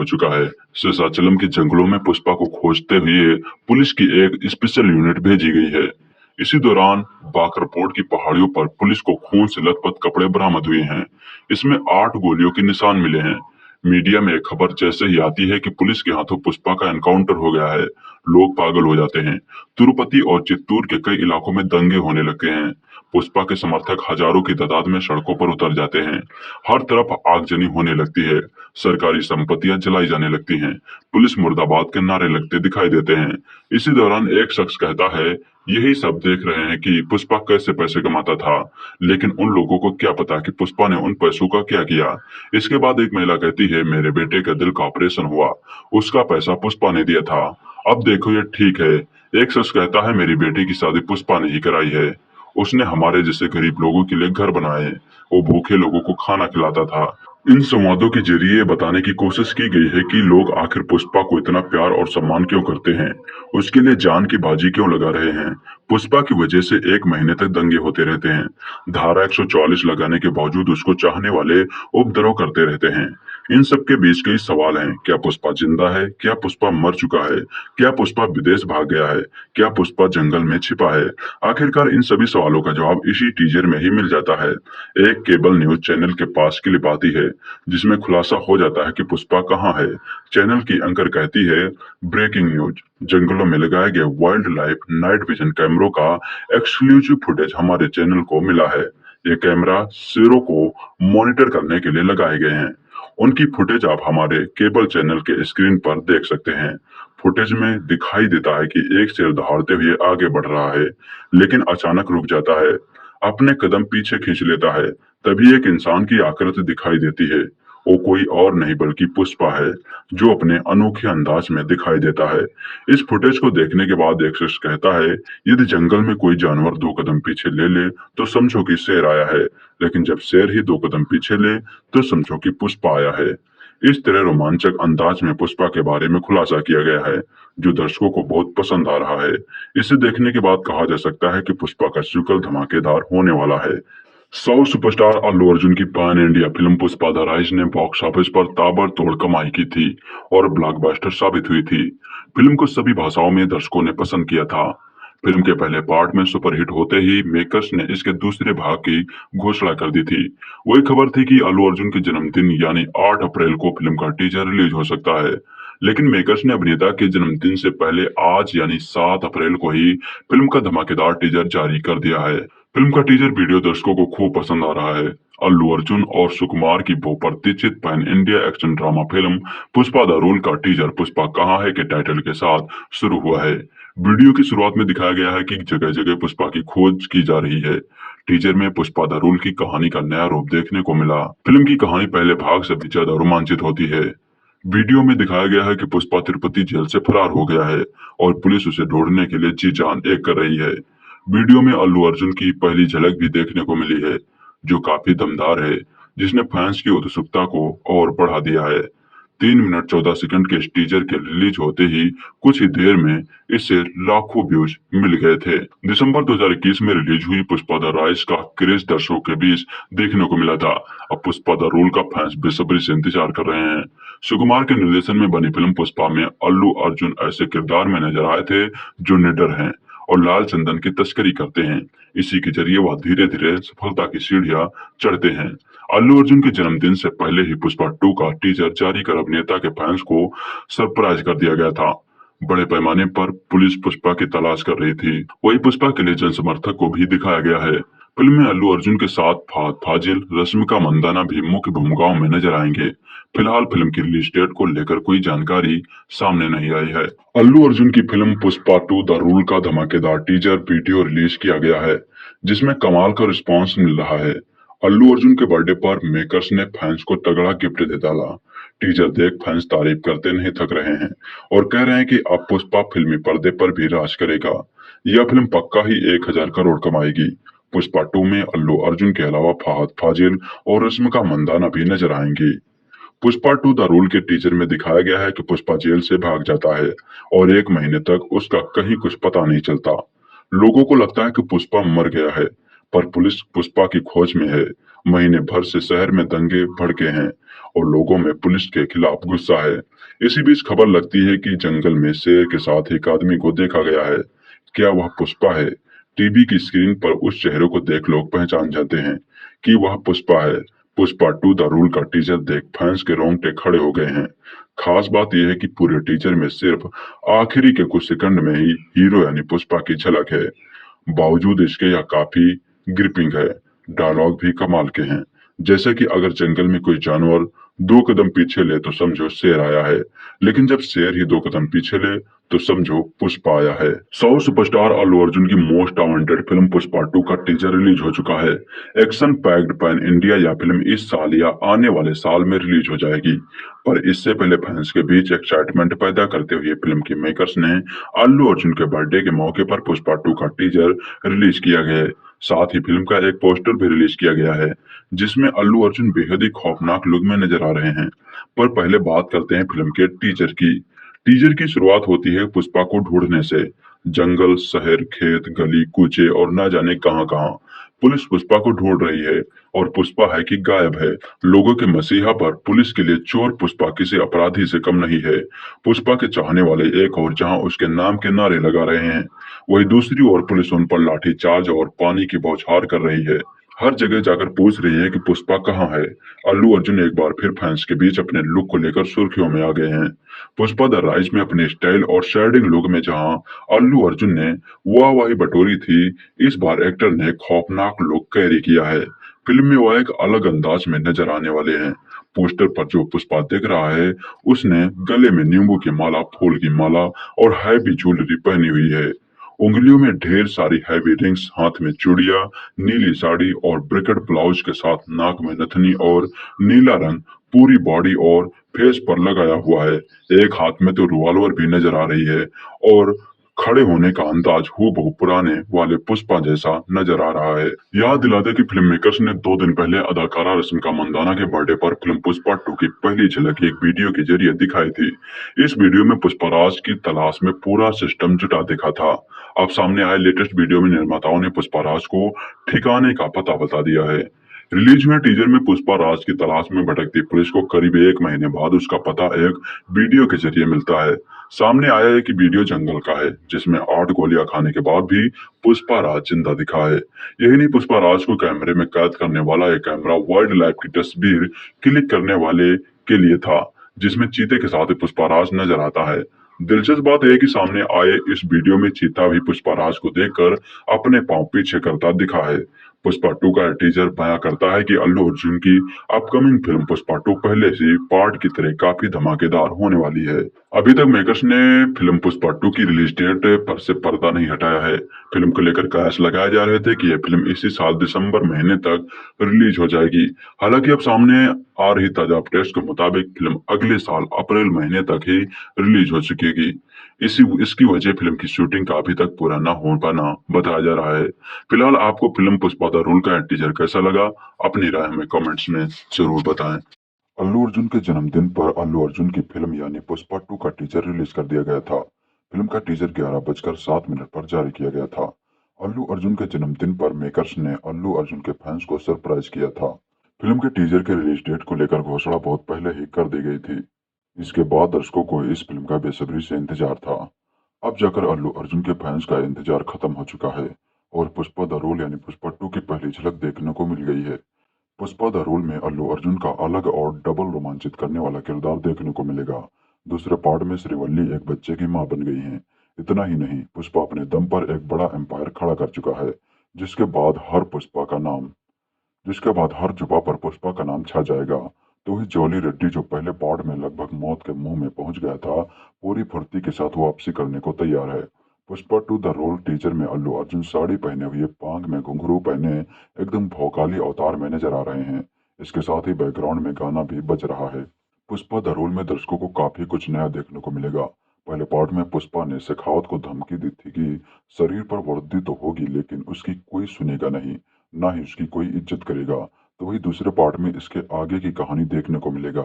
चुका है। शेषाचलम के जंगलों में पुष्पा को खोजते हुए पुलिस की एक स्पेशल यूनिट भेजी गई है। इसी दौरान बाकरपोट की पहाड़ियों पर पुलिस को खून से लथपथ कपड़े बरामद हुए हैं। इसमें 8 गोलियों के निशान मिले हैं। मीडिया में एक खबर जैसे ही आती है कि पुलिस के हाथों पुष्पा का एनकाउंटर हो गया है, लोग पागल हो जाते हैं। तिरुपति और चित्तूर के कई इलाकों में दंगे होने लग गए हैं। पुष्पा के समर्थक हजारों की तादाद में सड़कों पर उतर जाते हैं। हर तरफ आगजनी होने लगती है। सरकारी संपत्तियां जलाई जाने लगती हैं। पुलिस मुर्दाबाद के नारे लगते दिखाई देते हैं। इसी दौरान एक शख्स कहता है, यही सब देख रहे हैं कि पुष्पा कैसे पैसे कमाता था, लेकिन उन लोगों को क्या पता कि पुष्पा ने उन पैसों का क्या किया। इसके बाद एक महिला कहती है, मेरे बेटे का दिल का ऑपरेशन हुआ, उसका पैसा पुष्पा ने दिया था। अब देखो ये ठीक है। एक शख्स कहता है, मेरी बेटी की शादी पुष्पा ने ही कराई है, उसने हमारे जैसे गरीब लोगों के लिए घर बनाए, वो भूखे लोगों को खाना खिलाता था। इन संवादों के जरिए बताने की कोशिश की गई है कि लोग आखिर पुष्पा को इतना प्यार और सम्मान क्यों करते हैं, उसके लिए जान की बाजी क्यों लगा रहे हैं। पुष्पा की वजह से 1 महीने तक दंगे होते रहते हैं। धारा 144 लगाने के बावजूद उसको चाहने वाले उपद्रव करते रहते हैं। इन सब के बीच कई सवाल हैं। क्या पुष्पा जिंदा है? क्या पुष्पा मर चुका है? क्या पुष्पा विदेश भाग गया है? क्या पुष्पा जंगल में छिपा है? आखिरकार इन सभी सवालों का जवाब इसी टीजर में ही मिल जाता है। एक केबल न्यूज चैनल के पास क्लिप आती है जिसमें खुलासा हो जाता है कि पुष्पा कहाँ है। चैनल की एंकर कहती है, ब्रेकिंग न्यूज, जंगलों में लगाए गए वाइल्ड लाइफ नाइट विजन कैमरों का एक्सक्लूसिव फुटेज हमारे चैनल को मिला है। ये कैमरा शेरों को मॉनिटर करने के लिए लगाए गए हैं। उनकी फुटेज आप हमारे केबल चैनल के स्क्रीन पर देख सकते हैं। फुटेज में दिखाई देता है कि एक शेर दहाड़ते हुए आगे बढ़ रहा है, लेकिन अचानक रुक जाता है, अपने कदम पीछे खींच लेता है। तभी एक इंसान की आकृति दिखाई देती है। वो कोई और नहीं बल्कि पुष्पा है, जो अपने अनोखे अंदाज में दिखाई देता है। इस फुटेज को देखने के बाद एक शख्स कहता है, यदि जंगल में कोई जानवर 2 कदम पीछे ले ले तो समझो कि शेर आया है, लेकिन जब शेर ही 2 कदम पीछे ले तो समझो कि पुष्पा आया है। इस तरह रोमांचक अंदाज में पुष्पा के बारे में खुलासा किया गया है, जो दर्शकों को बहुत पसंद आ रहा है। इसे देखने के बाद कहा जा सकता है कि पुष्पा का सीक्वल धमाकेदार होने वाला है। साउथ सुपरस्टार अल्लू अर्जुन की pan India film Pushpa the rise ने बॉक्स ऑफिस पर ताबड़तोड़ कमाई की थी और ब्लॉकबस्टर साबित हुई थी। फिल्म को सभी भाषाओं में दर्शकों ने पसंद किया था। फिल्म के पहले पार्ट में सुपरहिट होते ही मेकर्स ने इसके दूसरे भाग की घोषणा कर दी थी। वही खबर थी कि अल्लू अर्जुन के जन्मदिन यानी 8 अप्रैल को फिल्म का टीजर रिलीज हो सकता है, लेकिन मेकर्स ने अभिनेता के जन्मदिन से पहले आज यानी 7 अप्रैल को ही फिल्म का धमाकेदार टीजर जारी कर दिया है। फिल्म का टीजर वीडियो दर्शकों को खूब पसंद आ रहा है। अल्लू अर्जुन और सुकुमार की बहुप्रतीक्षित pan India action drama film Pushpa the rule का टीजर पुष्पा कहाँ है के टाइटल के साथ शुरू हुआ है। वीडियो की शुरुआत में दिखाया गया है कि जगह जगह पुष्पा की खोज की जा रही है। टीजर में पुष्पा द रूल की कहानी का नया रूप देखने को मिला। फिल्म की कहानी पहले भाग से भी ज्यादा रोमांचित होती है। वीडियो में दिखाया गया है कि पुष्पा तिरुपति जेल से फरार हो गया है और पुलिस उसे ढूंढने के लिए जी जान एक कर रही है। वीडियो में अल्लू अर्जुन की पहली झलक भी देखने को मिली है, जो काफी दमदार है, जिसने फैंस की उत्सुकता को और बढ़ा दिया है। 3 मिनट 14 सेकंड के इस टीजर के रिलीज होते ही कुछ ही देर में इससे लाखों व्यूज मिल गए थे। दिसंबर 2021 में रिलीज हुई पुष्पा द राइज का क्रेज दर्शकों के बीच देखने को मिला था। अब पुष्पा द रूल का फैंस बेसब्री से इंतजार कर रहे हैं। सुकुमार के निर्देशन में बनी फिल्म पुष्पा में अल्लू अर्जुन ऐसे किरदार में नजर आए थे जो निडर हैं और लाल चंदन की तस्करी करते हैं। इसी के जरिए वह धीरे धीरे सफलता की सीढ़ियां चढ़ते हैं। अल्लू अर्जुन के जन्मदिन से पहले ही पुष्पा 2 का टीजर जारी कर अभिनेता के फैंस को सरप्राइज कर दिया गया था। बड़े पैमाने पर पुलिस पुष्पा की तलाश कर रही थी। वही पुष्पा के लिए जन समर्थक को भी दिखाया गया है। फिल्म में अल्लू अर्जुन के साथ फहद फाजिल, रश्मिका मंदाना भी मुख्य भूमिकाओं में नजर आएंगे। फिलहाल फिल्म की रिलीज डेट को लेकर कोई जानकारी सामने नहीं आई है। अल्लू अर्जुन की फिल्म पुष्पा 2 द रूल का धमाकेदार टीजर वीडियो रिलीज किया गया है, जिसमें कमाल का रिस्पांस मिल रहा है। अल्लू अर्जुन के बर्थडे पर मेकर्स ने फैंस को तगड़ा गिफ्ट दे डाला। टीजर देख फैंस तारीफ करते नहीं थक रहे हैं और कह रहे हैं कि अब पुष्पा फिल्मी पर्दे पर भी राज करेगा। यह फिल्म पक्का ही 1000 करोड़ कमाएगी। पुष्पा 2 में अल्लू अर्जुन के अलावा फहद फाजिल और रश्मिका मंदाना भी नजर आएंगी। पुष्पा 2 द रूल के टीजर में दिखाया गया है कि पुष्पा जेल से भाग जाता है और 1 महीने तक उसका कहीं कुछ पता नहीं चलता। लोगों को लगता है कि पुष्पा मर गया है, पर पुलिस पुष्पा की खोज में है। महीने भर से शहर में दंगे भड़के हैं और लोगों में पुलिस के खिलाफ गुस्सा है। इसी बीच खबर लगती है कि जंगल में शेर के साथ एक आदमी को देखा गया है। क्या वह पुष्पा है? टीवी की स्क्रीन पर उस चेहरे को देख लोग पहचान जाते हैं कि वह पुष्पा है। पुष्पा 2 द रूल का टीजर देख फैंस के रोंगटे खड़े हो गए हैं। खास बात यह है कि पूरे टीजर में सिर्फ आखिरी के कुछ सेकंड में ही हीरो यानी पुष्पा की झलक है। बावजूद इसके यह काफी ग्रिपिंग है। डायलॉग भी कमाल के हैं, जैसे कि अगर जंगल में कोई जानवर 2 कदम पीछे ले तो समझो शेर आया है, लेकिन जब शेर ही 2 कदम पीछे ले तो समझो पुष्पा आया है। साउथ सुपरस्टार अल्लू अर्जुन की मोस्ट टालेंटेड फिल्म पुष्पा 2 का टीजर रिलीज हो चुका है। एक्शन पैक्ड पैन इंडिया यह फिल्म इस साल या आने वाले साल में रिलीज हो जाएगी, पर इससे पहले फैंस के बीच एक्साइटमेंट पैदा करते हुए फिल्म के मेकर्स ने अल्लू अर्जुन के बर्थडे के मौके पर पुष्पा 2 का टीजर रिलीज किया गया है। साथ ही फिल्म का एक पोस्टर भी रिलीज किया गया है, जिसमें अल्लू अर्जुन बेहद ही खौफनाक लुक में नजर आ रहे हैं। पर पहले बात करते हैं फिल्म के टीजर की। टीजर की शुरुआत होती है पुष्पा को ढूंढने से। जंगल, शहर, खेत, गली कूचे और न जाने कहां कहां पुलिस पुष्पा को ढूंढ रही है और पुष्पा है कि गायब है। लोगों के मसीहा पर पुलिस के लिए चोर पुष्पा किसी अपराधी से कम नहीं है। पुष्पा के चाहने वाले एक और जहां उसके नाम के नारे लगा रहे हैं, वही दूसरी ओर पुलिस उन पर लाठीचार्ज और पानी की बौछार कर रही है। हर जगह जाकर पूछ रही है कि पुष्पा कहाँ है। अल्लू अर्जुन एक बार फिर फैंस के बीच अपने लुक को लेकर सुर्खियों में आ गए हैं। पुष्पा द राइज में अपने स्टाइल और शेडिंग लुक में जहां अल्लू अर्जुन ने वाहवाही बटोरी थी, इस बार एक्टर ने खौफनाक लुक कैरी किया है। फिल्म में वह एक अलग अंदाज में नजर आने वाले हैं। पोस्टर पर जो पुष्पा दिख रहा है, उसने गले में नींबू की माला, फूल की माला और हैवी ज्वेलरी पहनी हुई है। उंगलियों में ढेर सारी हैवी रिंग्स, हाथ में चूड़ियां, नीली साड़ी और ब्रेकेट ब्लाउज के साथ नाक में नथनी और नीला रंग पूरी बॉडी और फेस पर लगाया हुआ है। एक हाथ में तो रिवॉल्वर भी नजर आ रही है और खड़े होने का अंदाज हूबहू पुराने वाले पुष्पा जैसा नजर आ रहा है। याद दिला दे कि फिल्म मेकर्स ने 2 दिन पहले अदाकारा रश्मिका मंदाना के बर्थडे पर फिल्म पुष्पा 2 की पहली झलक एक वीडियो के जरिए दिखाई थी। इस वीडियो में पुष्पराज की तलाश में पूरा सिस्टम जुटा दिखा था। अब सामने आए लेटेस्ट वीडियो में निर्माताओं ने पुष्पराज को ठिकाने का पता बता दिया है। रिलीज हुए टीजर में पुष्पा राज की तलाश में भटकती पुलिस को करीब 1 महीने बाद उसका पता एक वीडियो के जरिए मिलता है। सामने आया है कि वीडियो जंगल का है, जिसमें 8 गोलियां खाने के बाद भी पुष्पा राज जिंदा दिखा है। यही नहीं, पुष्पा राज को कैमरे में कैद करने वाला एक कैमरा वाइल्ड लाइफ की तस्वीर क्लिक करने वाले के लिए था, जिसमें चीते के साथ पुष्पा राज नजर आता है। दिलचस्प बात यह है कि सामने आए इस वीडियो में चीता भी पुष्पा राज को देखकर अपने पांव पीछे करता दिखा है। पुष्पा 2 का टीजर बयां करता है कि अल्लू अर्जुन की अपकमिंग फिल्म पुष्पा 2 पहले से पार्ट की तरह काफी धमाकेदार होने वाली है। अभी तक मेकर्स ने फिल्म पुष्पा 2 की रिलीज डेट पर से पर्दा नहीं हटाया है। फिल्म को लेकर कयास लगाए जा रहे थे कि यह फिल्म इसी साल दिसंबर महीने तक रिलीज हो जाएगी। हालांकि अब सामने आ रही ताजा अपडेट्स के मुताबिक फिल्म अगले साल अप्रैल महीने तक ही रिलीज हो चुकेगी। इसकी वजह फिल्म की शूटिंग का अभी तक पूरा न हो पाना बताया जा रहा है। फिलहाल आपको फिल्म पुष्पा द रूल का टीजर कैसा लगा, अपनी राय हमें कमेंट्स में जरूर बताएं। अल्लू अर्जुन के जन्मदिन पर अल्लू अर्जुन की फिल्म यानी पुष्पा 2 का टीजर रिलीज कर दिया गया था। फिल्म का टीजर 11:07 पर जारी किया गया था। अल्लू अर्जुन के जन्मदिन पर मेकर्स ने अल्लू अर्जुन के फैंस को सरप्राइज किया था। फिल्म के टीजर के रिलीज डेट को लेकर घोषणा बहुत पहले ही कर दी गई थी। इसके बाद दर्शकों को इस फिल्म का बेसब्री से इंतजार था। अब जाकर अल्लू अर्जुन के फैंस का इंतजार खत्म हो चुका है और पुष्पा द रोल यानी पुष्पा 2 की पहली झलक देखने को मिल गई है। पुष्पा द रोल में अल्लू अर्जुन का अलग और डबल रोमांचित करने वाला किरदार देखने को मिलेगा। दूसरे पार्ट में श्रीवल्ली एक बच्चे की मां बन गई हैं। इतना ही नहीं, पुष्पा अपने दम पर एक बड़ा एम्पायर खड़ा कर चुका है, जिसके बाद हर जुबा पर पुष्पा का नाम छा जाएगा। तो ही जॉली रेड्डी, जो पहले पार्ट में लगभग मौत के मुंह में पहुंच गया था, पूरी फुर्ती के साथ वापसी करने को तैयार है। पुष्पा 2 द रोल टीजर में अल्लू अर्जुन साड़ी पहने हुए, पांग में घुंघरू पहने एकदम भौकाली अवतार में नजर आ रहे हैं। इसके साथ ही बैकग्राउंड में गाना भी बज रहा है। पुष्पा द रोल में दर्शकों को काफी कुछ नया देखने को मिलेगा। पहले पार्ट में पुष्पा ने शेखावत को धमकी दी थी कि शरीर पर वर्दी तो होगी लेकिन उसकी कोई सुनेगा नहीं, ना ही उसकी कोई इज्जत करेगा। तो वही दूसरे पार्ट में इसके आगे की कहानी देखने को मिलेगा,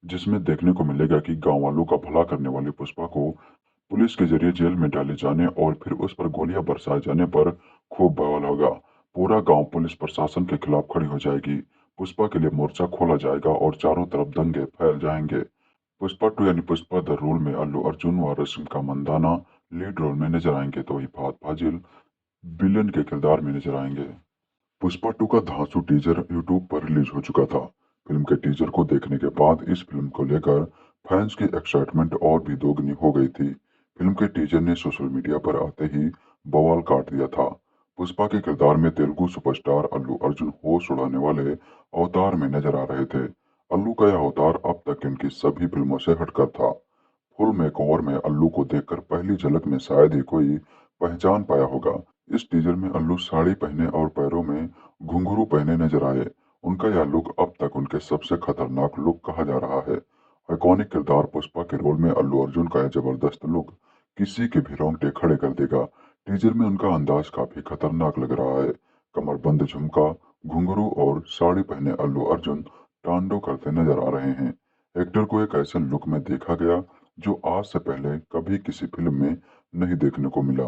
जिसमें देखने को मिलेगा कि गांव वालों का भला करने वाले पुष्पा को पुलिस के जरिए जेल में डाले जाने और फिर उस पर गोलियां बरसाए जाने पर खूब बवाल होगा। पूरा गांव पुलिस प्रशासन के खिलाफ खड़ी हो जाएगी। पुष्पा के लिए मोर्चा खोला जाएगा और चारों तरफ दंगे फैल जाएंगे। पुष्पा 2 यानी पुष्पा द रोल में अल्लू अर्जुन व रश्मिका मंदाना लीड रोल में नजर आएंगे, तो वही फहद फाजिल विलेन के किरदार में नजर आएंगे। पुष्पा 2 का धांसू टीजर यूट्यूब पर रिलीज हो चुका था। फिल्म के टीजर को देखने के बाद इस फिल्म को लेकर फैंस की एक्साइटमेंट और भी दोगुनी हो गई थी। फिल्म के टीजर ने सोशल मीडिया पर आते ही बवाल काट दिया था। पुष्पा के किरदार में तेलुगु सुपरस्टार अल्लू अर्जुन होश उड़ाने वाले अवतार में नजर आ रहे थे। अल्लू का यह अवतार अब तक इनकी सभी फिल्मों से हटकर था। फुल मेकओवर में अल्लू को देखकर पहली झलक में शायद ही कोई पहचान पाया होगा। इस टीजर में अल्लू साड़ी पहने और पैरों में घुंघरू पहने नजर आए। उनका यह लुक अब तक उनके सबसे खतरनाक लुक कहा जा रहा है। आइकॉनिक किरदार पुष्पा के रोल में अल्लू अर्जुन का यह जबरदस्त लुक किसी के भी रोंगटे खड़े कर देगा। टीजर में उनका अंदाज काफी खतरनाक लग रहा है। कमरबंद झुमका, घुंघरू और साड़ी पहने अल्लू अर्जुन तांडव करते नजर आ रहे हैं। एक्टर को एक ऐसे लुक में देखा गया जो आज से पहले कभी किसी फिल्म में नहीं देखने को मिला।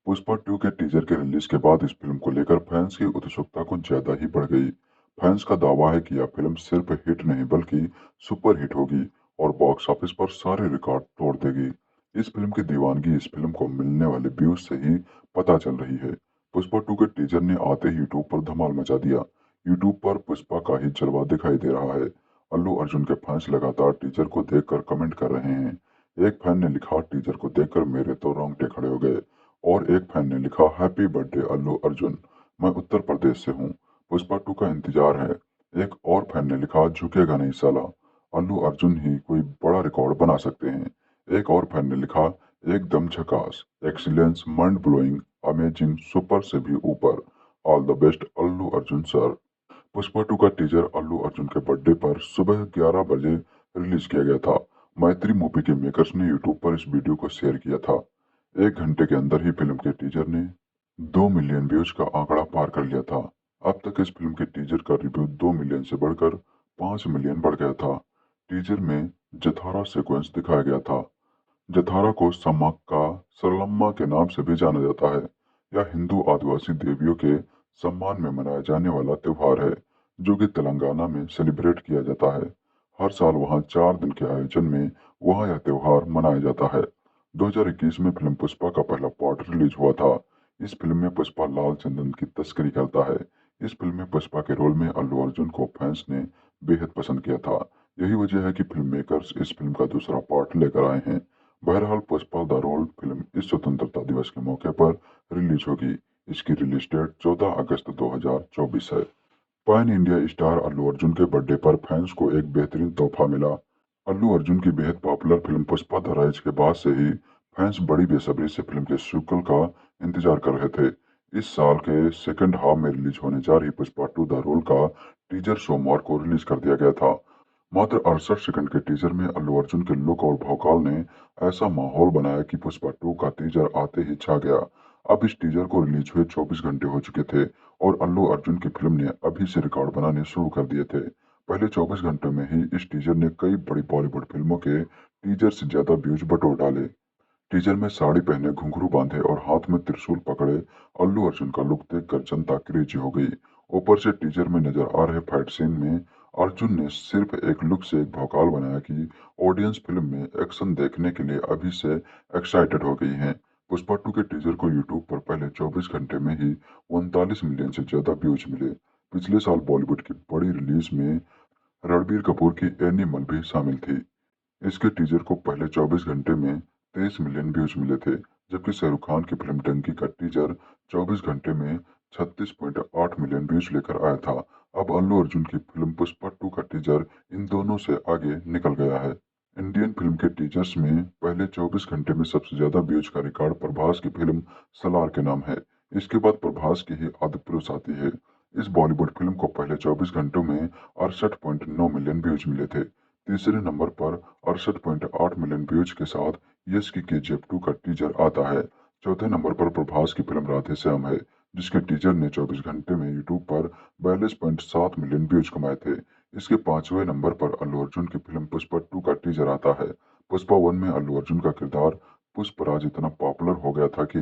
पुष्पा 2 के टीजर के रिलीज के बाद इस फिल्म को लेकर फैंस की उत्सुकता कुछ ज्यादा ही बढ़ गई। फैंस का दावा है कि यह फिल्म सिर्फ हिट नहीं बल्कि सुपर हिट होगी और बॉक्स ऑफिस पर सारे रिकॉर्ड तोड़ देगी। इस फिल्म की दीवानगी इस फिल्म को मिलने वाले व्यूज से ही पता चल रही है। पुष्पा 2 के टीजर ने आते ही यूट्यूब पर धमाल मचा दिया। यूट्यूब पर पुष्पा का ही जलवा दिखाई दे रहा है। अल्लू अर्जुन के फैंस लगातार टीजर को देखकर कमेंट कर रहे हैं। एक फैन ने लिखा, टीजर को देखकर मेरे तो रोंगटे खड़े हो गए। और एक फैन ने लिखा, हैप्पी बर्थडे अल्लू अर्जुन, मैं उत्तर प्रदेश से हूँ, पुष्पा 2 का इंतजार है। एक और फैन ने लिखा, झुकेगा नहीं साला, अल्लू अर्जुन ही कोई बड़ा रिकॉर्ड बना सकते हैं। एक और फैन ने लिखा, एकदम झकास, excellence, mind blowing, amazing, super से भी ऊपर, all the best Allu Arjun sir. Pushpa 2 का टीजर अल्लू अर्जुन के बर्थडे पर सुबह 11 बजे रिलीज किया गया था। मैत्री मूवी के मेकर्स ने यूट्यूब पर इस वीडियो को शेयर किया था। 1 घंटे के अंदर ही फिल्म के टीजर ने 2 मिलियन व्यूज का आंकड़ा पार कर लिया था। अब तक इस फिल्म के टीजर का रिव्यू 2 मिलियन से बढ़कर 5 मिलियन बढ़ गया था। टीजर में जथारा सीक्वेंस दिखाया गया था। जथारा को समक्का सरलम्मा के नाम से भी जाना जाता है। यह हिंदू आदिवासी देवियों के सम्मान में मनाया जाने वाला त्योहार है, जो कि तेलंगाना में सेलिब्रेट किया जाता है। हर साल वहां 4 दिन के आयोजन में वहां यह त्योहार मनाया जाता है। 2021 में फिल्म पुष्पा का पहला पार्ट रिलीज हुआ था। इस फिल्म में पुष्पा लाल चंदन की तस्करी करता है। इस फिल्म में पुष्पा के रोल में अल्लू अर्जुन को फैंस ने बेहद पसंद किया था। यही वजह है कि फिल्म मेकर्स इस फिल्म का दूसरा पार्ट लेकर आए हैं। बहरहाल पुष्पा द रोल फिल्म इस स्वतंत्रता दिवस के मौके पर रिलीज होगी। इसकी रिलीज डेट 14 अगस्त 2024 है। Pan India star Allu Arjun के बर्थडे पर फैंस को एक बेहतरीन तोहफा मिला। अल्लू अर्जुन की बेहद popular film Pushpa the rise के बाद से ही फैंस बड़ी बेसब्री से फिल्म के सीक्वल का इंतजार कर रहे थे। इस साल के सेकंड हाफ में रिलीज होने जा रही पुष्पा 2 द रोल का टीजर सोमवार को रिलीज कर दिया गया था। मात्र 68 सेकंड के टीजर में अल्लू अर्जुन के लुक और भौकाल ने ऐसा माहौल बनाया कि पुष्पा 2 का टीजर आते ही छा गया। अब इस टीजर को रिलीज हुए 24 घंटे हो चुके थे और अल्लू अर्जुन की फिल्म ने अभी से रिकॉर्ड बनाने शुरू कर दिए थे। पहले 24 घंटों में ही इस टीजर ने कई बड़ी बॉलीवुड फिल्मों के टीजर से ज्यादा व्यूज बटोर डाले। टीजर में साड़ी पहने, घुंघरू बांधे और हाथ में त्रिशूल पकड़े अल्लू अर्जुन का लुक देखकर जनता क्रेजी हो गई। ऊपर से टीजर में नजर आ रहे फाइट सीन में अर्जुन ने सिर्फ एक लुक से एक भौकाल बनाया कि ऑडियंस फिल्म में एक्शन देखने के लिए अभी से एक्साइटेड हो गई है। पुष्पा 2 के टीजर को यूट्यूब पर पहले 24 घंटे में ही 39 मिलियन से ज्यादा व्यूज मिले। पिछले साल बॉलीवुड की बड़ी रिलीज में रणबीर कपूर की एनिमल भी शामिल थी। इसके टीजर को पहले 24 घंटे में 23 मिलियन व्यूज मिले थे, जबकि शाहरुख खान की फिल्म डंकी का टीजर 24 घंटे में 36.8 मिलियन व्यूज लेकर आया था। अब अल्लू अर्जुन की फिल्म पुष्पा 2 का टीजर इन दोनों से आगे निकल गया है। इंडियन फिल्म के टीजर्स में पहले 24 घंटे में सबसे ज्यादा व्यूज का रिकॉर्ड प्रभास की फिल्म सलार के नाम है। इसके बाद प्रभास की ही आदिपुरुष आती है। इस बॉलीवुड फिल्म को पहले 24 घंटों में 68.9 मिलियन व्यूज मिले थे। तीसरे नंबर पर 68.8 मिलियन व्यूज के साथ यश की KGF 2 का टीजर आता है। चौथे नंबर पर प्रभास की फिल्म राधे श्याम है, जिसके टीजर ने 24 घंटे में यूट्यूब पर 42.7 मिलियन व्यूज कमाए थे। इसके पांचवें नंबर पर अल्लू अर्जुन की फिल्म पुष्पा 2 का टीजर आता है। पुष्पा 1 में अल्लू अर्जुन का किरदार पुष्पराज इतना पॉपुलर हो गया था कि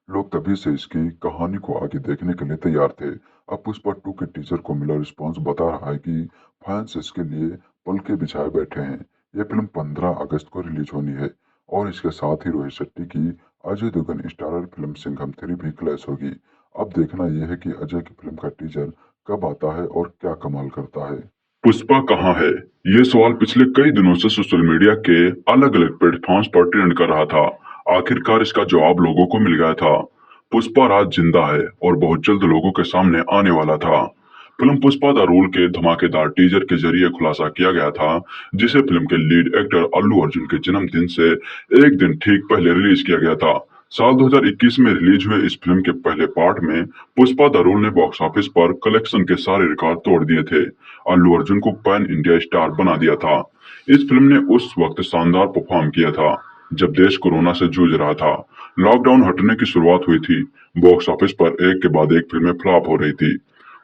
लोग तभी से इसकी कहानी को आगे देखने के लिए तैयार थे। अब पुष्पा 2 के टीजर को मिला रिस्पॉन्स बता रहा है कि फैंस इसके लिए पलके बिछाए बैठे हैं। यह फिल्म 15 अगस्त को रिलीज होनी है और इसके साथ ही रोहित शेट्टी की अजय देवगन स्टारर फिल्म सिंघम 3 भी क्लैश होगी। अब देखना यह है कि अजय की फिल्म का टीजर कब आता है और क्या कमाल करता है। पुष्पा कहाँ है, ये सवाल पिछले कई दिनों से सोशल मीडिया के अलग अलग प्लेटफॉर्म्स पर ट्रेंड कर रहा था। आखिरकार इसका जवाब लोगों को मिल गया था। पुष्पा राज जिंदा है और बहुत जल्द लोगों के सामने आने वाला था। फिल्म पुष्पा द रूल के धमाकेदार टीजर के जरिए खुलासा किया गया था, जिसे फिल्म के लीड एक्टर अल्लू अर्जुन के जन्मदिन से एक दिन ठीक पहले रिलीज किया गया था। साल 2021 में रिलीज हुए इस फिल्म के पहले पार्ट में पुष्पा द रूल ने बॉक्स ऑफिस पर कलेक्शन के सारे रिकॉर्ड तोड़ दिए थे। अल्लू अर्जुन को पैन इंडिया स्टार बना दिया था। इस फिल्म ने उस वक्त शानदार परफॉर्म किया था जब देश कोरोना से जूझ रहा था। लॉकडाउन हटने की शुरुआत हुई थी। बॉक्स ऑफिस पर एक के बाद एक फिल्में फ्लॉप हो रही थी।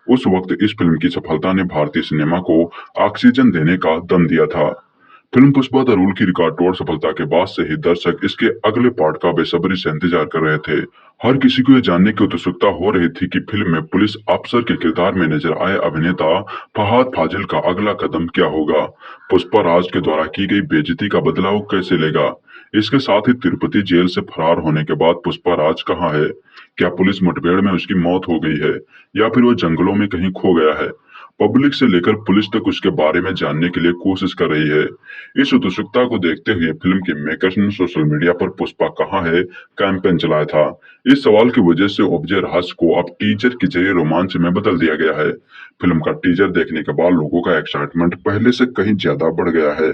उस वक्त इस फिल्म की सफलता ने भारतीय सिनेमा को ऑक्सीजन देने का दम दिया था। फिल्म पुष्पा द रूल की रिकॉर्ड तोड़ सफलता के बाद से ही दर्शक इसके अगले पार्ट का बेसब्री से इंतजार कर रहे थे। हर किसी को यह जानने की उत्सुकता हो रही थी कि फिल्म में पुलिस अफसर के किरदार में नजर आए अभिनेता फहाद फाजिल का अगला कदम क्या होगा। पुष्पा राज के द्वारा की गई बेइज्जती का बदला वो कैसे लेगा। इसके साथ ही तिरुपति जेल से फरार होने के बाद पुष्पा राज कहाँ है। क्या पुलिस मुठभेड़ में उसकी मौत हो गई है या फिर वो जंगलों में कहीं खो गया है। पब्लिक से लेकर पुलिस तक उसके बारे में जानने के लिए कोशिश कर रही है। इस उत्सुकता को देखते हुए फिल्म के मेकर्स ने सोशल मीडिया पर पुष्पा कहाँ है कैंपेन चलाया था। इस सवाल की वजह से उपजे रहस्य को अब टीजर के जरिए रोमांच में बदल दिया गया है। फिल्म का टीजर देखने के बाद लोगों का एक्साइटमेंट पहले से कहीं ज्यादा बढ़ गया है।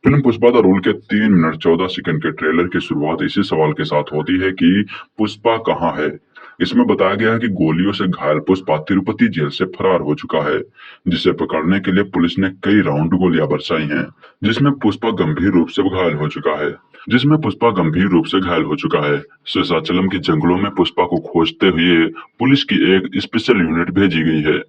फिल्म पुष्पा द रूल के 3 मिनट 14 सेकंड के ट्रेलर की शुरुआत इसी सवाल के साथ होती है कि पुष्पा कहाँ है। इसमें बताया गया है कि गोलियों से घायल पुष्पा तिरुपति जेल से फरार हो चुका है, जिसे पकड़ने के लिए पुलिस ने कई राउंड गोलियां बरसाई हैं, जिसमें पुष्पा गंभीर रूप से घायल हो चुका है। शेषाचलम के जंगलों में पुष्पा को खोजते हुए पुलिस की एक स्पेशल यूनिट भेजी गई है।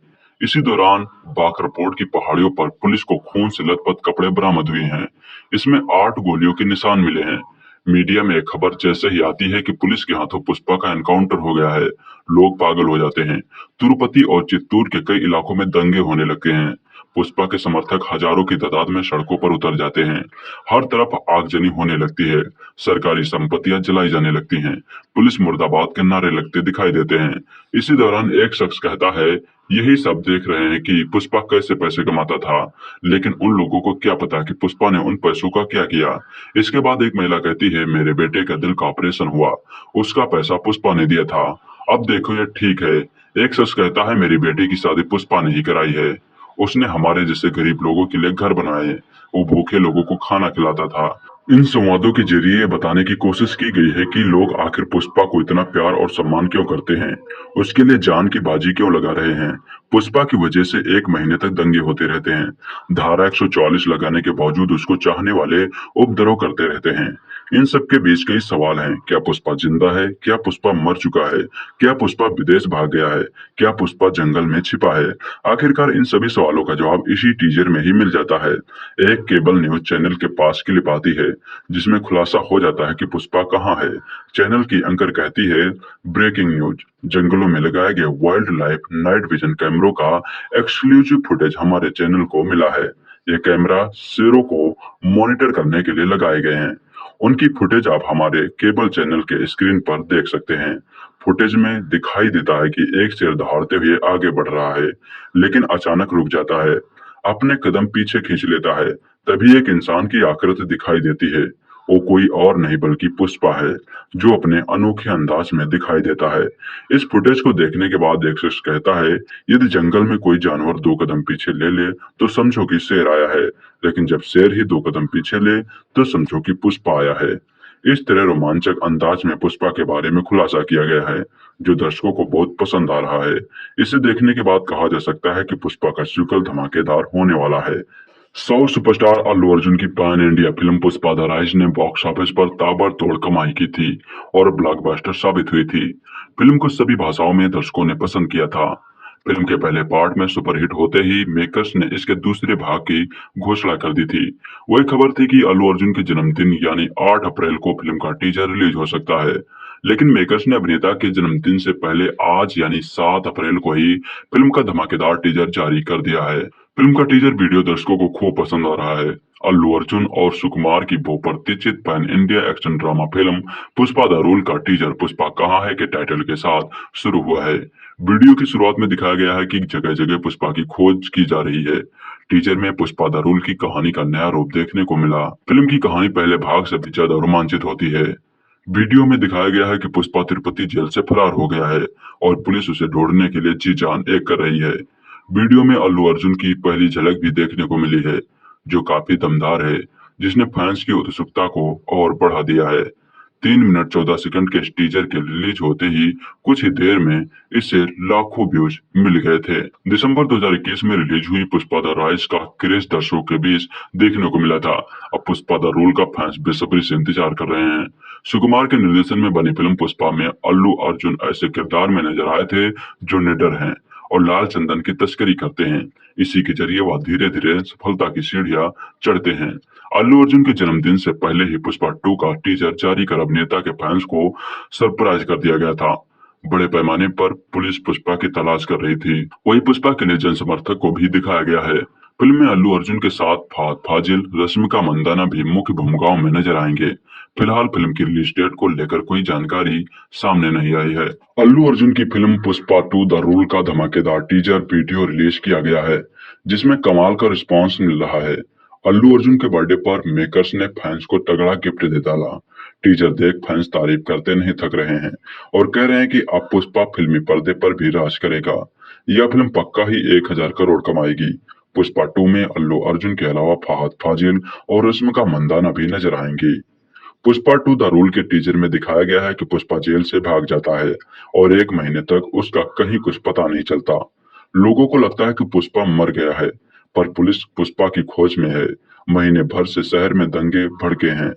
इसी दौरान बाकरपोर्ट की पहाड़ियों पर पुलिस को खून से लथपथ कपड़े बरामद हुए हैं। इसमें 8 गोलियों के निशान मिले हैं। मीडिया में एक खबर जैसे ही आती है कि पुलिस के हाथों पुष्पा का एनकाउंटर हो गया है, लोग पागल हो जाते हैं। तिरुपति और चित्तूर के कई इलाकों में दंगे होने लगे हैं। पुष्पा के समर्थक हजारों की तादाद में सड़कों पर उतर जाते हैं। हर तरफ आगजनी होने लगती है। सरकारी संपत्तियां जलाई जाने लगती हैं। पुलिस मुर्दाबाद के नारे लगते दिखाई देते हैं। इसी दौरान एक शख्स कहता है, यही सब देख रहे हैं कि पुष्पा कैसे पैसे कमाता था, लेकिन उन लोगों को क्या पता कि पुष्पा ने उन पैसों का क्या किया। इसके बाद एक महिला कहती है, मेरे बेटे का दिल का ऑपरेशन हुआ, उसका पैसा पुष्पा ने दिया था। अब देखो ये ठीक है। एक शख्स कहता है, मेरी बेटी की शादी पुष्पा ने ही कराई है, उसने हमारे जैसे गरीब लोगों के लिए घर बनाए, वो भूखे लोगों को खाना खिलाता था। इन संवादों के जरिए बताने की कोशिश की गई है कि लोग आखिर पुष्पा को इतना प्यार और सम्मान क्यों करते हैं, उसके लिए जान की बाजी क्यों लगा रहे हैं। पुष्पा की वजह से 1 महीने तक दंगे होते रहते हैं। धारा 144 लगाने के बावजूद उसको चाहने वाले उपद्रव करते रहते हैं। इन सब के बीच कई सवाल हैं। क्या पुष्पा जिंदा है? क्या पुष्पा मर चुका है? क्या पुष्पा विदेश भाग गया है? क्या पुष्पा जंगल में छिपा है? आखिरकार इन सभी सवालों का जवाब इसी टीजर में ही मिल जाता है। एक केबल न्यूज चैनल के पास क्लिप आती है जिसमें खुलासा हो जाता है कि पुष्पा कहाँ है। चैनल की एंकर कहती है, ब्रेकिंग न्यूज, जंगलों में लगाए गए वाइल्ड लाइफ नाइट विजन कैमरों का एक्सक्लूसिव फुटेज हमारे चैनल को मिला है। ये कैमरा शेरों को मॉनिटर करने के लिए लगाए गए हैं। उनकी फुटेज आप हमारे केबल चैनल के स्क्रीन पर देख सकते हैं। फुटेज में दिखाई देता है कि एक शेर दहाड़ते हुए आगे बढ़ रहा है, लेकिन अचानक रुक जाता है, अपने कदम पीछे खींच लेता है। तभी एक इंसान की आकृति दिखाई देती है। वो कोई और नहीं बल्कि पुष्पा है, जो अपने अनोखे अंदाज में दिखाई देता है। इस फुटेज को देखने के बाद एक शख्स कहता है, यदि जंगल में कोई जानवर 2 कदम पीछे ले ले तो समझो कि शेर आया है, लेकिन जब शेर ही 2 कदम पीछे ले तो समझो कि पुष्पा आया है। इस तरह रोमांचक अंदाज में पुष्पा के बारे में खुलासा किया गया है, जो दर्शकों को बहुत पसंद आ रहा है। इसे देखने के बाद कहा जा सकता है कि पुष्पा का सीक्वल धमाकेदार होने वाला है। साउथ सुपरस्टार अल्लू अर्जुन की pan India film Pushpa the rise ने बॉक्स ऑफिस पर ताबड़तोड़ कमाई की थी और ब्लॉकबस्टर साबित हुई थी। फिल्म को सभी भाषाओं में दर्शकों ने पसंद किया था। फिल्म के पहले पार्ट में सुपरहिट होते ही मेकर्स ने इसके दूसरे भाग की घोषणा कर दी थी। वही खबर थी कि अल्लू अर्जुन के जन्मदिन यानी 8 अप्रैल को फिल्म का टीजर रिलीज हो सकता है, लेकिन मेकर्स ने अभिनेता के जन्मदिन से पहले आज यानी 7 अप्रैल को ही फिल्म का धमाकेदार टीजर जारी कर दिया है। फिल्म का टीजर वीडियो दर्शकों को खूब पसंद आ रहा है। अल्लू अर्जुन और सुकुमार की बहुप्रतीक्षित pan India action drama film Pushpa the rule का टीजर पुष्पा कहाँ है के टाइटल के साथ शुरू हुआ है। वीडियो की शुरुआत में दिखाया गया है कि जगह जगह पुष्पा की खोज की जा रही है। टीजर में पुष्पा द रूल की कहानी का नया रूप देखने को मिला। फिल्म की कहानी पहले भाग से भी ज्यादा रोमांचित होती है। वीडियो में दिखाया गया है कि पुष्पा तिरुपति जेल से फरार हो गया है और पुलिस उसे ढूंढने के लिए जी जान एक कर रही है। वीडियो में अल्लू अर्जुन की पहली झलक भी देखने को मिली है, जो काफी दमदार है, जिसने फैंस की उत्सुकता को और बढ़ा दिया है। 3 मिनट 14 सेकंड के इस टीजर के रिलीज होते ही कुछ ही देर में इससे लाखों व्यूज मिल गए थे। दिसंबर 2021 में रिलीज हुई पुष्पा द राइज का क्रेज दर्शकों के बीच देखने को मिला था। अब पुष्पा द रूल का फैंस बेसब्री से इंतजार कर रहे हैं। सुकुमार के निर्देशन में बनी फिल्म पुष्पा में अल्लू अर्जुन ऐसे किरदार में नजर आए थे जो निडर हैं और लाल चंदन की तस्करी करते हैं। इसी के जरिए वह धीरे धीरे सफलता की सीढ़ियां चढ़ते हैं। अल्लू अर्जुन के जन्मदिन से पहले ही पुष्पा 2 का टीजर जारी कर अभिनेता के फैंस को सरप्राइज कर दिया गया था। बड़े पैमाने पर पुलिस पुष्पा की तलाश कर रही थी। वही पुष्पा के लिए जन समर्थक को भी दिखाया गया है। फिल्म में अल्लू अर्जुन के साथ फहद फाजिल, रश्मिका मंदाना भी मुख्य भूमिकाओं में नजर आएंगे। फिलहाल फिल्म की रिलीज डेट को लेकर कोई जानकारी सामने नहीं आई है। अल्लू अर्जुन की फिल्म पुष्पा 2 द रूल का धमाकेदार टीजर वीडियो रिलीज किया गया है, जिसमें कमाल का रिस्पांस मिल रहा है। अल्लू अर्जुन के बर्थडे पर मेकर्स ने फैंस को तगड़ा गिफ्ट दे डाला। टीजर देख फैंस तारीफ करते नहीं थक रहे हैं और कह रहे हैं कि अब पुष्पा फिल्मी पर्दे पर भी राज करेगा। यह फिल्म पक्का ही 1000 करोड़ कमाएगी। पुष्पा 2 में अल्लू अर्जुन के अलावा फहद फाजिल और रश्मिका मंदाना भी नजर आएंगी। पुष्पा 2 द रूल के टीजर में दिखाया गया है कि पुष्पा जेल से भाग जाता है और 1 महीने तक उसका कहीं कुछ पता नहीं चलता। लोगों को लगता है कि पुष्पा मर गया है, पर पुलिस पुष्पा की खोज में है। महीने भर से शहर में दंगे भड़के हैं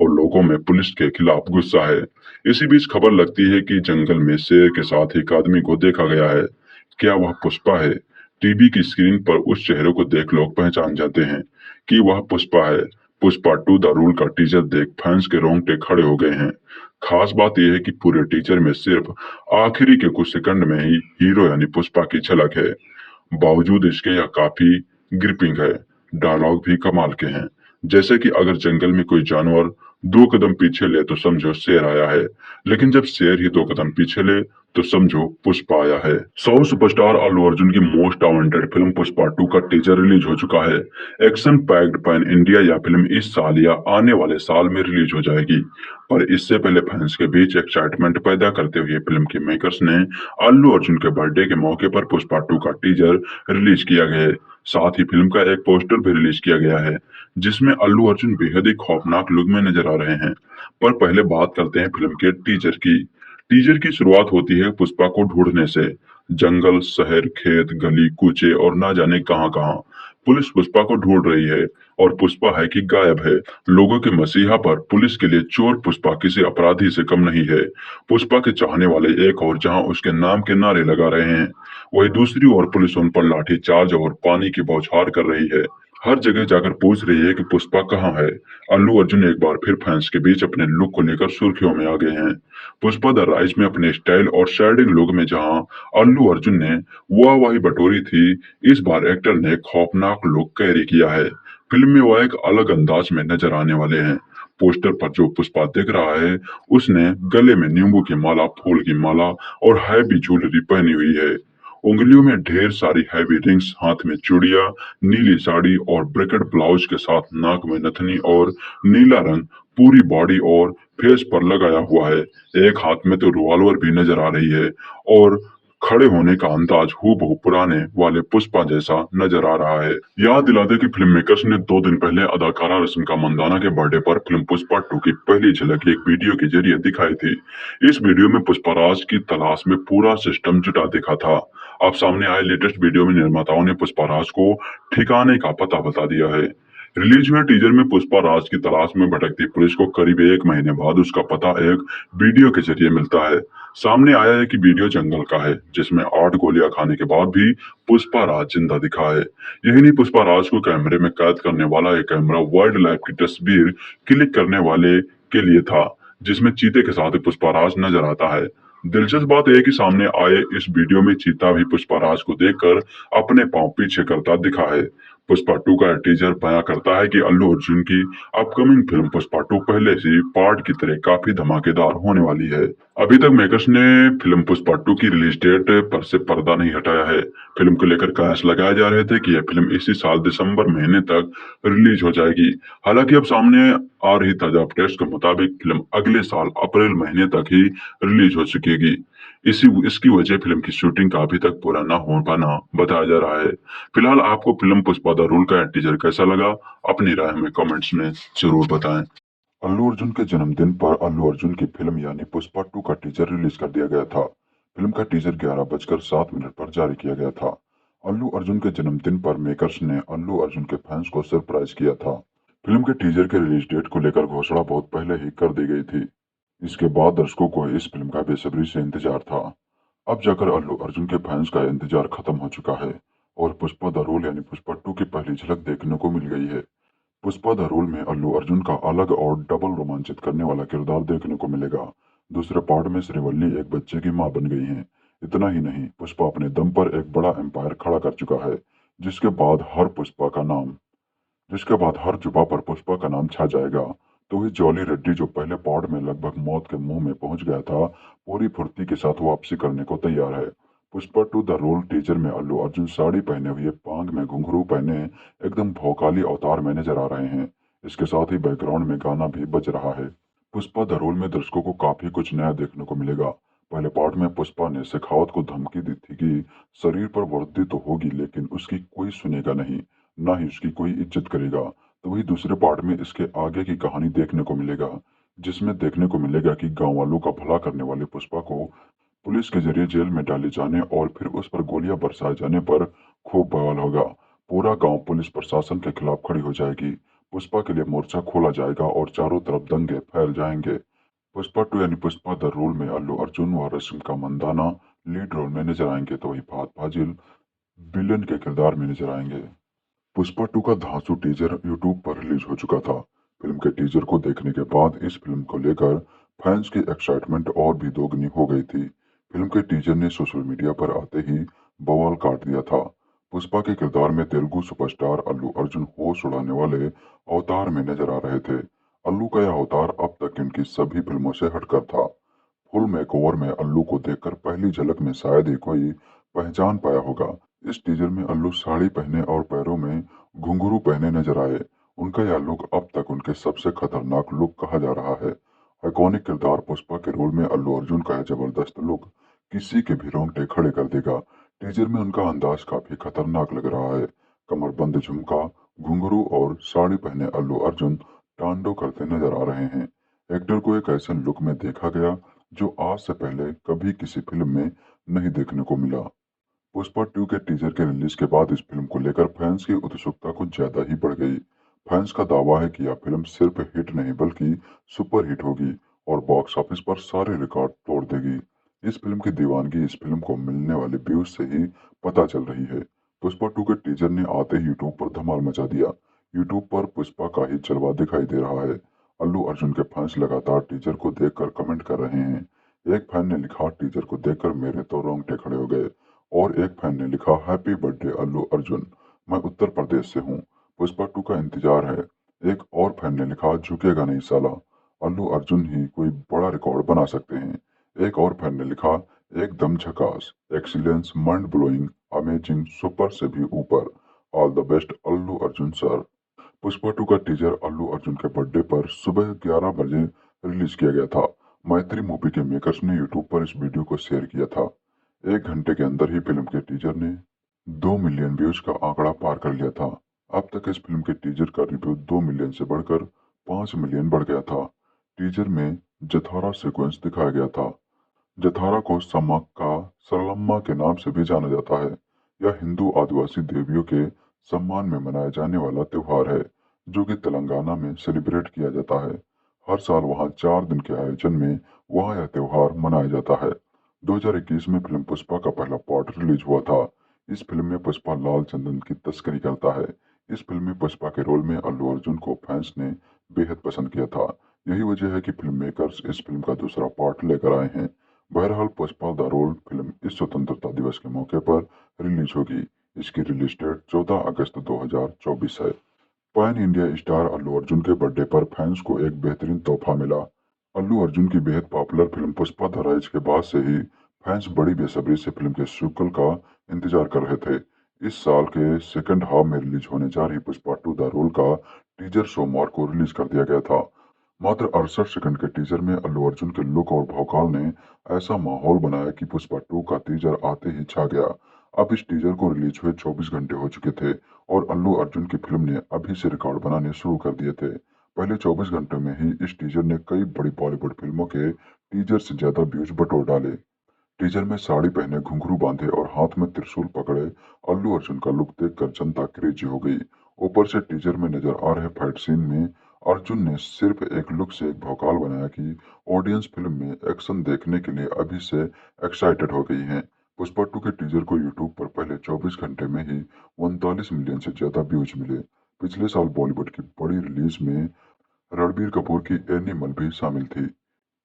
और लोगों में पुलिस के खिलाफ गुस्सा है। इसी बीच खबर लगती है कि जंगल में शेर के साथ एक आदमी को देखा गया है। क्या वह पुष्पा है? टीवी की स्क्रीन पर उस चेहरे को देख लोग पहचान जाते हैं कि वह पुष्पा है। पुष्पा 2 द रूल का टीजर देख फैंस के रोंगटे खड़े हो गए हैं। खास बात यह है कि पूरे टीजर में सिर्फ आखिरी के कुछ सेकंड में ही हीरो यानी पुष्पा की झलक है। बावजूद इसके यह काफी ग्रिपिंग है। डायलॉग भी कमाल के हैं, जैसे कि अगर जंगल में कोई जानवर 2 कदम पीछे ले तो समझो शेर आया है, लेकिन जब शेर ही 2 कदम पीछे ले तो समझो पुष्पा आया है। साउथ सुपरस्टार अल्लू अर्जुन की मोस्ट टालेंटेड फिल्म पुष्पा 2 का टीजर रिलीज हो चुका है। एक्शन पैक्ड पैन इंडिया यह फिल्म इस साल या आने वाले साल में रिलीज हो जाएगी, पर इससे पहले फैंस के बीच एक्साइटमेंट पैदा करते हुए फिल्म के मेकर्स ने अल्लू अर्जुन के बर्थडे के मौके पर पुष्पा 2 का टीजर रिलीज किया गया है। साथ ही फिल्म का एक पोस्टर भी रिलीज किया गया है, जिसमें अल्लू अर्जुन बेहद ही खौफनाक लुक में नजर आ रहे हैं। पर पहले बात करते हैं फिल्म के टीजर की। टीजर की शुरुआत होती है पुष्पा को ढूंढने से। जंगल, शहर, खेत, गली कूचे और ना जाने कहां कहां पुलिस पुष्पा को ढूंढ रही है और पुष्पा है कि गायब है। लोगों के मसीहा पर पुलिस के लिए चोर पुष्पा किसी अपराधी से कम नहीं है। पुष्पा के चाहने वाले एक और जहां उसके नाम के नारे लगा रहे हैं, वही दूसरी ओर पुलिस उन पर लाठीचार्ज और पानी की बौछार कर रही है। हर जगह जाकर पूछ रही है कि पुष्पा कहाँ है। अल्लू अर्जुन एक बार फिर फैंस के बीच अपने लुक को लेकर सुर्खियों में आ गए हैं। पुष्पा द राइज में अपने स्टाइल और शेडिंग लुक में जहां अल्लू अर्जुन ने वाहवाही बटोरी थी, इस बार एक्टर ने खौफनाक लुक कैरी किया है। फिल्म में वो एक अलग अंदाज में नजर आने वाले हैं। पोस्टर पर जो पुष्पा दिख रहा है, उसने गले में नींबू की माला, फूल की माला और हैवी ज्वेलरी पहनी हुई है। उंगलियों में ढेर सारी हैवी रिंग्स, हाथ में चूड़ियां, नीली साड़ी और ब्रेकेट ब्लाउज के साथ नाक में नथनी और नीला रंग पूरी बॉडी और फेस पर लगाया हुआ है। एक हाथ में तो रिवॉल्वर भी नजर आ रही है और खड़े होने का अंदाज हूबहू पुराने वाले पुष्पा जैसा नजर आ रहा है। याद दिला दे कि फिल्म मेकर्स ने 2 दिन पहले अदाकारा रश्मिका मंदाना के बर्थडे पर फिल्म पुष्पा 2 की पहली झलक एक वीडियो के जरिए दिखाई थी। इस वीडियो में पुष्पराज की तलाश में पूरा सिस्टम जुटा दिखा था। अब सामने आए लेटेस्ट वीडियो में निर्माताओं ने पुष्पराज को ठिकाने का पता बता दिया है। रिलीज हुए टीजर में पुष्पा राज की तलाश में भटकती पुलिस को करीब 1 महीने बाद उसका पता एक वीडियो के जरिए मिलता है। सामने आया है कि वीडियो जंगल का है, जिसमें 8 गोलियां खाने के बाद भी पुष्पा राज जिंदा दिखा है। यही नहीं, पुष्पा राज को कैमरे में कैद करने वाला एक कैमरा वाइल्ड लाइफ की तस्वीर क्लिक करने वाले के लिए था, जिसमें चीते के साथ पुष्पा राज नजर आता है। दिलचस्प बात यह है कि सामने आए इस वीडियो में चीता भी पुष्पा राज को देखकर अपने पांव पीछे करता दिखा है। पुष्पा 2 का टीजर बयां करता है कि अल्लू अर्जुन की अपकमिंग फिल्म पुष्पा 2 पहले से पार्ट की तरह काफी धमाकेदार होने वाली है। अभी तक मेकर्स ने फिल्म पुष्पा 2 की रिलीज डेट पर से पर्दा नहीं हटाया है। फिल्म को लेकर कयास लगाए जा रहे थे कि यह फिल्म इसी साल दिसंबर महीने तक रिलीज हो जाएगी। हालांकि अब सामने आ रही ताजा अपडेट्स के मुताबिक फिल्म अगले साल अप्रैल महीने तक ही रिलीज हो सकेगी। इसकी वजह फिल्म की शूटिंग का अभी तक पूरा न हो पाना बताया जा रहा है। फिलहाल आपको फिल्म पुष्पा द रूल का टीजर कैसा लगा, अपनी राय हमें कमेंट्स में जरूर बताएं। अल्लू अर्जुन के जन्मदिन पर अल्लू अर्जुन की फिल्म यानी पुष्पा 2 का टीजर रिलीज कर दिया गया था। फिल्म का टीजर 11:07 पर जारी किया गया था। अल्लू अर्जुन के जन्मदिन पर मेकर्स ने अल्लू अर्जुन के फैंस को सरप्राइज किया था। फिल्म के टीजर के रिलीज डेट को लेकर घोषणा बहुत पहले ही कर दी गई थी। इसके बाद दर्शकों को इस फिल्म का बेसब्री से इंतजार था। अब जाकर अल्लू अर्जुन के फैंस का इंतजार खत्म हो चुका है और पुष्पा द रोल यानी पुष्पा 2 की पहली झलक देखने को मिल गई है। पुष्पा द रोल में अल्लू अर्जुन का अलग और डबल रोमांचित करने वाला किरदार देखने को मिलेगा। दूसरे पार्ट में श्रीवल्ली एक बच्चे की मां बन गई हैं। इतना ही नहीं, पुष्पा अपने दम पर एक बड़ा एम्पायर खड़ा कर चुका है, जिसके बाद हर जुबा पर पुष्पा का नाम छा जाएगा। तो ही जॉली रेड्डी, जो पहले पार्ट में लगभग मौत के मुंह में पहुंच गया था, पूरी फुर्ती के साथ वापसी करने को तैयार है। पुष्पा 2 द रोल टीजर में अल्लू अर्जुन साड़ी पहने हुए, पांग में घुंघरू पहने एकदम भौकाली अवतार में नजर आ रहे हैं। इसके साथ ही बैकग्राउंड में गाना भी बज रहा है। पुष्पा द रोल में दर्शकों को काफी कुछ नया देखने को मिलेगा। पहले पार्ट में पुष्पा ने शेखावत को धमकी दी थी कि शरीर पर वर्दी तो होगी, लेकिन उसकी कोई सुनेगा नहीं, ना ही उसकी कोई इज्जत करेगा। तो वही दूसरे पार्ट में इसके आगे की कहानी देखने को मिलेगा, जिसमें देखने को मिलेगा कि गांव वालों का भला करने वाले पुष्पा को पुलिस के जरिए जेल में डाले जाने और फिर उस पर गोलियां बरसाए जाने पर खूब बवाल होगा। पूरा गांव पुलिस प्रशासन के खिलाफ खड़ी हो जाएगी। पुष्पा के लिए मोर्चा खोला जाएगा और चारों तरफ दंगे फैल जाएंगे। पुष्पा 2 यानी पुष्पा द रोल में अल्लू अर्जुन व रश्मिका मंदाना लीड रोल में नजर आएंगे, तो वही फहद फाजिल विलेन के किरदार में नजर आएंगे। पुष्पा 2 का धांसू टीजर यूट्यूब पर रिलीज हो चुका था। फिल्म के टीजर को देखने के बाद इस फिल्म को लेकर फैंस की एक्साइटमेंट और भी दोगुनी हो गई थी। फिल्म के टीजर ने सोशल मीडिया पर आते ही बवाल काट दिया था। पुष्पा के किरदार में तेलुगु सुपरस्टार अल्लू अर्जुन होश उड़ाने वाले अवतार में नजर आ रहे थे। अल्लू का यह अवतार अब तक की उनकी सभी फिल्मों से हटकर था। फुल मेकओवर में अल्लू को देखकर पहली झलक में शायद ही कोई पहचान पाया होगा। इस टीजर में अल्लू साड़ी पहने और पैरों में घुंघरू पहने नजर आए। उनका यह लुक अब तक उनके सबसे खतरनाक लुक कहा जा रहा है। आइकॉनिक किरदार पुष्पा के रोल में अल्लू अर्जुन का यह जबरदस्त लुक किसी के भी रोंगटे खड़े कर देगा। टीजर में उनका अंदाज काफी खतरनाक लग रहा है। कमरबंद झुमका, घुंघरू और साड़ी पहने अल्लू अर्जुन तांडव करते नजर आ रहे हैं। एक्टर को एक ऐसे लुक में देखा गया जो आज से पहले कभी किसी फिल्म में नहीं देखने को मिला। पुष्पा 2 के टीजर के रिलीज के बाद इस फिल्म को लेकर फैंस की उत्सुकता कुछ ज्यादा ही बढ़ गई। फैंस का दावा है कि यह फिल्म सिर्फ हिट नहीं बल्कि सुपर हिट होगी और बॉक्स ऑफिस पर सारे रिकॉर्ड तोड़ देगी। इस फिल्म की दीवानगी इस फिल्म को मिलने वाले व्यूज से ही पता चल रही है। पुष्पा 2 के टीजर ने आते ही यूट्यूब पर धमाल मचा दिया। यूट्यूब पर पुष्पा का ही जलवा दिखाई दे रहा है। अल्लू अर्जुन के फैंस लगातार टीजर को देखकर कमेंट कर रहे हैं। एक फैन ने लिखा, टीजर को देखकर मेरे तो रोंगटे खड़े हो गए। और एक फैन ने लिखा, हैप्पी बर्थडे अल्लू अर्जुन, मैं उत्तर प्रदेश से हूँ, पुष्पा 2 का इंतजार है। एक और फैन ने लिखा, झुकेगा नहीं साला, अल्लू अर्जुन ही कोई बड़ा रिकॉर्ड बना सकते हैं। एक और फैन ने लिखा, एकदम झकास, excellence, mind blowing, amazing, super से भी ऊपर, all the best Allu Arjun sir. Pushpa 2 का टीजर अल्लू अर्जुन के बर्थडे पर सुबह 11 बजे रिलीज किया गया था। मैत्री मूवी के मेकर्स ने यूट्यूब पर इस वीडियो को शेयर किया था। 1 घंटे के अंदर ही फिल्म के टीजर ने 2 मिलियन व्यूज का आंकड़ा पार कर लिया था। अब तक इस फिल्म के टीजर का रिव्यू 2 मिलियन से बढ़कर 5 मिलियन बढ़ गया था। टीजर में जथारा सीक्वेंस दिखाया गया था। जथारा को समाक्का सरलम्मा के नाम से भी जाना जाता है। यह हिंदू आदिवासी देवियों के सम्मान में मनाया जाने वाला त्योहार है जो कि तेलंगाना में सेलिब्रेट किया जाता है। हर साल वहां 4 दिन के आयोजन में वहां यह त्योहार मनाया जाता है। 2021 में फिल्म पुष्पा का पहला पार्ट रिलीज हुआ था। इस फिल्म में पुष्पा लाल चंदन की तस्करी करता है। इस फिल्म में पुष्पा के रोल में अल्लू अर्जुन को फैंस ने बेहद पसंद किया था। यही वजह है कि फिल्म मेकर्स इस फिल्म का दूसरा पार्ट लेकर आए हैं। बहरहाल पुष्पा द रोल फिल्म इस स्वतंत्रता दिवस के मौके पर रिलीज होगी। इसकी रिलीज डेट 14 अगस्त 2024 है। Pan India star Allu Arjun के बर्थडे पर फैंस को एक बेहतरीन तोहफा मिला। अल्लू अर्जुन की बेहद popular film Pushpa the rise के बाद से ही फैंस बड़ी बेसब्री से फिल्म के सीक्वल का इंतजार कर रहे थे। इस साल के सेकंड हाफ में रिलीज होने जा रही पुष्पा 2 द रोल का टीजर सोमवार को रिलीज कर दिया गया था। मात्र 68 सेकंड के टीजर में अल्लू अर्जुन के लुक और भौकाल ने ऐसा माहौल बनाया कि पुष्पा 2 का टीजर आते ही छा गया। अब इस टीजर को रिलीज हुए 24 घंटे हो चुके थे और अल्लू अर्जुन की फिल्म ने अभी से रिकॉर्ड बनाने शुरू कर दिए थे। पहले 24 घंटों में ही इस टीजर ने कई बड़ी बॉलीवुड फिल्मों के टीजर से ज्यादा व्यूज बटोर डाले। टीजर में साड़ी पहने, घुंघरू बांधे और हाथ में त्रिशूल पकड़े अल्लू अर्जुन का लुक देखकर जनता क्रेजी हो गई। ऊपर से टीजर में नजर आ रहे फाइट सीन में अर्जुन ने सिर्फ एक लुक से एक भौकाल बनाया कि ऑडियंस फिल्म में एक्शन देखने के लिए अभी से एक्साइटेड हो गई है। पुष्पा 2 के टीजर को यूट्यूब पर पहले 24 घंटे में ही 39 मिलियन से ज्यादा व्यूज मिले। पिछले साल बॉलीवुड की बड़ी रिलीज में रणबीर कपूर की एनिमल भी शामिल थी।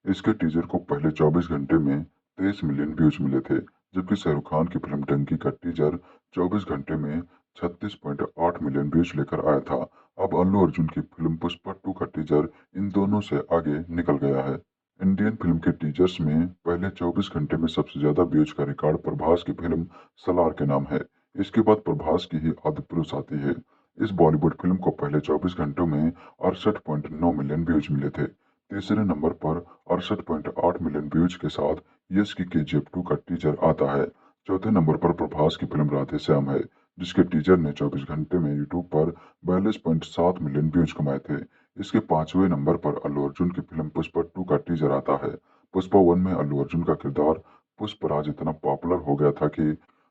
इसके टीजर को पहले 24 घंटे में 23 मिलियन व्यूज मिले थे, जबकि शाहरुख खान की फिल्म डंकी का टीजर 24 घंटे में 36.8 मिलियन व्यूज लेकर आया था। अब अल्लू अर्जुन की फिल्म पुष्पा 2 का टीजर इन दोनों से आगे निकल गया है। इंडियन फिल्म के टीजर्स में पहले 24 घंटे में सबसे ज्यादा व्यूज का रिकॉर्ड प्रभास की फिल्म सलार के नाम है। इसके बाद प्रभास की ही आदिपुरुष आती है। इस बॉलीवुड फिल्म को पहले 24 घंटों में 68.9 मिलियन व्यूज मिले थे। तीसरे नंबर पर 68.8 मिलियन व्यूज के साथ यश की KGF 2 का टीजर आता है। चौथे नंबर पर प्रभास की फिल्म राधे श्याम है, जिसके टीजर ने 24 घंटे में यूट्यूब पर 42.7 मिलियन व्यूज कमाए थे। इसके 5वें नंबर पर अल्लू अर्जुन की फिल्म पुष्पा 2 का टीजर आता है। पुष्पा 1 में अल्लू अर्जुन का किरदार पुष्पराज इतना पॉपुलर हो गया था कि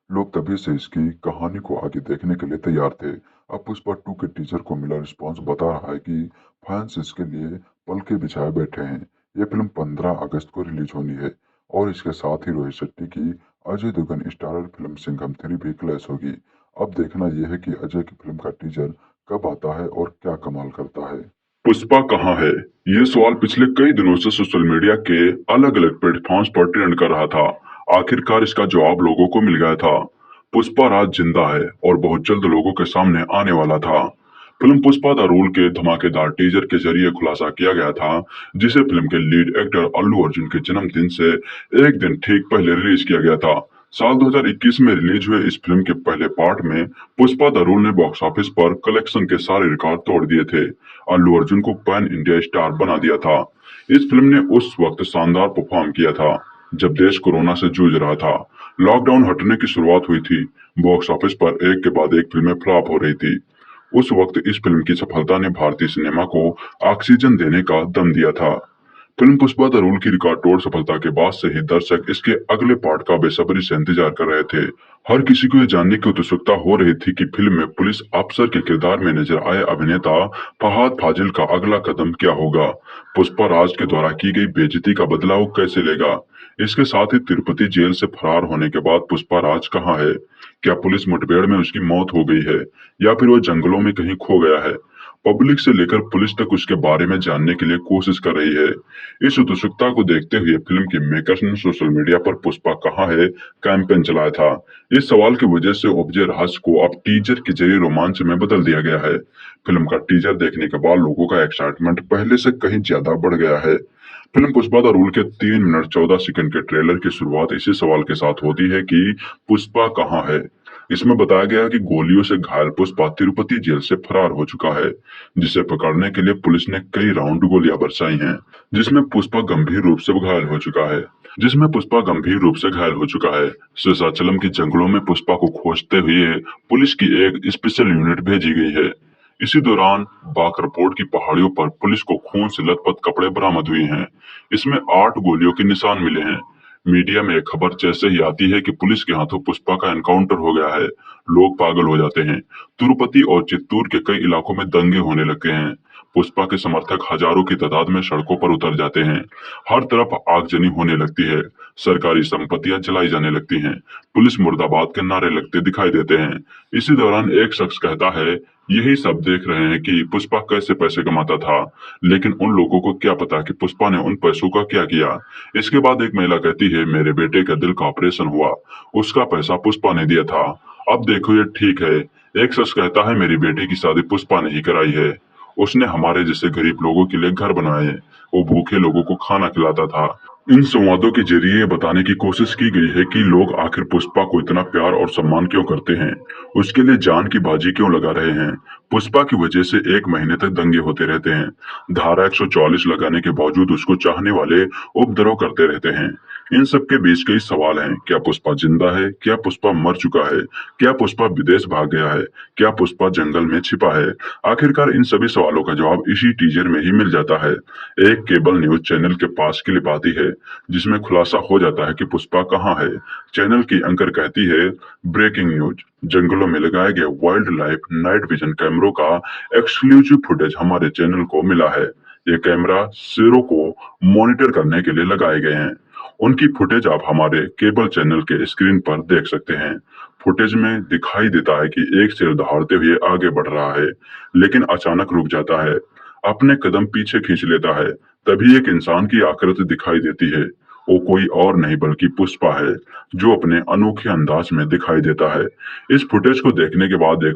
लोग तभी से इसकी कहानी को आगे देखने के लिए तैयार थे। अब पुष्पा 2 के टीजर को मिला रिस्पॉन्स बता रहा है कि फैंस इसके लिए पलके बिछाए बैठे हैं। यह फिल्म 15 अगस्त को रिलीज होनी है और इसके साथ ही रोहित शेट्टी की अजय देवगन स्टारर फिल्म सिंघम 3 भी क्लैश होगी। अब देखना यह है कि अजय की फिल्म का टीजर कब आता है और क्या कमाल करता है। पुष्पा कहाँ है, ये सवाल पिछले कई दिनों से सोशल मीडिया के अलग अलग प्लेटफॉर्म्स पर ट्रेंड कर रहा था। आखिरकार इसका जवाब लोगों को मिल गया था। पुष्पा राज जिंदा है और बहुत जल्द लोगों के सामने आने वाला था। फिल्म पुष्पा द रूल के धमाकेदार टीजर के जरिए खुलासा किया गया था, जिसे फिल्म के लीड एक्टर अल्लू अर्जुन के जन्मदिन से एक दिन ठीक पहले रिलीज किया गया था। साल 2021 में रिलीज हुए इस फिल्म के पहले पार्ट में पुष्पा द रूल ने बॉक्स ऑफिस पर कलेक्शन के सारे रिकॉर्ड तोड़ दिए थे। अल्लू अर्जुन को पैन इंडिया स्टार बना दिया था। इस फिल्म ने उस वक्त शानदार परफॉर्म किया था जब देश कोरोना से जूझ रहा था। लॉकडाउन हटने की शुरुआत हुई थी। बॉक्स ऑफिस पर एक के बाद एक फिल्में फ्लॉप हो रही थी। उस वक्त इस फिल्म की सफलता ने भारतीय सिनेमा को ऑक्सीजन देने का दम दिया था। फिल्म पुष्पा द रूल की रिकॉर्ड तोड़ सफलता के बाद से ही दर्शक इसके अगले पार्ट का बेसब्री से इंतजार कर रहे थे। हर किसी को यह जानने की उत्सुकता हो रही थी कि फिल्म में पुलिस अफसर के किरदार में नजर आए अभिनेता फहाद फाजिल का अगला कदम क्या होगा। पुष्पा राज के द्वारा की गई बेइज्जती का बदला वो कैसे लेगा। इसके साथ ही तिरुपति जेल से फरार होने के बाद पुष्पा राज कहाँ है। क्या पुलिस मुठभेड़ में उसकी मौत हो गई है या फिर वो जंगलों में कहीं खो गया है। पब्लिक से लेकर पुलिस तक उसके बारे में जानने के लिए कोशिश कर रही है। इस उत्सुकता को देखते हुए फिल्म के मेकर्स ने सोशल मीडिया पर पुष्पा कहाँ है कैंपेन चलाया था। इस सवाल की वजह से उपजे रहस्य को अब टीजर के जरिए रोमांच में बदल दिया गया है। फिल्म का टीजर देखने के बाद लोगों का एक्साइटमेंट पहले से कहीं ज्यादा बढ़ गया है। फिल्म पुष्पा द रूल के 3 मिनट 14 सेकंड के ट्रेलर की शुरुआत इसी सवाल के साथ होती है कि पुष्पा कहाँ है। इसमें बताया गया कि गोलियों से घायल पुष्पा तिरुपति जेल से फरार हो चुका है, जिसे पकड़ने के लिए पुलिस ने कई राउंड गोलियां बरसाई हैं, जिसमें पुष्पा गंभीर रूप से घायल हो चुका है। शेषाचलम के जंगलों में पुष्पा को खोजते हुए पुलिस की एक स्पेशल यूनिट भेजी गई है। इसी दौरान बाकरपोर्ट की पहाड़ियों पर पुलिस को खून से लथपथ कपड़े बरामद हुए हैं। इसमें 8 गोलियों के निशान मिले हैं। मीडिया में एक खबर जैसे ही आती है कि पुलिस के हाथों पुष्पा का एनकाउंटर हो गया है, लोग पागल हो जाते हैं। तिरुपति और चित्तूर के कई इलाकों में दंगे होने लगे हैं। पुष्पा के समर्थक हजारों की तादाद में सड़कों पर उतर जाते हैं। हर तरफ आगजनी होने लगती है, सरकारी संपत्तियां जलाई जाने लगती हैं, पुलिस मुर्दाबाद के नारे लगते दिखाई देते हैं। इसी दौरान एक शख्स कहता है, यही सब देख रहे हैं कि पुष्पा कैसे पैसे कमाता था, लेकिन उन लोगों को क्या पता कि पुष्पा ने उन पैसों का क्या किया। इसके बाद एक महिला कहती है, मेरे बेटे का दिल का ऑपरेशन हुआ, उसका पैसा पुष्पा ने दिया था। अब देखो ये ठीक है। एक शख्स कहता है, मेरी बेटी की शादी पुष्पा ने ही कराई है, उसने हमारे जैसे गरीब लोगों के लिए घर बनाए, वो भूखे लोगों को खाना खिलाता था। इन संवादों के जरिए बताने की कोशिश की गई है कि लोग आखिर पुष्पा को इतना प्यार और सम्मान क्यों करते हैं, उसके लिए जान की बाजी क्यों लगा रहे हैं। पुष्पा की वजह से 1 महीने तक दंगे होते रहते हैं। धारा 144 लगाने के बावजूद उसको चाहने वाले उपद्रव करते रहते हैं। इन सब के बीच कई सवाल हैं। क्या पुष्पा जिंदा है? क्या पुष्पा मर चुका है? क्या पुष्पा विदेश भाग गया है? क्या पुष्पा जंगल में छिपा है? आखिरकार इन सभी सवालों का जवाब इसी टीजर में ही मिल जाता है। एक केबल न्यूज चैनल के पास क्लिप आती है जिसमें खुलासा हो जाता है कि पुष्पा कहाँ है। चैनल की एंकर कहती है, ब्रेकिंग न्यूज, जंगलों में लगाए गए वाइल्ड लाइफ नाइट विजन कैमरों का एक्सक्लूसिव फुटेज हमारे चैनल को मिला है। ये कैमरा शेरों को मॉनिटर करने के लिए लगाए गए हैं। उनकी फुटेज आप हमारे केबल चैनल के स्क्रीन पर देख सकते हैं। फुटेज में दिखाई देता है कि एक शेर दहाड़ते हुए आगे बढ़ रहा है, लेकिन अचानक रुक जाता है, अपने कदम पीछे खींच लेता है। तभी एक इंसान की आकृति दिखाई देती है। वो कोई और नहीं बल्कि पुष्पा है, जो अपने अनोखे अंदाज में दिखाई देता है। इस फुटेज को देखने के बाद एक